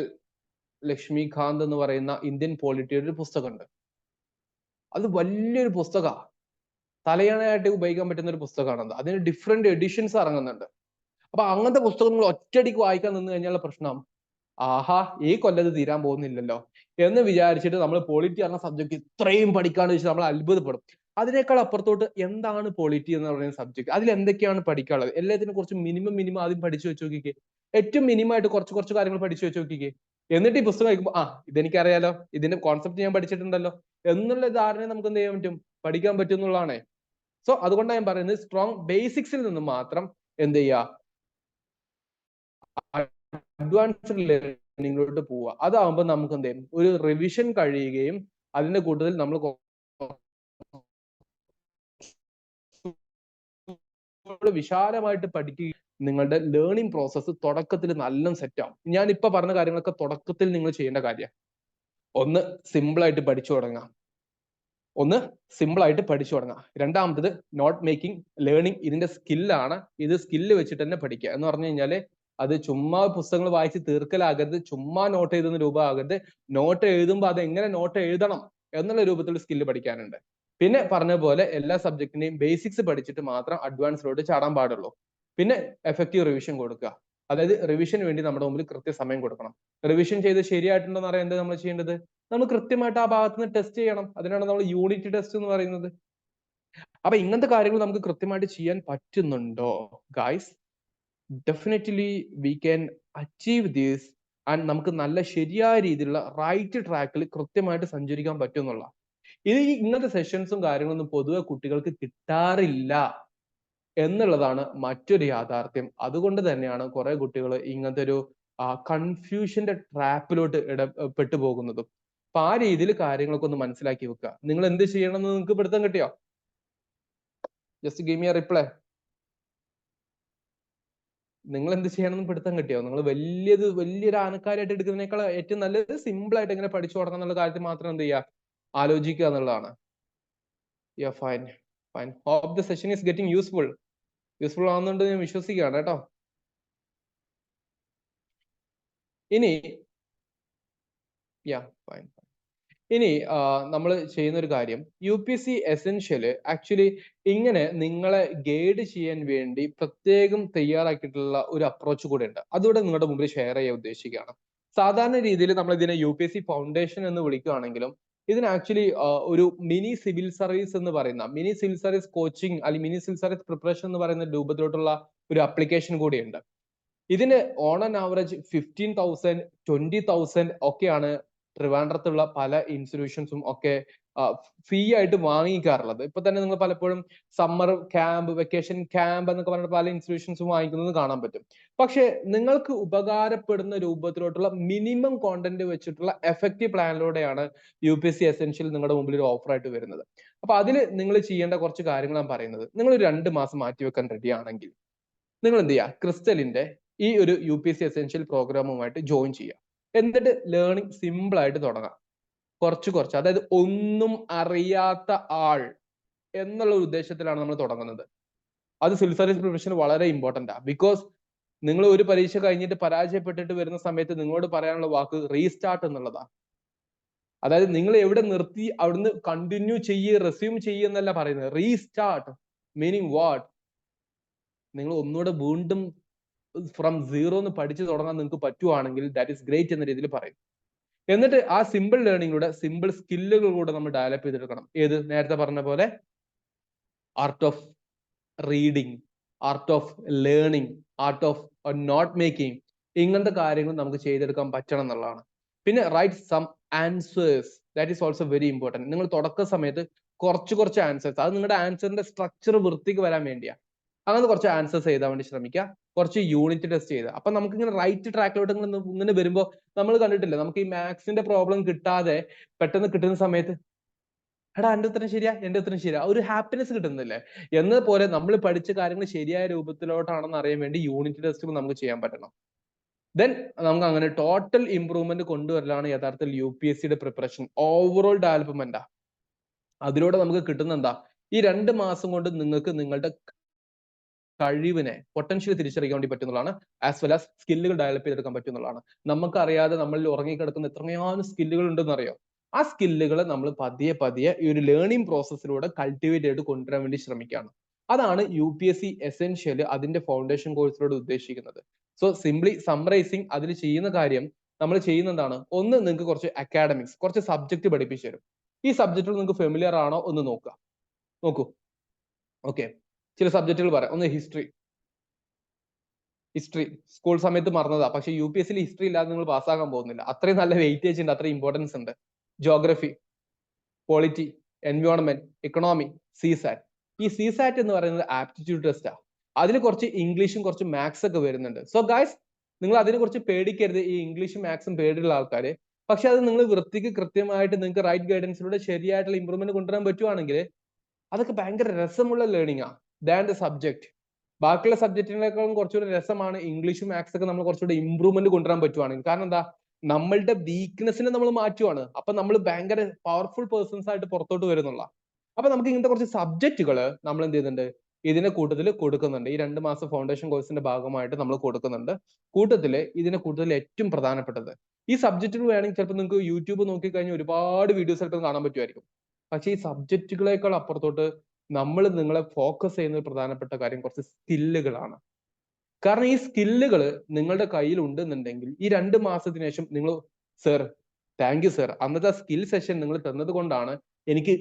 ലക്ഷ്മികാന്ത് എന്ന് പറയുന്ന ഇന്ത്യൻ പോളിറ്റിയുടെ ഒരു പുസ്തകമുണ്ട്. അത് വലിയൊരു പുസ്തകമാണ്, തലയണയായിട്ട് ഉപയോഗിക്കാൻ പറ്റുന്ന ഒരു പുസ്തകമാണത്. അതിന് ഡിഫറെന്റ് എഡിഷൻസ് ഇറങ്ങുന്നുണ്ട്. അപ്പൊ അങ്ങനത്തെ പുസ്തകങ്ങൾ ഒറ്റയടിക്ക് വായിക്കാൻ നിന്ന് കഴിഞ്ഞാൽ പ്രശ്നം, ആഹാ ഈ കൊല്ലത് തീരാൻ പോകുന്നില്ലല്ലോ എന്ന് വിചാരിച്ചിട്ട് നമ്മൾ പോളിറ്റി എന്ന സബ്ജക്ട് ഇത്രയും പഠിക്കാന്ന് വെച്ചാൽ നമ്മൾ അത്ഭുതപ്പെടും. അതിനേക്കാൾ അപ്പുറത്തോട്ട് എന്താണ് പോളിറ്റി എന്ന് പറയുന്ന സബ്ജക്ട്, അതിൽ എന്തൊക്കെയാണ് പഠിക്കാനുള്ളത്, എല്ലാത്തിനെ കുറിച്ച് മിനിമം ആദ്യം പഠിച്ചു വെച്ച് നോക്കിക്കേ. ഏറ്റവും മിനിമം ആയിട്ട് കുറച്ച് കാര്യങ്ങൾ പഠിച്ചു വെച്ച് നോക്കിക്കേ. എന്നിട്ട് ഈ പുസ്തകം വായിക്കുമ്പോൾ ഇതെനിക്കറിയാലോ, ഇതിന്റെ കോൺസെപ്റ്റ് ഞാൻ പഠിച്ചിട്ടുണ്ടല്ലോ എന്നുള്ള ധാരണ നമുക്ക് എന്ത് ചെയ്യാൻ പറ്റും, പഠിക്കാൻ പറ്റും എന്നുള്ളതാണ്. സോ അതുകൊണ്ടാണ് ഞാൻ പറയുന്നത്, സ്ട്രോങ് ബേസിക്സിൽ നിന്ന് മാത്രം എന്ത് ചെയ്യുക, അഡ്വാൻസ്ഡ് ലേണിംഗിലോട്ട് പോവുക. അതാവുമ്പോൾ നമുക്ക് എന്ത് ചെയ്യും, ഒരു റിവിഷൻ കഴിയുകയും അതിന്റെ കൂട്ടത്തിൽ നമ്മൾ വിശാലമായിട്ട് പഠിക്കുകയും നിങ്ങളുടെ ലേണിംഗ് പ്രോസസ്സ് തുടക്കത്തിൽ നല്ല സെറ്റ് ആവും. ഞാൻ ഇപ്പൊ പറഞ്ഞ കാര്യങ്ങളൊക്കെ തുടക്കത്തിൽ നിങ്ങൾ ചെയ്യേണ്ട കാര്യം. ഒന്ന് സിമ്പിൾ ആയിട്ട് പഠിച്ചു തുടങ്ങാം, രണ്ടാമത്തത് നോട്ട് മേക്കിംഗ് ലേണിംഗ്, ഇതിന്റെ സ്കില്ലാണ്. ഇത് സ്കില്ല് വെച്ചിട്ട് തന്നെ പഠിക്കുക എന്ന് പറഞ്ഞു കഴിഞ്ഞാല് അത് ചുമ്മാ പുസ്തകങ്ങൾ വായിച്ച് തീർക്കലാകരുത്, ചുമ്മാ നോട്ട് എഴുതുന്ന രൂപമാകരുത്. നോട്ട് എഴുതുമ്പോൾ അത് എങ്ങനെ നോട്ട് എഴുതണം എന്നുള്ള രൂപത്തിൽ സ്കില്ല് പഠിക്കാനുണ്ട്. പിന്നെ പറഞ്ഞ പോലെ എല്ലാ സബ്ജക്റ്റിന്റെയും ബേസിക്സ് പഠിച്ചിട്ട് മാത്രം അഡ്വാൻസിലോട്ട് ചാടാൻ പാടുള്ളൂ. പിന്നെ എഫക്റ്റീവ് റിവിഷൻ കൊടുക്കുക. അതായത് റിവിഷന് വേണ്ടി നമ്മുടെ മുമ്പിൽ കൃത്യസമയം കൊടുക്കണം. റിവിഷൻ ചെയ്ത് ശരിയായിട്ടുണ്ടോ എന്ന് അറിയാൻ എന്താ നമ്മൾ ചെയ്യേണ്ടത്, നമ്മൾ കൃത്യമായിട്ട് ആ ഭാഗത്ത് നിന്ന് ടെസ്റ്റ് ചെയ്യണം. അതിനാണ് നമ്മൾ യൂണിറ്റ് ടെസ്റ്റ് എന്ന് പറയുന്നത്. അപ്പൊ ഇങ്ങനത്തെ കാര്യങ്ങൾ നമുക്ക് കൃത്യമായിട്ട് ചെയ്യാൻ പറ്റുന്നുണ്ടോ guys? Definitely we can achieve this and നമുക്ക് നല്ല ശരിയായ രീതിയിലുള്ള റൈറ്റ് ട്രാക്കിൽ കൃത്യമായിട്ട് സഞ്ചരിക്കാൻ പറ്റും എന്നുള്ള. ഇത് ഇങ്ങനത്തെ സെഷൻസും കാര്യങ്ങളൊന്നും പൊതുവെ കുട്ടികൾക്ക് കിട്ടാറില്ല എന്നുള്ളതാണ് മറ്റൊരു യാഥാർത്ഥ്യം. അതുകൊണ്ട് തന്നെയാണ് കുറെ കുട്ടികൾ ഇങ്ങനത്തെ ഒരു കൺഫ്യൂഷന്റെ ട്രാപ്പിലോട്ട് പെട്ടു പോകുന്നതും. അപ്പൊ ആ രീതിയിൽ കാര്യങ്ങളൊക്കെ ഒന്ന് മനസ്സിലാക്കി വെക്കുക. നിങ്ങൾ എന്ത് ചെയ്യണം എന്ന് നിങ്ങൾക്ക് പിടുത്തം കിട്ടിയോ? Just give me A reply. നിങ്ങൾ എന്ത് ചെയ്യണമെന്ന് പിടുത്തം കിട്ടിയോ? നിങ്ങൾ വലിയൊരു ആനക്കാരായിട്ട് എടുക്കുന്നതിനേക്കാൾ ഏറ്റവും നല്ലത് സിമ്പിൾ ആയിട്ട് എങ്ങനെ പഠിച്ചു തുടങ്ങണം എന്നുള്ള കാര്യത്തിൽ മാത്രം എന്ത് ചെയ്യുക, ആലോചിക്കുക എന്നുള്ളതാണ്. Fine. Hope the session is getting useful ആവുന്നുണ്ട് ഞാൻ വിശ്വസിക്കുകയാണ് കേട്ടോ. ഇനി ഫൈൻ. ഇനി നമ്മൾ ചെയ്യുന്ന ഒരു കാര്യം, UPSC എസെൻഷ്യല് ആക്ച്വലി ഇങ്ങനെ നിങ്ങളെ ഗൈഡ് ചെയ്യാൻ വേണ്ടി പ്രത്യേകം തയ്യാറാക്കിയിട്ടുള്ള ഒരു അപ്രോച്ച് കൂടെ ഉണ്ട്. അതുകൂടെ നിങ്ങളുടെ മുമ്പിൽ ഷെയർ ചെയ്യാൻ ഉദ്ദേശിക്കുകയാണ്. സാധാരണ രീതിയിൽ നമ്മൾ ഇതിനെ UPSC ഫൗണ്ടേഷൻ എന്ന് വിളിക്കുകയാണെങ്കിലും ഇതിന് ആക്ച്വലി ഒരു മിനി സിവിൽ സർവീസ് എന്ന് പറയുന്ന, മിനി സിവിൽ സർവീസ് കോച്ചിങ് അല്ലെങ്കിൽ മിനി സിവിൽ സർവീസ് പ്രിപ്പറേഷൻ എന്ന് പറയുന്ന രൂപത്തിലോട്ടുള്ള ഒരു ആപ്ലിക്കേഷൻ കൂടിയുണ്ട്. ഇതിന് ഓൺ ആൻ ആവറേജ് 15,000 20,000 ഒക്കെയാണ് ട്രിവാൻഡ്രത്തുള്ള പല ഇൻസ്റ്റിറ്റ്യൂഷൻസും ഒക്കെ ഫീ ആയിട്ട് വാങ്ങിക്കാറുള്ളത്. ഇപ്പൊ തന്നെ നിങ്ങൾ പലപ്പോഴും സമ്മർ ക്യാമ്പ്, വെക്കേഷൻ ക്യാമ്പ് എന്നൊക്കെ പറഞ്ഞ പല ഇൻസ്റ്റിറ്റ്യൂഷൻസും വാങ്ങിക്കുന്നത് കാണാൻ പറ്റും. പക്ഷെ നിങ്ങൾക്ക് ഉപകാരപ്പെടുന്ന രൂപത്തിലോട്ടുള്ള മിനിമം കോണ്ടന്റ് വെച്ചിട്ടുള്ള എഫക്റ്റീവ് പ്ലാനിലൂടെയാണ് UPSC എസെൻഷ്യൽ നിങ്ങളുടെ മുമ്പിൽ ഒരു ഓഫർ ആയിട്ട് വരുന്നത്. അപ്പൊ അതിൽ നിങ്ങൾ ചെയ്യേണ്ട കുറച്ച് കാര്യങ്ങൾ ഞാൻ പറയുന്നത്, നിങ്ങൾ 2 മാസം മാറ്റിവെക്കാൻ റെഡി ആണെങ്കിൽ നിങ്ങൾ എന്ത് ചെയ്യുക, ക്രിസ്റ്റലിന്റെ ഈ ഒരു UPSC എസെൻഷ്യൽ പ്രോഗ്രാമുമായിട്ട് ജോയിൻ ചെയ്യുക. എന്നിട്ട് ലേണിംഗ് സിമ്പിൾ ആയിട്ട് തുടങ്ങാം. കുറച്ച് അതായത് ഒന്നും അറിയാത്ത ആൾ എന്നുള്ള ഉദ്ദേശത്തിലാണ് നമ്മൾ തുടങ്ങുന്നത്. അത് സിവിൽ സർവീസ് പ്രിപ്പറേഷൻ വളരെ ഇമ്പോർട്ടന്റ് ആണ്. ബിക്കോസ് നിങ്ങൾ ഒരു പരീക്ഷ കഴിഞ്ഞിട്ട് പരാജയപ്പെട്ടിട്ട് വരുന്ന സമയത്ത് നിങ്ങളോട് പറയാനുള്ള വാക്ക് റീസ്റ്റാർട്ട് എന്നുള്ളതാണ്. അതായത് നിങ്ങൾ എവിടെ നിർത്തി അവിടുന്ന് കണ്ടിന്യൂ റെസ്യൂം എന്നല്ല പറയുന്നത്, റീസ്റ്റാർട്ട്. Meaning what? നിങ്ങൾ ഒന്നുകൂടെ വീണ്ടും ഫ്രം സീറോ എന്ന് പഠിച്ചു തുടങ്ങാൻ നിങ്ങൾക്ക് പറ്റുവാണെങ്കിൽ ദാറ്റ് ഈസ് ഗ്രേറ്റ് എന്ന രീതിയിൽ പറയും. എന്നിട്ട് ആ സിമ്പിൾ ലേണിംഗിലൂടെ സിമ്പിൾ സ്കില്ലുകളിലൂടെ നമ്മൾ ഡെവലപ്പ് ചെയ്തെടുക്കണം. ഏത് നേരത്തെ പറഞ്ഞ പോലെ art of reading, art of learning, art of note making, ഇങ്ങനത്തെ കാര്യങ്ങൾ നമുക്ക് ചെയ്തെടുക്കാൻ പറ്റണം എന്നുള്ളതാണ്. പിന്നെ write some answers, that is also very important. നിങ്ങൾ തുടക്ക സമയത്ത് കുറച്ച് ആൻസേഴ്സ്, അത് നിങ്ങളുടെ ആൻസറിന്റെ സ്ട്രക്ചർ വൃത്തിക്ക് വരാൻ വേണ്ടിയാണ്. അങ്ങനെ കുറച്ച് ആൻസേഴ്സ് എഴുതാൻ വേണ്ടി ശ്രമിക്കുക, കുറച്ച് യൂണിറ്റ് ടെസ്റ്റ് ചെയ്ത്. അപ്പൊ നമുക്ക് ഇങ്ങനെ റൈറ്റ് ട്രാക്കിലോട്ട് ഇങ്ങനെ വരുമ്പോൾ നമ്മൾ കണ്ടിട്ടില്ല, നമുക്ക് ഈ മാത്സിന്റെ പ്രോബ്ലം കിട്ടാതെ പെട്ടെന്ന് കിട്ടുന്ന സമയത്ത് എടാ എന്റെ ഉത്തരം ശരിയാ, എന്റെ ഉത്തരം ശരിയാ, ഒരു ഹാപ്പിനെസ് കിട്ടുന്നില്ലേ? എന്നതുപോലെ നമ്മൾ പഠിച്ച കാര്യങ്ങൾ ശരിയായ രൂപത്തിലോട്ടാണെന്ന് അറിയാൻ വേണ്ടി യൂണിറ്റ് ടെസ്റ്റുകൾ നമുക്ക് ചെയ്യാൻ പറ്റണം. ദെൻ നമുക്ക് അങ്ങനെ ടോട്ടൽ ഇംപ്രൂവ്മെന്റ് കൊണ്ടുവരലാണ് യഥാർത്ഥത്തിൽ UPSCയുടെ പ്രിപ്പറേഷൻ. ഓവറോൾ ഡെവലപ്മെന്റാ. അതിലൂടെ നമുക്ക് കിട്ടുന്ന എന്താ, ഈ 2 മാസം കൊണ്ട് നിങ്ങൾക്ക് നിങ്ങളുടെ കഴിവിനെ, പൊട്ടൻഷ്യൽ തിരിച്ചറിയാൻ വേണ്ടി പറ്റുന്നതാണ്. ആസ് വെൽ ആസ് സ്കില്ലുകൾ ഡെവലപ്പ് ചെയ്തെടുക്കാൻ പറ്റുന്നതാണ്. നമുക്കറിയാതെ നമ്മളിൽ ഉറങ്ങിക്കിടക്കുന്ന എത്രയോ സ്കില്ലുകൾ ഉണ്ടെന്ന് അറിയോ? ആ സ്കില്ലുകൾ നമ്മൾ പതിയെ പതിയെ ഈ ഒരു ലേണിംഗ് പ്രോസസ്സിലൂടെ കൾട്ടിവേറ്റ് ചെയ്ത് കൊണ്ടുവരാൻ വേണ്ടി ശ്രമിക്കുകയാണ്. അതാണ് UPSC എസെൻഷ്യൽ അതിന്റെ ഫൗണ്ടേഷൻ കോഴ്സിലൂടെ ഉദ്ദേശിക്കുന്നത്. സോ സിംപ്ലി സമ്മറൈസിങ്, അതിൽ ചെയ്യുന്ന കാര്യം നമ്മൾ ചെയ്യുന്ന എന്താണ്, ഒന്ന് നിങ്ങൾക്ക് കുറച്ച് അക്കാഡമിക്സ്, കുറച്ച് സബ്ജക്ട് പഠിപ്പിച്ചു തരും. ഈ സബ്ജക്റ്റുകൾ നിങ്ങൾക്ക് ഫെമിലിയർ ആണോ എന്ന് നോക്കൂ. ഓക്കെ, ചില സബ്ജക്റ്റുകൾ പറയാം. ഒന്ന് ഹിസ്റ്ററി സ്കൂൾ സമയത്ത് മറന്നതാ, പക്ഷെ UPSCയിൽ ഹിസ്റ്ററി ഇല്ലാതെ നിങ്ങൾ പാസ്സാക്കാൻ പോകുന്നില്ല. അത്രയും നല്ല വെയിറ്റേജ് ഉണ്ട്, അത്രയും ഇമ്പോർട്ടൻസ് ഉണ്ട്. Geography, polity, environment, economy, CSAT. ഈ CSAT എന്ന് പറയുന്നത് ആപ്റ്റിറ്റ്യൂഡ് ടെസ്റ്റാ. അതിൽ കുറച്ച് ഇംഗ്ലീഷും കുറച്ച് മാത്സ് ഒക്കെ വരുന്നുണ്ട്. സോ ഗൈസ്, നിങ്ങൾ അതിനെ കുറിച്ച് പേടിക്കരുത്, ഈ ഇംഗ്ലീഷും മാത്സും പേടിയുള്ള ആൾക്കാര്. പക്ഷെ അത് നിങ്ങൾ വൃത്തിക്ക് കൃത്യമായിട്ട് നിങ്ങൾക്ക് റൈറ്റ് ഗൈഡൻസിലൂടെ ശരിയായിട്ടുള്ള ഇമ്പ്രൂവ്മെന്റ് കൊണ്ടുവരാൻ പറ്റുവാണെങ്കിൽ അതൊക്കെ ഭയങ്കര രസമുള്ള ലേണിംഗ് ആ ദാൻ ദ സബ്ജക്ട്. ബാക്കിയുള്ള സബ്ജക്റ്റിനേക്കാളും കുറച്ചുകൂടി രസമാണ് ഇംഗ്ലീഷും മാത്സ് ഒക്കെ നമ്മൾ കുറച്ചുകൂടി ഇമ്പ്രൂവ്മെന്റ് കൊണ്ടുവരാൻ പറ്റുവാണെങ്കിൽ. കാരണം എന്താ, നമ്മളുടെ വീക്ക്നെസ്സിനെ നമ്മൾ മാറ്റുവാണ്. അപ്പൊ നമ്മൾ ഭയങ്കര പവർഫുൾ പേഴ്സൺസ് ആയിട്ട് പുറത്തോട്ട് വരുന്നുള്ള. അപ്പൊ നമുക്ക് ഇങ്ങനത്തെ കുറച്ച് സബ്ജക്റ്റുകൾ നമ്മൾ എന്ത് ചെയ്യുന്നുണ്ട്, ഇതിന്റെ കൂട്ടത്തിൽ കൊടുക്കുന്നുണ്ട്. ഈ 2 മാസം ഫൗണ്ടേഷൻ കോഴ്സിന്റെ ഭാഗമായിട്ട് നമ്മൾ കൊടുക്കുന്നുണ്ട്. ഇതിന്റെ കൂട്ടത്തിൽ ഏറ്റവും പ്രധാനപ്പെട്ടത് ഈ സബ്ജക്റ്റുകൾ വേണമെങ്കിൽ ചിലപ്പോൾ നിങ്ങൾക്ക് യൂട്യൂബ് നോക്കിക്കഴിഞ്ഞാൽ ഒരുപാട് വീഡിയോസ് ചിലപ്പോൾ കാണാൻ പറ്റുമായിരിക്കും. പക്ഷേ ഈ സബ്ജക്റ്റുകളെക്കാൾ അപ്പുറത്തോട്ട് നമ്മൾ നിങ്ങളെ ഫോക്കസ് ചെയ്യുന്ന ഒരു പ്രധാനപ്പെട്ട കാര്യം കുറച്ച് സ്കില്ലുകളാണ്. കാരണം ഈ സ്കില്ലുകൾ നിങ്ങളുടെ കയ്യിൽ ഉണ്ടെന്നുണ്ടെങ്കിൽ ഈ 2 മാസത്തിന് ശേഷം നിങ്ങൾ സർ, താങ്ക് യു സർ, അന്നത്തെ സ്കിൽ സെഷൻ നിങ്ങൾ തന്നത് കൊണ്ടാണ് എനിക്ക്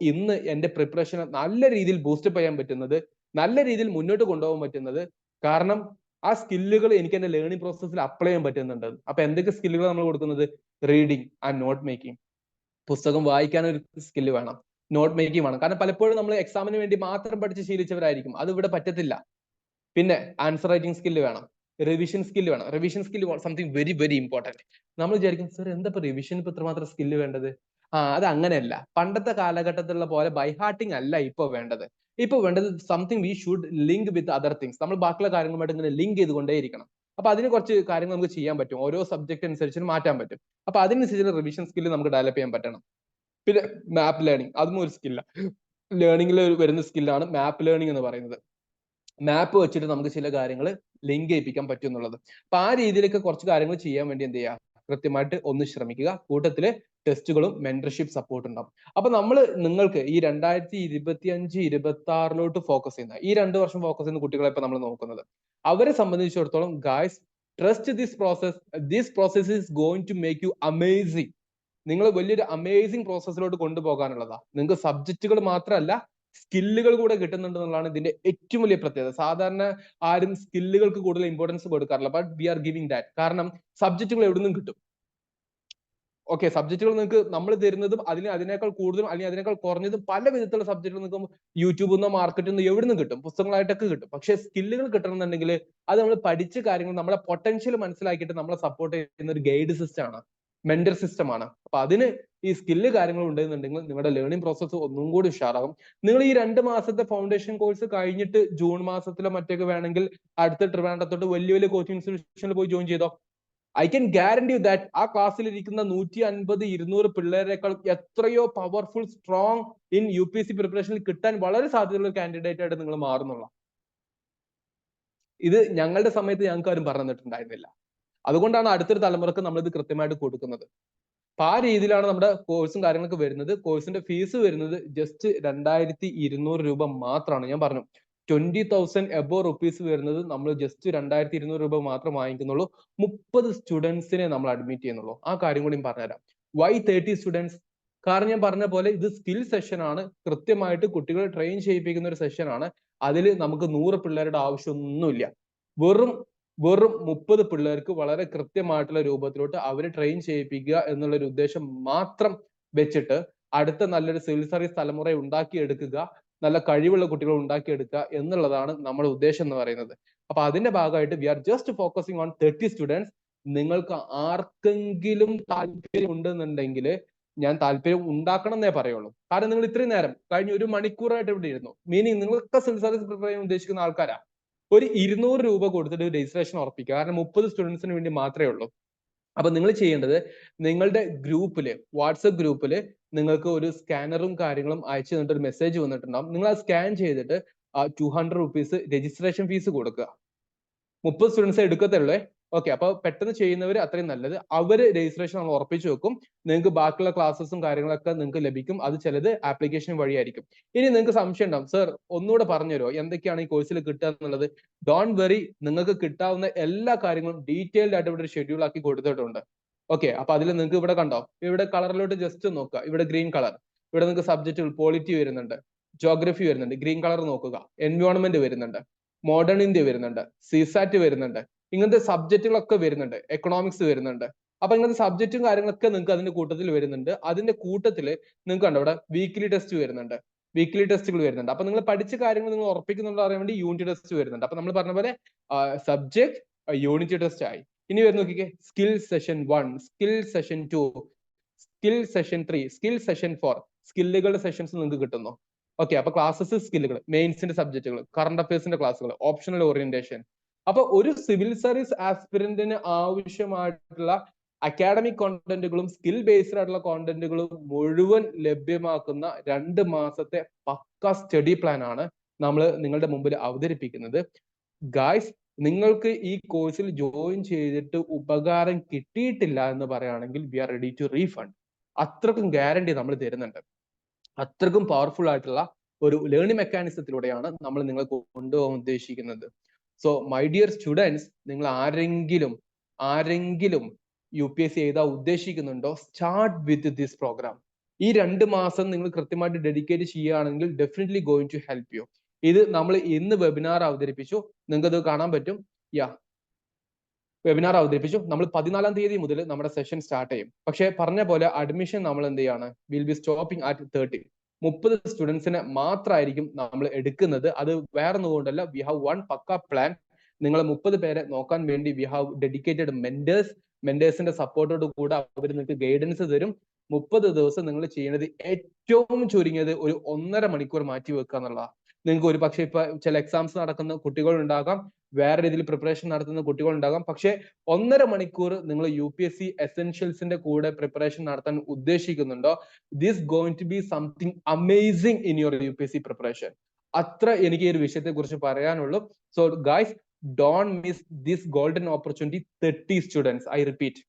ഇന്ന് എന്റെ പ്രിപ്പറേഷൻ നല്ല രീതിയിൽ ബൂസ്റ്റപ്പ് ചെയ്യാൻ പറ്റുന്നത്, നല്ല രീതിയിൽ മുന്നോട്ട് കൊണ്ടുപോകാൻ പറ്റുന്നത്. കാരണം ആ സ്കില്ലുകൾ എനിക്ക് എന്റെ ലേണിംഗ് പ്രോസസ്സിൽ അപ്ലൈ ചെയ്യാൻ പറ്റുന്നുണ്ട്. അപ്പൊ എന്തൊക്കെ സ്കില്ലുകൾ നമ്മൾ കൊടുക്കുന്നത്? Reading and note making. പുസ്തകം വായിക്കാൻ ഒരു സ്കില്ല് വേണം, നോട്ട് മേക്കിംഗ് വേണം. കാരണം പലപ്പോഴും നമ്മൾ എക്സാമിന് വേണ്ടി മാത്രം പഠിച്ച് ശീലിച്ചവരായിരിക്കും, അത് ഇവിടെ പറ്റത്തില്ല. പിന്നെ ആൻസർ റൈറ്റിംഗ് സ്കില്ല് വേണം, റിവിഷൻ സ്കില്ല് വേണം. Revision skill something very very important. നമ്മൾ വിചാരിക്കും സർ എന്താ ഇപ്പൊ റിവിഷൻ ഇപ്പൊ ഇത്രമാത്രം സ്കില്ല് വേണ്ടത്? അത് അങ്ങനെയല്ല. പണ്ടത്തെ കാലഘട്ടത്തിലുള്ള പോലെ ബൈഹാർട്ടിങ് അല്ല ഇപ്പൊ വേണ്ടത്. ഇപ്പൊ വേണ്ടത് something we should link with other things. നമ്മൾ ബാക്കിയുള്ള കാര്യങ്ങളുമായിട്ട് ഇങ്ങനെ ലിങ്ക് ചെയ്തുകൊണ്ടേയിരിക്കണം. അപ്പൊ അതിന് കുറച്ച് കാര്യങ്ങൾ നമുക്ക് ചെയ്യാൻ പറ്റും, ഓരോ സബ്ജക്ട് അനുസരിച്ച് മാറ്റാൻ പറ്റും. അപ്പൊ അതിനനുസരിച്ച് റിവിഷൻ സ്കില്ല് നമുക്ക് ഡെവലപ്പ് ചെയ്യാൻ പറ്റണം. പിന്നെ മാപ്പ് ലേണിംഗ്, അതും ഒരു സ്കില്ല. ലേണിംഗിൽ വരുന്ന സ്കില്ലാണ് മാപ്പ് ലേണിംഗ് എന്ന് പറയുന്നത്. മാപ്പ് വെച്ചിട്ട് നമുക്ക് ചില കാര്യങ്ങൾ ലിങ്ക് ചെയ്യിപ്പിക്കാൻ പറ്റും എന്നുള്ളത്. അപ്പൊ ആ രീതിയിലൊക്കെ കുറച്ച് കാര്യങ്ങൾ ചെയ്യാൻ വേണ്ടി എന്ത് ചെയ്യുക, കൃത്യമായിട്ട് ഒന്ന് ശ്രമിക്കുക. കൂട്ടത്തില് ടെസ്റ്റുകളും മെന്റർഷിപ്പ് സപ്പോർട്ട് ഉണ്ടാവും. അപ്പൊ നമ്മൾ നിങ്ങൾക്ക് ഈ 2025-26 ഫോക്കസ് ചെയ്യുന്ന, ഈ 2 വർഷം ഫോക്കസ് ചെയ്യുന്ന കുട്ടികളെ ഇപ്പൊ നമ്മൾ നോക്കുന്നത്, അവരെ സംബന്ധിച്ചിടത്തോളം guys, trust this process is going to make you amazing. നിങ്ങൾ വലിയൊരു അമേസിങ് പ്രോസസ്സിലോട്ട് കൊണ്ടുപോകാനുള്ളതാ. നിങ്ങൾക്ക് സബ്ജക്റ്റുകൾ മാത്രമല്ല സ്കില്ലുകൾ കൂടെ കിട്ടുന്നുണ്ട് എന്നുള്ളതാണ് ഇതിന്റെ ഏറ്റവും വലിയ പ്രത്യേകത. സാധാരണ ആരും സ്കില്ലുകൾക്ക് കൂടുതൽ ഇമ്പോർട്ടൻസ് കൊടുക്കാറില്ല, but we are giving that. കാരണം സബ്ജക്റ്റുകൾ എവിടെ നിന്നും കിട്ടും. ഓക്കെ, സബ്ജക്റ്റുകൾ നിങ്ങൾക്ക് നമ്മൾ തരുന്നതും അതിനേക്കാൾ കൂടുതലും അല്ലെങ്കിൽ അതിനേക്കാൾ കുറഞ്ഞതും പല വിധത്തിലുള്ള സബ്ജക്റ്റുകൾ നിങ്ങൾക്ക് യൂട്യൂബിൽ നിന്നോ മാർക്കറ്റിൽ നിന്നോ എവിടെ നിന്നും കിട്ടും, പുസ്തകങ്ങളായിട്ടൊക്കെ കിട്ടും. പക്ഷേ സ്കില്ലുകൾ കിട്ടണമെന്നുണ്ടെങ്കിൽ അത് നമ്മൾ പഠിച്ച കാര്യങ്ങൾ, നമ്മുടെ പൊട്ടൻഷ്യൽ മനസ്സിലാക്കിയിട്ട് നമ്മളെ സപ്പോർട്ട് ചെയ്യുന്ന ഒരു ഗൈഡ് സിസ്റ്റം ആണ്, മെന്റർ സിസ്റ്റം ആണ്. അപ്പൊ അതിന് ഈ സ്കില്ല് കാര്യങ്ങൾ ഉണ്ടെന്നുണ്ടെങ്കിൽ നിങ്ങളുടെ ലേണിംഗ് പ്രോസസ്സ് ഒന്നും കൂടി ഉഷാറാകും. നിങ്ങൾ ഈ 2 മാസത്തെ ഫൗണ്ടേഷൻ കോഴ്സ് കഴിഞ്ഞിട്ട് ജൂൺ മാസത്തിലോ മറ്റൊക്കെ വേണമെങ്കിൽ അടുത്ത ട്രിവാൻഡ്രത്തോട്ട് വലിയ വലിയ കോച്ചിങ് ഇൻസ്റ്റിറ്റ്യൂഷനിൽ പോയി ജോയിൻ ചെയ്തോ. I can guarantee you that ആ ക്ലാസ്സിൽ ഇരിക്കുന്ന 150-200 പിള്ളേരെക്കാൾ എത്രയോ പവർഫുൾ, സ്ട്രോങ് ഇൻ UPSC പ്രിപ്പറേഷനിൽ കിട്ടാൻ വളരെ സാധ്യതയുള്ള കാൻഡിഡേറ്റ് ആയിട്ട് നിങ്ങൾ മാറുന്നുള്ള. ഇത് ഞങ്ങളുടെ സമയത്ത് ഞങ്ങൾക്ക് ആരും പറഞ്ഞു തന്നിട്ടുണ്ടായിരുന്നില്ല. അതുകൊണ്ടാണ് അടുത്തൊരു തലമുറക്ക് നമ്മളിത് കൃത്യമായിട്ട് കൊടുക്കുന്നത്. അപ്പൊ ആ രീതിയിലാണ് നമ്മുടെ കോഴ്സും കാര്യങ്ങളൊക്കെ വരുന്നത്. കോഴ്സിന്റെ ഫീസ് വരുന്നത് ജസ്റ്റ് 2200 രൂപ മാത്രമാണ്. ഞാൻ പറഞ്ഞു 20,000 എബോവ് റുപ്പീസ് വരുന്നത് നമ്മൾ ജസ്റ്റ് 2200 രൂപ മാത്രം വാങ്ങിക്കുന്നുള്ളൂ. 30 സ്റ്റുഡൻസിനെ നമ്മൾ അഡ്മിറ്റ് ചെയ്യുന്നുള്ളൂ. ആ കാര്യം കൂടി പറഞ്ഞുതരാം. Why 30 students? കാരണം ഞാൻ പറഞ്ഞ പോലെ ഇത് സ്കിൽ സെഷൻ ആണ്, കൃത്യമായിട്ട് കുട്ടികളെ ട്രെയിൻ ചെയ്യിപ്പിക്കുന്ന ഒരു സെഷൻ ആണ്. അതിൽ നമുക്ക് 100 പിള്ളേരുടെ ആവശ്യമൊന്നുമില്ല. വെറും 30 പിള്ളേർക്ക് വളരെ കൃത്യമായിട്ടുള്ള രൂപത്തിലോട്ട് അവരെ ട്രെയിൻ ചെയ്യിപ്പിക്കുക എന്നുള്ള ഒരു ഉദ്ദേശം മാത്രം വെച്ചിട്ട് അടുത്ത നല്ലൊരു സിവിൽ സർവീസ് തലമുറയെ ഉണ്ടാക്കിയെടുക്കുക. നല്ല കഴിവുള്ള കുട്ടികൾ ഉണ്ടാക്കിയെടുക്കുക എന്നുള്ളതാണ് നമ്മുടെ ഉദ്ദേശം എന്ന് പറയുന്നത്. അപ്പൊ അതിന്റെ ഭാഗമായിട്ട് we are just focusing on 30 students. നിങ്ങൾക്ക് ആർക്കെങ്കിലും താല്പര്യം ഉണ്ടെന്നുണ്ടെങ്കിൽ ഞാൻ താല്പര്യം ഉണ്ടാക്കണം എന്നേ പറയുള്ളൂ. കാരണം നിങ്ങൾ ഇത്രയും നേരം കഴിഞ്ഞ 1 മണിക്കൂറായിട്ട് ഇവിടെ ഇരുന്നു. മീനിങ് നിങ്ങളൊക്കെ സിവിൽ സർവീസ് പ്രിപ്പയർ ചെയ്യാൻ ഉദ്ദേശിക്കുന്ന ആൾക്കാരാ. ഒരു 200 രൂപ കൊടുത്തിട്ട് രജിസ്ട്രേഷൻ ഉറപ്പിക്കുക. കാരണം 30 സ്റ്റുഡൻസിന് വേണ്ടി മാത്രമേ ഉള്ളൂ. അപ്പൊ നിങ്ങൾ ചെയ്യേണ്ടത് നിങ്ങളുടെ ഗ്രൂപ്പില്, വാട്സപ്പ് ഗ്രൂപ്പില് നിങ്ങൾക്ക് ഒരു സ്കാനറും കാര്യങ്ങളും അയച്ചു തന്നിട്ട് ഒരു മെസ്സേജ് വന്നിട്ടുണ്ടാവും. നിങ്ങൾ ആ സ്കാൻ ചെയ്തിട്ട് 200 റുപ്പീസ് രജിസ്ട്രേഷൻ ഫീസ് കൊടുക്കുക. 30 സ്റ്റുഡൻസ് എടുക്കത്തുള്ളേ. ഓക്കെ, അപ്പൊ പെട്ടെന്ന് ചെയ്യുന്നവർ അത്രയും നല്ലത്. അവര് രജിസ്ട്രേഷൻ നമ്മൾ ഉറപ്പിച്ചു വെക്കും. നിങ്ങൾക്ക് ബാക്കിയുള്ള ക്ലാസ്സസും കാര്യങ്ങളൊക്കെ നിങ്ങൾക്ക് ലഭിക്കും. അത് ചിലത് ആപ്ലിക്കേഷൻ വഴിയായിരിക്കും. ഇനി നിങ്ങൾക്ക് സംശയം ഉണ്ടാവും, സർ ഒന്നുകൂടെ പറഞ്ഞുതരുമോ എന്തൊക്കെയാണ് ഈ കോഴ്സിൽ കിട്ടുക എന്നുള്ളത്? ഡോണ്ട് വെറി, നിങ്ങൾക്ക് കിട്ടാവുന്ന എല്ലാ കാര്യങ്ങളും ഡീറ്റെയിൽഡ് ആയിട്ട് ഇവിടെ ഒരു ഷെഡ്യൂൾ ആക്കി കൊടുത്തിട്ടുണ്ട്. ഓക്കെ, അപ്പൊ അതിൽ നിങ്ങൾക്ക് ഇവിടെ കണ്ടോ, ഇവിടെ കളറിലോട്ട് ജസ്റ്റ് നോക്കുക. ഇവിടെ ഗ്രീൻ കളർ, ഇവിടെ നിങ്ങൾക്ക് സബ്ജക്റ്റുകൾ പോളിറ്റി വരുന്നുണ്ട്, ജോഗ്രഫി വരുന്നുണ്ട്, ഗ്രീൻ കളർ നോക്കുക. എൻവയോൺമെന്റ് വരുന്നുണ്ട്, മോഡേൺ ഇന്ത്യ വരുന്നുണ്ട്, സിസാറ്റ് വരുന്നുണ്ട്, ഇങ്ങനത്തെ സബ്ജക്റ്റുകളൊക്കെ വരുന്നുണ്ട്, എക്കണോമിക്സ് വരുന്നുണ്ട്. അപ്പൊ ഇങ്ങനത്തെ സബ്ജക്റ്റും കാര്യങ്ങളൊക്കെ നിങ്ങൾക്ക് അതിന്റെ കൂട്ടത്തിൽ വരുന്നുണ്ട്. അതിന്റെ കൂട്ടത്തിൽ നിങ്ങൾക്ക് കണ്ടോ ഇവിടെ വീക്ക്ലി ടെസ്റ്റ് വരുന്നുണ്ട്, വീക്ക്ലി ടെസ്റ്റുകൾ വരുന്നുണ്ട്. അപ്പൊ നിങ്ങൾ പഠിച്ച കാര്യങ്ങൾ നിങ്ങൾ ഉറപ്പിക്കുന്നുണ്ടോ അറിയാൻ വേണ്ടി യൂണിറ്റ് ടെസ്റ്റ് വരുന്നുണ്ട്. അപ്പൊ നമ്മൾ പറഞ്ഞ പോലെ സബ്ജക്ട് യൂണിറ്റ് ടെസ്റ്റ് ആയി. ഇനി വരുന്ന നോക്കിക്കേ, skill session 1, skill session 2, skill session 3, skill session 4, സ്കില്ലുകളുടെ സെഷൻസ് നിങ്ങൾക്ക് കിട്ടുന്നു. ഓക്കെ, അപ്പൊ ക്ലാസ്സസ് സ്കില്ലുകൾ, മെയിൻസിന്റെ സബ്ജക്റ്റുകൾ, കറണ്ട് അഫയേഴ്സിന്റെ ക്ലാസ്സുകൾ, ഓപ്ഷണൽ ഓറിയന്റേഷൻ. അപ്പൊ ഒരു സിവിൽ സർവീസ് ആസ്പിരന്റിന് ആവശ്യമായിട്ടുള്ള അക്കാഡമിക് കോണ്ടന്റുകളും സ്കിൽ ബേസ്ഡ് ആയിട്ടുള്ള കോണ്ടന്റുകളും മുഴുവൻ ലഭ്യമാക്കുന്ന 2 മാസത്തെ പക്ക സ്റ്റഡി പ്ലാൻ ആണ് നമ്മൾ നിങ്ങളുടെ മുമ്പിൽ അവതരിപ്പിക്കുന്നത്. ഗായ്സ്, നിങ്ങൾക്ക് ഈ കോഴ്സിൽ ജോയിൻ ചെയ്തിട്ട് ഉപകാരം കിട്ടിയിട്ടില്ല എന്ന് പറയുകയാണെങ്കിൽ we are ready to refund. അത്രക്കും ഗ്യാരണ്ടി നമ്മൾ തരുന്നുണ്ട്. അത്രക്കും പവർഫുൾ ആയിട്ടുള്ള ഒരു ലേണിംഗ് മെക്കാനിസത്തിലൂടെയാണ് നമ്മൾ നിങ്ങളെ കൊണ്ടുപോകാൻ ഉദ്ദേശിക്കുന്നത്. സോ മൈ ഡിയർ സ്റ്റുഡൻസ്, നിങ്ങൾ ആരെങ്കിലും UPSC എഴുതാൻ ഉദ്ദേശിക്കുന്നുണ്ടോ? Start with this program. ഈ 2 മാസം നിങ്ങൾ കൃത്യമായിട്ട് ഡെഡിക്കേറ്റ് ചെയ്യുകയാണെങ്കിൽ definitely going to help you. ഇത് നമ്മൾ ഇന്ന് വെബിനാർ അവതരിപ്പിച്ചു, നിങ്ങൾക്ക് ഇത് കാണാൻ പറ്റും. വെബിനാർ അവതരിപ്പിച്ചു. നമ്മൾ 14-ാം തീയതി മുതൽ നമ്മുടെ സെഷൻ സ്റ്റാർട്ട് ചെയ്യും. പക്ഷെ പറഞ്ഞ പോലെ അഡ്മിഷൻ നമ്മൾ എന്ത് ചെയ്യാണ്, വിൽ ബി സ്റ്റോപ്പിംഗ് അറ്റ് 30. 30 സ്റ്റുഡൻസിനെ മാത്രമായിരിക്കും നമ്മൾ എടുക്കുന്നത്. അത് വേറെ ഒന്നുകൊണ്ടല്ല, we have one pakka plan. നിങ്ങൾ 30 പേരെ നോക്കാൻ വേണ്ടി വി ഹാവ് ഡെഡിക്കേറ്റഡ് മെന്റേഴ്സിന്റെ സപ്പോർട്ടോട് കൂടെ അവർ നിങ്ങൾക്ക് ഗൈഡൻസ് തരും. 30 ദിവസം നിങ്ങൾ ചെയ്യേണ്ടത് ഏറ്റവും ചുരുങ്ങിയത് ഒരു 1.5 മണിക്കൂർ മാറ്റി വെക്കുക എന്നുള്ളതാണ്. നിങ്ങൾക്ക് ഒരു പക്ഷേ ഇപ്പൊ ചില എക്സാംസ് നടക്കുന്ന കുട്ടികൾ ഉണ്ടാകാം, വേറെ രീതിയിൽ പ്രിപ്പറേഷൻ നടത്തുന്ന കുട്ടികൾ ഉണ്ടാകാം. പക്ഷെ 1.5 മണിക്കൂർ നിങ്ങൾ UPSC എസെൻഷ്യൽസിന്റെ കൂടെ പ്രിപ്പറേഷൻ നടത്താൻ ഉദ്ദേശിക്കുന്നുണ്ടോ, this going to be something amazing in your UPSC preparation. അത്ര എനിക്ക് ഈ ഒരു വിഷയത്തെ കുറിച്ച് പറയാനുള്ളൂ. So guys, don't miss this golden opportunity. 30 students, I repeat,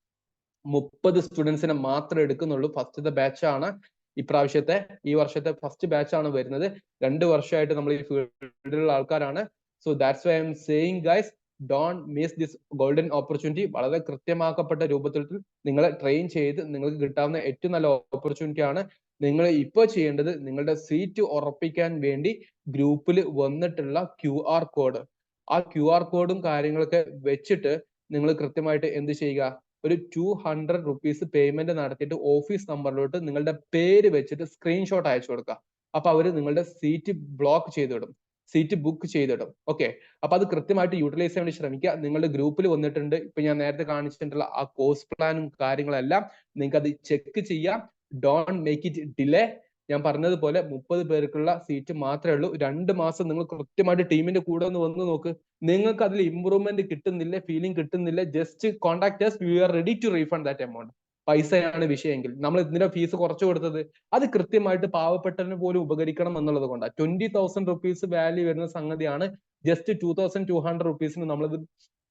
30 സ്റ്റുഡൻസിനെ മാത്രമേ എടുക്കുന്നുള്ളൂ. ഫസ്റ്റത്തെ ബാച്ച് ആണ് ഇപ്രാവശ്യത്തെ, ഈ വർഷത്തെ ഫസ്റ്റ് ബാച്ച് ആണ് വരുന്നത്. 2 വർഷമായിട്ട് നമ്മൾ ഈ ഫീൽഡിലുള്ള ആൾക്കാരാണ്. So that's why I M saying guys, don't miss this golden opportunity. വളരെ കൃത്യമാക്കപ്പെട്ട രൂപത്തിൽ നിങ്ങളെ ട്രെയിൻ ചെയ്ത് നിങ്ങൾക്ക് കിട്ടാവുന്ന ഏറ്റവും നല്ല ഓപ്പർച്യൂണിറ്റി ആണ്. നിങ്ങൾ ഇപ്പോൾ ചെയ്യേണ്ടത് നിങ്ങളുടെ സീറ്റ് ഉറപ്പിക്കാൻ വേണ്ടി ഗ്രൂപ്പിൽ വന്നിട്ടുള്ള QR കോഡ്, ആ QR കോഡും കാര്യങ്ങളൊക്കെ വെച്ചിട്ട് നിങ്ങൾ കൃത്യമായിട്ട് എന്ത് ചെയ്യുക, ഒരു 200 റുപ്പീസ് പേയ്മെന്റ് നടത്തിയിട്ട് ഓഫീസ് നമ്പറിലോട്ട് നിങ്ങളുടെ പേര് വെച്ചിട്ട് സ്ക്രീൻഷോട്ട് അയച്ചു കൊടുക്കുക. അപ്പൊ അവര് നിങ്ങളുടെ സീറ്റ് ബ്ലോക്ക് ചെയ്തിടും, സീറ്റ് ബുക്ക് ചെയ്തിടും. ഓക്കെ, അപ്പൊ അത് കൃത്യമായിട്ട് യൂട്ടിലൈസ് ചെയ്യാൻ വേണ്ടി ശ്രമിക്കുക. നിങ്ങളുടെ ഗ്രൂപ്പിൽ വന്നിട്ടുണ്ട്, ഇപ്പൊ ഞാൻ നേരത്തെ കാണിച്ചിട്ടുള്ള ആ കോഴ്സ് പ്ലാനും കാര്യങ്ങളെല്ലാം നിങ്ങൾക്ക് അത് ചെക്ക് ചെയ്യാം. Don't make it delay. ഞാൻ പറഞ്ഞതുപോലെ 30 പേർക്കുള്ള സീറ്റ് മാത്രമേ ഉള്ളൂ. 2 മാസം നിങ്ങൾ കൃത്യമായിട്ട് ടീമിന്റെ കൂടെ ഒന്ന് വന്ന് നോക്ക്. നിങ്ങൾക്ക് അതിൽ ഇമ്പ്രൂവ്മെന്റ് കിട്ടുന്നില്ല, ഫീലിംഗ് കിട്ടുന്നില്ല, just contact us, we are ready to refund that amount. പൈസയാണ് വിഷയമെങ്കിൽ നമ്മൾ ഇതിന്റെ ഫീസ് കുറച്ചു കൊടുത്തത് അത് കൃത്യമായിട്ട് പാവപ്പെട്ടവന് പോലും ഉപകരിക്കണം എന്നുള്ളത് കൊണ്ടാണ്. 20,000 റുപ്പീസ് വാല്യൂ വരുന്ന സംഗതിയാണ് ജസ്റ്റ് 2,200 റുപ്പീസിന് നമ്മളിത്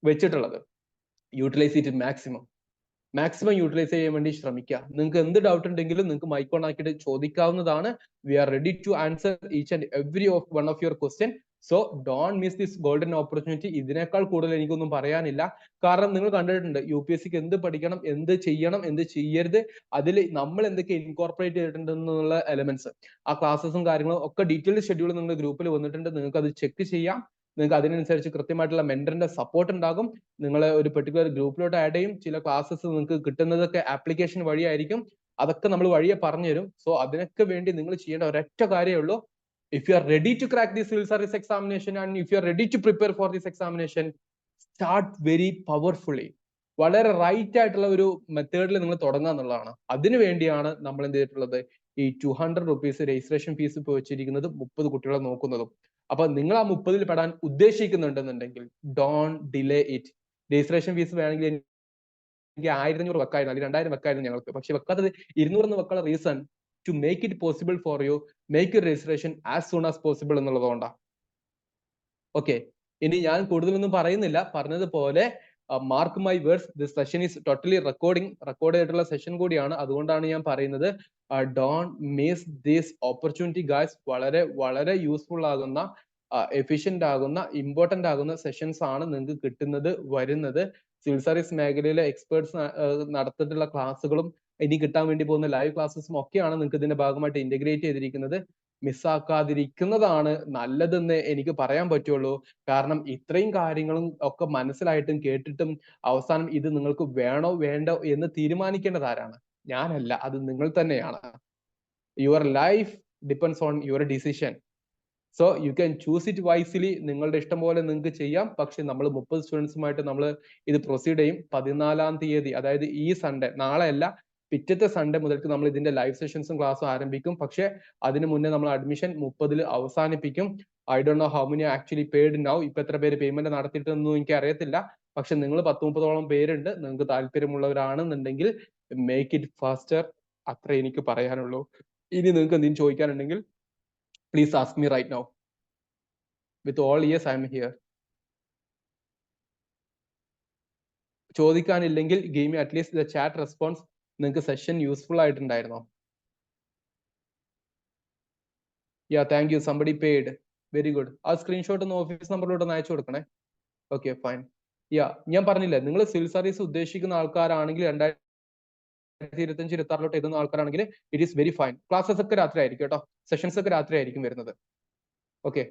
വെച്ചിട്ടുള്ളത്. യൂട്ടിലൈസ് ഇറ്റ് മാക്സിമം യൂട്ടിലൈസ് ചെയ്യാൻ വേണ്ടി ശ്രമിക്കുക. നിങ്ങൾക്ക് എന്ത് ഡൗട്ട് ഉണ്ടെങ്കിലും നിങ്ങൾക്ക് മൈക്ക് ഓൺ ആക്കിയിട്ട് ചോദിക്കാവുന്നതാണ്. We are ready to answer each and every one of your question. So don't miss this golden opportunity. ഇതിനേക്കാൾ കൂടുതൽ എനിക്കൊന്നും പറയാനില്ല. കാരണം നിങ്ങൾ കണ്ടിട്ടുണ്ട് UPSCക്ക് എന്ത് പഠിക്കണം, എന്ത് ചെയ്യണം, എന്ത് ചെയ്യരുത്, അതിൽ നമ്മൾ എന്തൊക്കെ ഇൻകോർപ്പറേറ്റ് ചെയ്തിട്ടുണ്ടെന്നുള്ള എലമെന്റ്സ്, ആ ക്ലാസ്സസും കാര്യങ്ങളും ഒക്കെ ഡീറ്റെയിൽഡ് ഷെഡ്യൂൾ നിങ്ങളുടെ ഗ്രൂപ്പിൽ വന്നിട്ടുണ്ട്. നിങ്ങൾക്ക് അത് ചെക്ക് ചെയ്യാം. നിങ്ങൾക്ക് അതിനനുസരിച്ച് കൃത്യമായിട്ടുള്ള മെന്ററിന്റെ സപ്പോർട്ട് ഉണ്ടാകും. നിങ്ങളെ ഒരു പെർട്ടിക്കുലർ ഗ്രൂപ്പിലോട്ട് ആഡ് ചെയ്യും. ചില ക്ലാസ്സസ് നിങ്ങൾക്ക് കിട്ടുന്നതൊക്കെ ആപ്ലിക്കേഷൻ വഴിയായിരിക്കും. അതൊക്കെ നമ്മൾ വഴിയെ പറഞ്ഞുതരും. സോ അതിനൊക്കെ വേണ്ടി നിങ്ങൾ ചെയ്യേണ്ട ഒരൊറ്റ കാര്യമേ ഉള്ളൂ, If you are ready to crack the civil service examination and if you are ready to prepare for this examination, start very powerfully. വളരെ റൈറ്റ് ആയിട്ടുള്ള ഒരു മെത്തേഡിൽ നിങ്ങൾ തുടങ്ങുക എന്നുള്ളതാണ്. അതിനു വേണ്ടിയാണ് നമ്മൾ എന്ത് ചെയ്തിട്ടുള്ളത്, ഈ 200 റുപ്പീസ് രജിസ്ട്രേഷൻ ഫീസ് ഇപ്പോൾ വെച്ചിരിക്കുന്നത് 30 കുട്ടികളെ നോക്കുന്നതും. അപ്പൊ നിങ്ങൾ ആ 30-ൽ പെടാൻ ഉദ്ദേശിക്കുന്നുണ്ടെന്നുണ്ടെങ്കിൽ don't delay it. Registration fees വേണമെങ്കിൽ എനിക്ക് 1500 വെക്കായിരുന്നു, അല്ലെങ്കിൽ 2000 വെക്കായിരുന്നു ഞങ്ങൾക്ക്. പക്ഷെ വെക്കാത്തത് 200 വെക്കാനുള്ള reason to make it possible for you, make your registration as soon as possible എന്നുള്ളതുകൊണ്ടാണ്. ഓക്കെ, ഇനി ഞാൻ കൂടുതലൊന്നും പറയുന്നില്ല. പറഞ്ഞതുപോലെ mark my words, this session is totally record ചെയ്തിട്ടുള്ള സെഷൻ കൂടിയാണ്. അതുകൊണ്ടാണ് ഞാൻ പറയുന്നത് don't miss this opportunity guys. വളരെ വളരെ യൂസ്ഫുൾ ആകുന്ന, എഫിഷ്യന്റ് ആകുന്ന, ഇമ്പോർട്ടന്റ് ആകുന്ന സെഷൻസ് ആണ് നിങ്ങൾക്ക് കിട്ടുന്നത്, വരുന്നത്. സിവിൽ സർവീസ് മേഖലയിലെ എക്സ്പേർട്സ് നടത്തിയിട്ടുള്ള ക്ലാസ്സുകളും ഇനി കിട്ടാൻ വേണ്ടി പോകുന്ന ലൈവ് ക്ലാസ്സസും ഒക്കെയാണ് നിങ്ങൾക്ക് ഇതിന്റെ ഭാഗമായിട്ട് ഇന്റഗ്രേറ്റ് ചെയ്തിരിക്കുന്നത്. മിസ്സാക്കാതിരിക്കുന്നതാണ് നല്ലതെന്ന് എനിക്ക് പറയാൻ പറ്റുള്ളൂ. കാരണം ഇത്രയും കാര്യങ്ങളും ഒക്കെ മനസ്സിലായിട്ടും കേട്ടിട്ടും അവസാനം ഇത് നിങ്ങൾക്ക് വേണോ വേണ്ടോ എന്ന് തീരുമാനിക്കേണ്ടത് ആരാണ്? ഞാനല്ല, അത് നിങ്ങൾ തന്നെയാണ്. Your life depends on your decision. So you can choose it wisely. നിങ്ങളുടെ ഇഷ്ടം പോലെ നിങ്ങൾക്ക് ചെയ്യാം. പക്ഷെ നമ്മൾ 30 സ്റ്റുഡൻസുമായിട്ട് നമ്മൾ ഇത് പ്രൊസീഡ് ചെയ്യും. 14-ാം തീയതി, അതായത് ഈ സൺഡേ, നാളെ അല്ല, പിറ്റത്തെ സൺഡേ മുതൽക്ക് നമ്മൾ ഇതിന്റെ ലൈവ് സെഷൻസും ക്ലാസ്സും ആരംഭിക്കും. പക്ഷെ അതിന് മുന്നേ നമ്മൾ അഡ്മിഷൻ 30-ൽ അവസാനിപ്പിക്കും. I don't know how many actually paid now. ഇപ്പൊ എത്ര പേര് പേയ്മെന്റ് നടത്തിയിട്ടൊന്നും എനിക്ക് അറിയത്തില്ല. പക്ഷെ നിങ്ങൾ 10-30ഓളം പേരുണ്ട്. നിങ്ങൾക്ക് താല്പര്യമുള്ളവരാണെന്നുണ്ടെങ്കിൽ മേക്ക് ഇറ്റ് ഫാസ്റ്റർ. അത്ര എനിക്ക് പറയാനുള്ളൂ. ഇനി നിങ്ങൾക്ക് എന്തെങ്കിലും ചോദിക്കാനുണ്ടെങ്കിൽ please ask me right now. With all ears I am here. ചോദിക്കാനില്ലെങ്കിൽ give me at least the chat response. നിങ്ങൾക്ക് സെഷൻ യൂസ്ഫുൾ ആയിട്ടുണ്ടായിരുന്നോ? Yeah, thank you. Somebody paid. Very good. ആ സ്ക്രീൻഷോട്ട് ഒന്ന് ഓഫീസ് നമ്പറിലോട്ട് ഒന്ന് അയച്ചു കൊടുക്കണേ. Okay, fine. ഞാൻ പറഞ്ഞില്ലേ, നിങ്ങൾ സിവിൽ സർവീസ് ഉദ്ദേശിക്കുന്ന ആൾക്കാരാണെങ്കിൽ 2025-26 എഴുതുന്ന ആൾക്കാരാണെങ്കിൽ it is very fine. Classes ഒക്കെ രാത്രി ആയിരിക്കും കേട്ടോ. സെഷൻസ് ഒക്കെ രാത്രി ആയിരിക്കും വരുന്നത്. ഓക്കെ,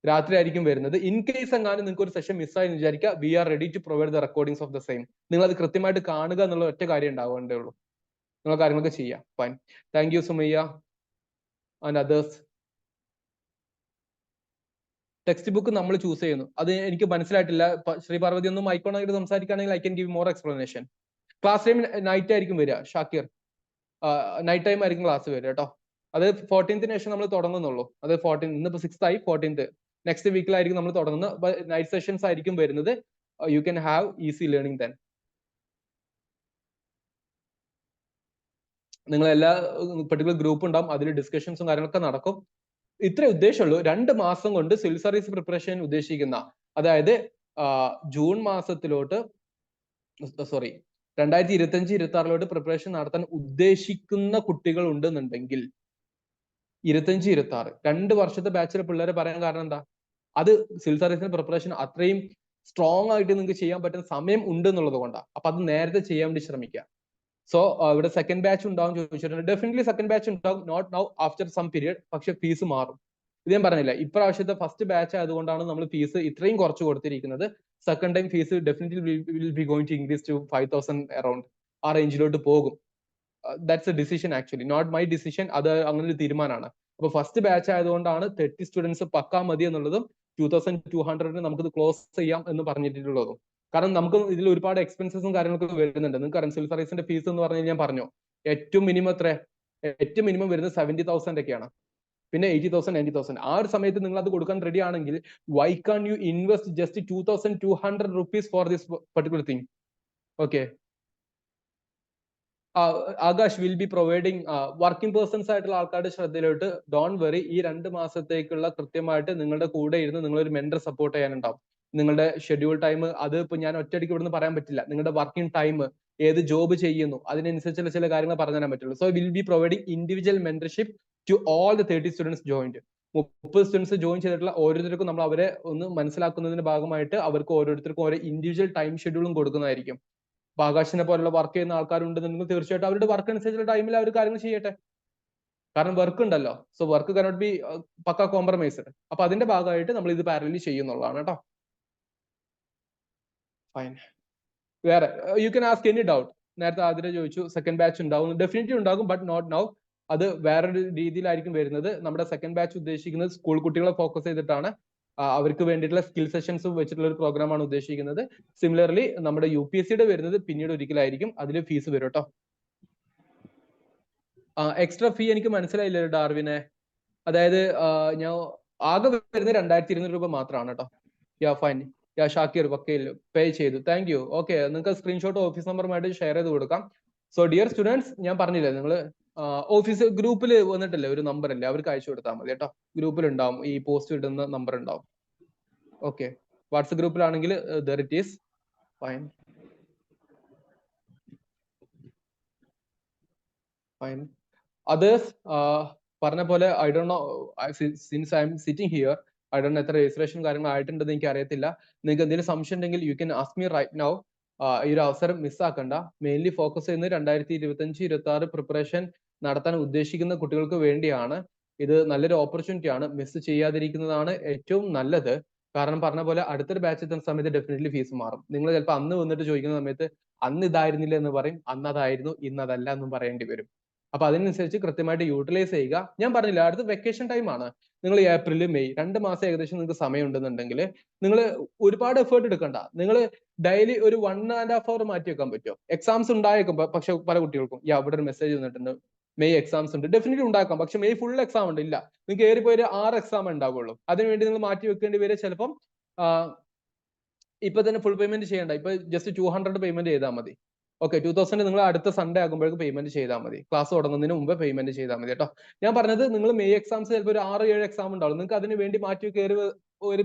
രാത്രി ആയിരിക്കും വരുന്നത്. ഇൻ കേസ് എങ്ങാനും നിങ്ങൾക്ക് ഒരു സെഷൻ മിസ്സായി എന്ന് വിചാരിക്കുക, we are ready to provide the recordings of the same. നിങ്ങൾ അത് കൃത്യമായിട്ട് കാണുക എന്നുള്ള ഒറ്റ കാര്യം ഉണ്ടാവേണ്ടേ ഉള്ളൂ. നിങ്ങൾ കാര്യങ്ങളൊക്കെ ചെയ്യാം. Fine. Thank U Sumayya and others. Text book നമ്മൾ ചൂസ് ചെയ്യുന്നു. അത് എനിക്ക് മനസ്സിലായിട്ടില്ല. ശ്രീ പാർവതി ഒന്നും മൈക്കോണായിട്ട് സംസാരിക്കുകയാണെങ്കിൽ I can give more explanation. Class time night ആയിരിക്കും വരിക. ഷാക്കിർ, നൈറ്റ് ടൈം ആയിരിക്കും ക്ലാസ് വരിക കേട്ടോ. അത് 14th ശേഷം നമ്മൾ തുടങ്ങുന്നുള്ളൂ. അത് 14, ഇന്നിപ്പോ 6th ആയി, 14th നെക്സ്റ്റ് വീക്കിലായിരിക്കും നമ്മൾ തുടങ്ങുന്നത്. നൈറ്റ് സെഷൻസ് ആയിരിക്കും വരുന്നത്. You can have easy learning then. നിങ്ങൾ എല്ലാ പെർട്ടിക്കുലർ ഗ്രൂപ്പ് ഉണ്ടാവും, അതിൽ ഡിസ്കഷൻസും കാര്യങ്ങളൊക്കെ നടക്കും. ഇത്രേ ഉദ്ദേശമുള്ളൂ. 2 മാസം കൊണ്ട് സിവിൽ സർവീസ് പ്രിപ്പറേഷൻ ഉദ്ദേശിക്കുന്ന, അതായത് ജൂൺ മാസത്തിലോട്ട്, സോറി 2025-26 പ്രിപ്പറേഷൻ നടത്താൻ ഉദ്ദേശിക്കുന്ന കുട്ടികൾ ഉണ്ടെന്നുണ്ടെങ്കിൽ 25-26 2 വർഷത്തെ ബാച്ചിലെ പിള്ളേരെ പറയാൻ കാരണം എന്താ? അത് സിവിൽ സർവീസിന്റെ പ്രിപ്പറേഷൻ അത്രയും സ്ട്രോങ് ആയിട്ട് നിങ്ങൾക്ക് ചെയ്യാൻ പറ്റുന്ന സമയം ഉണ്ട് എന്നുള്ളത് കൊണ്ടാണ്. അപ്പൊ അത് നേരത്തെ ചെയ്യാൻ വേണ്ടി ശ്രമിക്കുക. സോ ഇവിടെ സെക്കൻഡ് ബാച്ച് ഉണ്ടാവും ചോദിച്ചിട്ടുണ്ട്. ഡെഫിനറ്റ്ലി സെക്കൻഡ് ബാച്ച് ഉണ്ടാവും, not now, after some period. പക്ഷെ ഫീസ് മാറും. ഇത് ഞാൻ പറഞ്ഞില്ല, ഇപ്രാവശ്യത്തെ ഫസ്റ്റ് ബാച്ച് ആയതുകൊണ്ടാണ് നമ്മൾ ഫീസ് ഇത്രയും കുറച്ച് കൊടുത്തിരിക്കുന്നത്. Second time fees definitely will be going to increase to 5000 around. ആ റേഞ്ചിലോട്ട് പോകും. That's a decision actually, not my decision. അത് അങ്ങനെ ഒരു തീരുമാനമാണ്. അപ്പൊ ഫസ്റ്റ് ബാച്ച് ആയതുകൊണ്ടാണ് 30 സ്റ്റുഡൻസ് പക്കാ മതി എന്നുള്ളതും 2200 നമുക്കിത് ക്ലോസ് ചെയ്യാം എന്ന് പറഞ്ഞിട്ടുള്ളതും. കാരണം നമുക്ക് ഇതിൽ ഒരുപാട് എക്സ്പെൻസസും കാര്യങ്ങളൊക്കെ വരുന്നുണ്ട്. നിങ്ങൾക്ക് അറിയാം, സിവിൽ സർവീസിന്റെ ഫീസ് എന്ന് പറഞ്ഞു കഴിഞ്ഞാൽ പറഞ്ഞു ഏറ്റവും മിനിമം വരുന്നത് 70,000 ഒക്കെയാണ്. പിന്നെ 80,000, 90,000. ആ ഒരു സമയത്ത് നിങ്ങൾ അത് കൊടുക്കാൻ റെഡി ആണെങ്കിൽ why can you invest just 2200 rupees for this particular thing? Okay, Akash will be providing working persons ആയിട്ടുള്ള ആൾക്കാരുടെ ശ്രദ്ധയിലോട്ട്. ഡോണ്ട് വെറി, ഈ 2 മാസത്തേക്കുള്ള കൃത്യമായിട്ട് നിങ്ങളുടെ കൂടെ ഇരുന്ന് നിങ്ങളൊരു മെന്റർ സപ്പോർട്ട് ചെയ്യാനുണ്ടാവും. നിങ്ങളുടെ ഷെഡ്യൂൾ ടൈം, അത് ഇപ്പൊ ഞാൻ ഒറ്റയടിക്ക് ഇവിടുന്ന് പറയാൻ പറ്റില്ല. നിങ്ങളുടെ വർക്കിംഗ് ടൈം, ഏത് ജോബ് ചെയ്യുന്നു, അതിനനുസരിച്ചുള്ള ചില കാര്യങ്ങൾ പറഞ്ഞു തരാൻ പറ്റുള്ളൂ. So will be providing individual mentorship to all the 30 students joined. 30 students join ചെയ്തിട്ടുള്ള ഓരോരുത്തർക്കും നമ്മൾ അവരെ ഒന്ന് മനസ്സിലാക്കുന്നതിന്റെ ഭാഗമായിട്ട് അവർക്ക് ഓരോരുത്തർക്കും ഓരോ ഇൻഡിവിജ്വൽ ടൈം ഷെഡ്യൂളും കൊടുക്കുന്നതായിരിക്കും. അപ്പൊ ആകാശിനെ പോലുള്ള വർക്ക് ചെയ്യുന്ന ആൾക്കാരുണ്ടെന്നുണ്ടെങ്കിൽ തീർച്ചയായിട്ടും അവരുടെ വർക്ക് അനുസരിച്ചുള്ള ടൈമിൽ അവർ കാര്യങ്ങൾ ചെയ്യട്ടെ. കാരണം വർക്ക് ഉണ്ടല്ലോ. So work cannot be pakka compromised. അപ്പൊ അതിന്റെ ഭാഗമായിട്ട് നമ്മൾ ഇത് പാരലി ചെയ്യുന്നുള്ളതാണ് കേട്ടോ. ഫൈൻ. വേറെ you can ask any doubt. നേരത്തെ ആദ്യം ചോദിച്ചു സെക്കൻഡ് ബാച്ച് ഉണ്ടാവും. ഡെഫിനറ്റ്ലി ഉണ്ടാകും, ബട്ട് നോട്ട് നൗ. അത് വേറൊരു രീതിയിലായിരിക്കും വരുന്നത്. നമ്മുടെ സെക്കൻഡ് ബാച്ച് ഉദ്ദേശിക്കുന്നത് സ്കൂൾ കുട്ടികളെ ഫോക്കസ് ചെയ്തിട്ടാണ്. അവർക്ക് വേണ്ടിയിട്ടുള്ള സ്കിൽ സെഷൻസ് വെച്ചിട്ടുള്ള ഒരു പ്രോഗ്രാമാണ് ഉദ്ദേശിക്കുന്നത്. സിമിലർലി നമ്മുടെ UPSCയുടെ വരുന്നത് പിന്നീട് ഒരിക്കലായിരിക്കും. അതിൽ ഫീസ് വരും കേട്ടോ. എക്സ്ട്രാ ഫീ എനിക്ക് മനസ്സിലായില്ല ഡാർവിനെ. അതായത് ഞാൻ ആകെ വരുന്നത് 2200 രൂപ മാത്രമാണ് കേട്ടോ. ഫൈൻ. ഷാക്കിർ വക്കീൽ പേ ചെയ്തു. Thank you. ഓക്കെ, നിങ്ങൾക്ക് സ്ക്രീൻഷോട്ട് ഓഫീസ് നമ്പറുമായിട്ട് ഷെയർ ചെയ്ത് കൊടുക്കാം. സോ ഡിയർ സ്റ്റുഡൻസ്, ഞാൻ പറഞ്ഞില്ലേ, നിങ്ങൾ ഓഫീസ് ഗ്രൂപ്പിൽ വന്നിട്ടില്ലേ ഒരു നമ്പർ അല്ലേ, അവർക്ക് അയച്ചു കൊടുത്താൽ മതി കേട്ടോ. ഗ്രൂപ്പിൽ ഉണ്ടാവും, ഈ പോസ്റ്റ് ഇടുന്ന നമ്പർ ഉണ്ടാവും. ഓക്കെ, വാട്സ്ആപ്പ് ഗ്രൂപ്പിലാണെങ്കിൽ there it is. Fine fine. Others പറഞ്ഞ പോലെ I don't know, since I am sitting here, I don't know എത്ര രജിസ്ട്രേഷൻ കാര്യങ്ങൾ ആയിട്ടുണ്ടെന്ന് എനിക്ക് അറിയത്തില്ല. നിങ്ങൾക്ക് എന്തെങ്കിലും സംശയം ഉണ്ടെങ്കിൽ you can ask me right now. ഈ ഒരു അവസരം മിസ്സാക്കണ്ട. മെയിൻലി ഫോക്കസ് ചെയ്യുന്നത് 2025-26 പ്രിപ്പറേഷൻ നടത്താൻ ഉദ്ദേശിക്കുന്ന കുട്ടികൾക്ക് വേണ്ടിയാണ്. ഇത് നല്ലൊരു ഓപ്പർച്യൂണിറ്റി ആണ്. മിസ് ചെയ്യാതിരിക്കുന്നതാണ് ഏറ്റവും നല്ലത്. കാരണം പറഞ്ഞ പോലെ അടുത്തൊരു ബാച്ച് എത്തുന്ന സമയത്ത് ഡെഫിനറ്റ്ലി ഫീസ് മാറും. നിങ്ങൾ ചിലപ്പോൾ അന്ന് വന്നിട്ട് ചോദിക്കുന്ന സമയത്ത് അന്ന് ഇതായിരുന്നില്ല എന്ന് പറയും, അന്ന് അതായിരുന്നു ഇന്ന് അതല്ല എന്നും പറയേണ്ടി വരും. അപ്പൊ അതിനനുസരിച്ച് കൃത്യമായിട്ട് യൂട്ടിലൈസ് ചെയ്യുക. ഞാൻ പറഞ്ഞില്ല, അടുത്ത വെക്കേഷൻ ടൈം ആണ്. നിങ്ങൾ ഏപ്രിൽ മെയ് 2 മാസം ഏകദേശം നിങ്ങൾക്ക് സമയം ഉണ്ടെന്നുണ്ടെങ്കിൽ നിങ്ങൾ ഒരുപാട് എഫേർട്ട് എടുക്കണ്ട. നിങ്ങൾ ഡെയിലി ഒരു 1.5 hour മാറ്റി വെക്കാൻ പറ്റുമോ? എക്സാംസ് ഉണ്ടായേക്കും, പക്ഷെ പല കുട്ടികൾക്കും അവിടെ ഒരു മെസ്സേജ് വന്നിട്ടുണ്ട് മെയ് എക്സാംസ് ഉണ്ട്. ഡെഫിനറ്റ്ലി ഉണ്ടാക്കാം, പക്ഷെ മെയ് ഫുൾ എക്സാം ഉണ്ട്. ഇല്ല, നിങ്ങൾക്ക് ഏറിപ്പോയി 6 എക്സാം ഉണ്ടാവുള്ളൂ. അതിനുവേണ്ടി നിങ്ങൾ മാറ്റി വെക്കേണ്ടി വരെ ചിലപ്പം ഇപ്പൊ തന്നെ ഫുൾ പേയ്മെന്റ് ചെയ്യേണ്ട. ഇപ്പൊ ജസ്റ്റ് 200 പേയ്മെന്റ് ചെയ്താൽ മതി. ഓക്കെ, 2000 നിങ്ങൾ അടുത്ത സൺഡേ ആകുമ്പോഴേക്കും പേയ്മെന്റ് ചെയ്താൽ മതി. ക്ലാസ് തുടങ്ങുന്നതിന് മുമ്പ് പേയ്മെന്റ് ചെയ്താൽ മതി കേട്ടോ. ഞാൻ പറഞ്ഞത് നിങ്ങൾ മെയ് എക്സാംസ് ചിലപ്പോൾ ഒരു 6-7 എക്സാം ഉണ്ടാവും. നിങ്ങൾക്ക് അതിന് വേണ്ടി മാറ്റി കയറി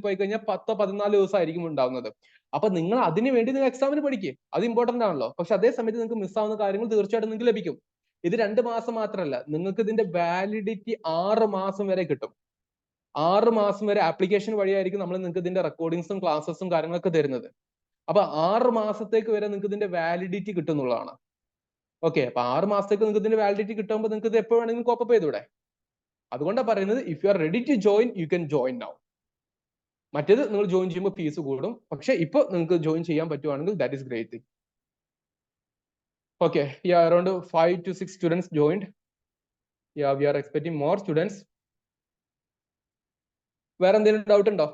പോയി കഴിഞ്ഞാൽ 10-14 ദിവസം ആയിരിക്കും ഉണ്ടാവുന്നത്. അപ്പൊ നിങ്ങൾ അതിന് വേണ്ടി നിങ്ങൾ എക്സാമിന് പഠിക്കുക, അത് ഇമ്പോർട്ടന്റ് ആണല്ലോ. പക്ഷെ അതേ സമയത്ത് നിങ്ങൾക്ക് മിസ്സാവുന്ന കാര്യങ്ങൾ തീർച്ചയായിട്ടും നിങ്ങൾക്ക് ലഭിക്കും. ഇത് 2 മാസം മാത്രമല്ല, നിങ്ങൾക്ക് ഇതിന്റെ വാലിഡിറ്റി 6 മാസം വരെ കിട്ടും. 6 മാസം വരെ ആപ്ലിക്കേഷൻ വഴിയായിരിക്കും നമ്മൾ നിങ്ങൾക്ക് ഇതിന്റെ റെക്കോർഡിങ്സും ക്ലാസ്സസും കാര്യങ്ങളൊക്കെ തരുന്നത്. അപ്പൊ 6 മാസത്തേക്ക് വരെ നിങ്ങൾക്ക് ഇതിന്റെ വാലിഡിറ്റി കിട്ടുന്നുള്ളതാണ്. ഓക്കെ, അപ്പൊ 6 മാസത്തേക്ക് നിങ്ങൾക്ക് ഇതിന്റെ വാലിഡിറ്റി കിട്ടുമ്പോൾ നിങ്ങൾക്ക് ഇത് എപ്പോൾ വേണമെങ്കിലും കോപ്പപ്പ് ചെയ്തൂടെ? അതുകൊണ്ടാണ് പറയുന്നത്, if you are ready to join you can join now. മറ്റേത് നിങ്ങൾ ജോയിൻ ചെയ്യുമ്പോൾ ഫീസ് കൂടും. പക്ഷെ ഇപ്പൊ നിങ്ങൾക്ക് ജോയിൻ ചെയ്യാൻ പറ്റുവാണെങ്കിൽ that is great thing. Okay, around 5 to 6 students joined. We are expecting more students. വേറെ എന്തെങ്കിലും ഡൗട്ട് ഉണ്ടോ?